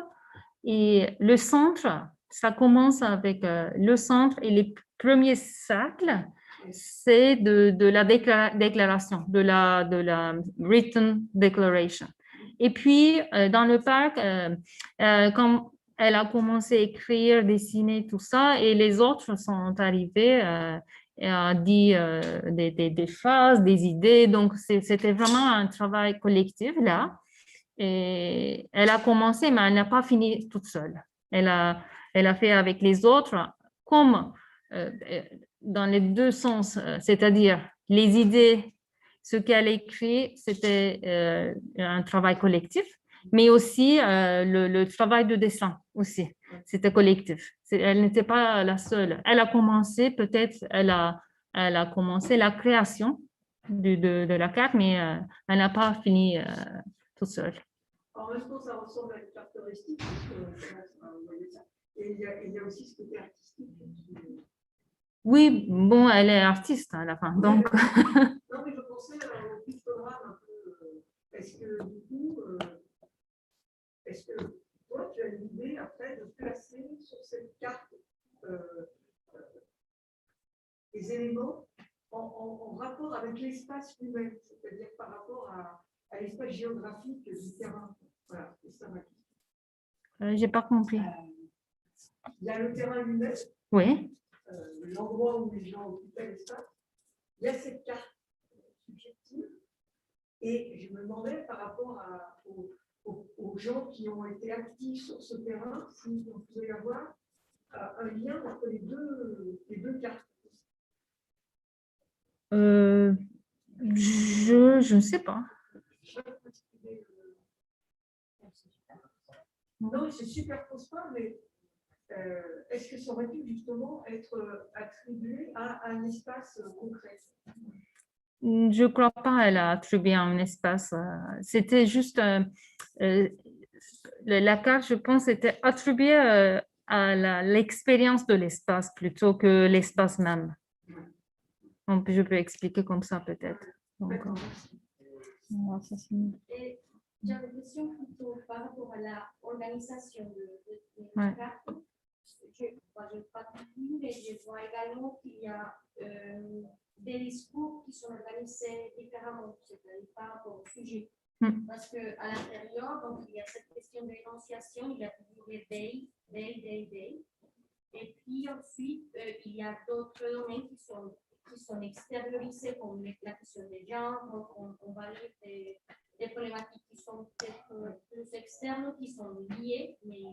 et le centre, ça commence avec le centre et les premiers cercles, c'est de la déclaration, de la written declaration. Et puis, dans le parc, quand elle a commencé à écrire, dessiner, tout ça, et les autres sont arrivés et a dit des phrases, des idées. Donc, c'était vraiment un travail collectif, là. Et elle a commencé, mais elle n'a pas fini toute seule. Elle a fait avec les autres comme dans les deux sens, c'est-à-dire les idées, ce qu'elle écrit, c'était un travail collectif, mais aussi le travail de dessin aussi, c'était collectif. Elle n'était pas la seule. Elle a commencé, peut-être, elle a commencé la création de la carte, mais elle n'a pas fini toute seule. En même temps, ça ressemble à une carte touristique, et il y a aussi ce côté artistique. Oui, bon, elle est artiste à la fin, donc... Non, mais je pensais au pictogramme un peu. Est-ce que, du coup, est-ce que toi, tu as l'idée après de placer sur cette carte des éléments en rapport avec l'espace humain, c'est-à-dire par rapport à l'espace géographique du terrain? Voilà, c'est ça ma question. J'ai pas compris. Il y a le terrain lui-même, Oui. l'endroit où les gens occupaient l'espace. Il y a cette carte subjective. Et je me demandais par rapport aux gens qui ont été actifs sur ce terrain, si on pouvait avoir un lien entre les deux cartes. Je ne sais pas. Non, il ne se superpose pas, mais est-ce que ça aurait pu justement être attribué à un espace concret? Je ne crois pas qu'elle a attribué un espace. C'était juste la carte, je pense, était attribuée à l'expérience de l'espace plutôt que l'espace même. Donc, je peux expliquer comme ça peut-être. Et j'avais une question plutôt par rapport à l'organisation de la carte. Je n'ai pas vu, mais je vois également qu'il y a des discours qui sont organisés différemment, c'est-à-dire par rapport au sujet. Parce qu'à l'intérieur, donc, il y a cette question d'énonciation, il y a toujours les day. Et puis ensuite, il y a d'autres domaines qui sont extériorisés, comme la question des genres. Donc, on va lire des problématiques qui sont peut-être plus externes, qui sont liées, mais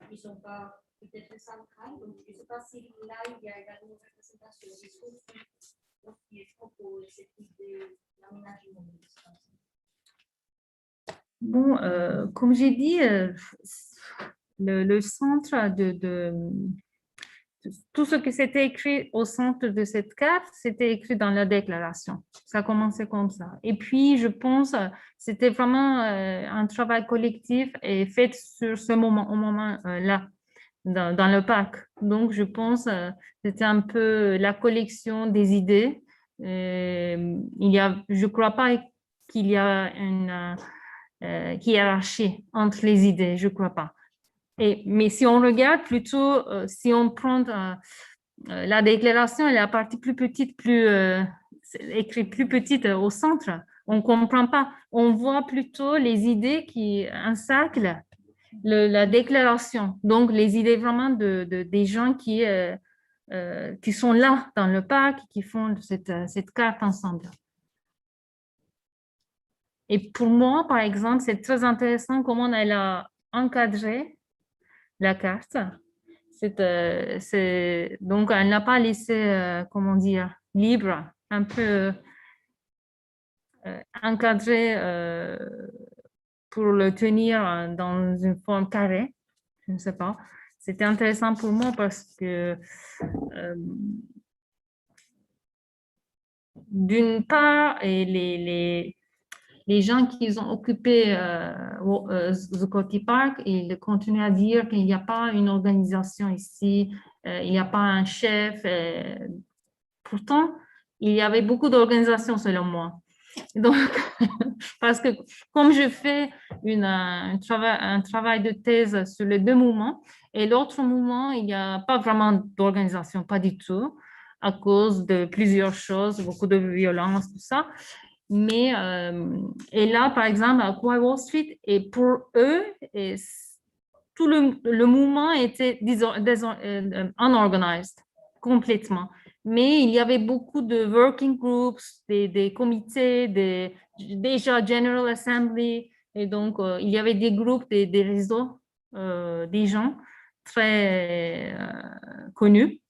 qui ne sont pas peut-être centrales. Donc, je ne sais pas si là, il y a également une représentation des discours qui est propos ce type d'aménagement de l'espace. Bon, comme j'ai dit, le centre de tout ce qui s'était écrit au centre de cette carte, c'était écrit dans la déclaration. Ça a commencé comme ça. Et puis, je pense, c'était vraiment un travail collectif et fait sur ce moment, au moment-là, dans le parc. Donc, je pense, c'était un peu la collection des idées. Je ne crois pas qu'il y a une hiérarchie entre les idées, je ne crois pas. Mais si on regarde plutôt, si on prend la déclaration et la partie plus petite, écrite plus petite au centre, on ne comprend pas. On voit plutôt les idées qui encerclent la déclaration. Donc, les idées vraiment des gens qui sont là dans le parc, qui font cette carte ensemble. Et pour moi, par exemple, c'est très intéressant comment elle a encadré la carte. Donc, elle n'a pas laissé, comment dire, libre, un peu encadré pour le tenir dans une forme carrée. Je ne sais pas. C'était intéressant pour moi parce que d'une part, les gens qui ont occupé The Colloque Park, ils continuent à dire qu'il n'y a pas une organisation ici, il n'y a pas un chef. Pourtant, il y avait beaucoup d'organisations selon moi. Donc, parce que comme je fais un travail de thèse sur les deux mouvements, et l'autre mouvement, il n'y a pas vraiment d'organisation, pas du tout, à cause de plusieurs choses, beaucoup de violence, tout ça. Mais, et là, par exemple, à Wall Street, et pour eux, tout le mouvement était unorganized, complètement. Mais il y avait beaucoup de working groups, des comités, déjà General Assembly, et donc il y avait des groupes, des réseaux, des gens très connu.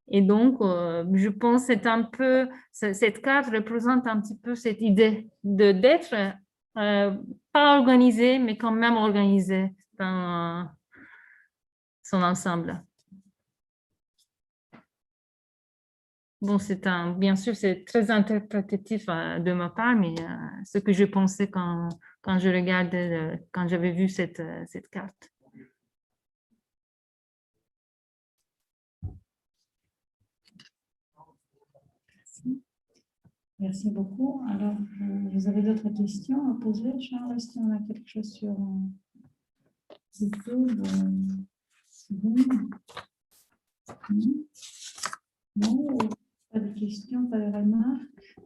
Et donc, je pense que c'est un peu, cette carte représente un petit peu cette idée d'être pas organisé, mais quand même organisé dans son ensemble. Bon, bien sûr, c'est très interprétatif de ma part, mais ce que je pensais quand je regardais, quand j'avais vu cette carte. Merci beaucoup. Alors, vous avez d'autres questions à poser, Charles? Est-ce qu'on a quelque chose sur YouTube? Non, pas de questions, pas de remarques.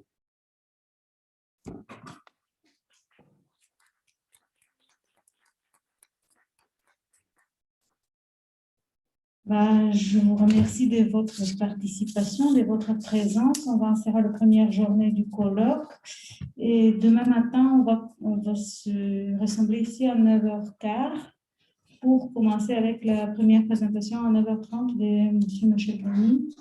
Je vous remercie de votre participation, de votre présence. On va en faire la première journée du colloque. Et demain matin, on va se rassembler ici à 9h15 pour commencer avec la première présentation à 9h30 de M. Mocheloni.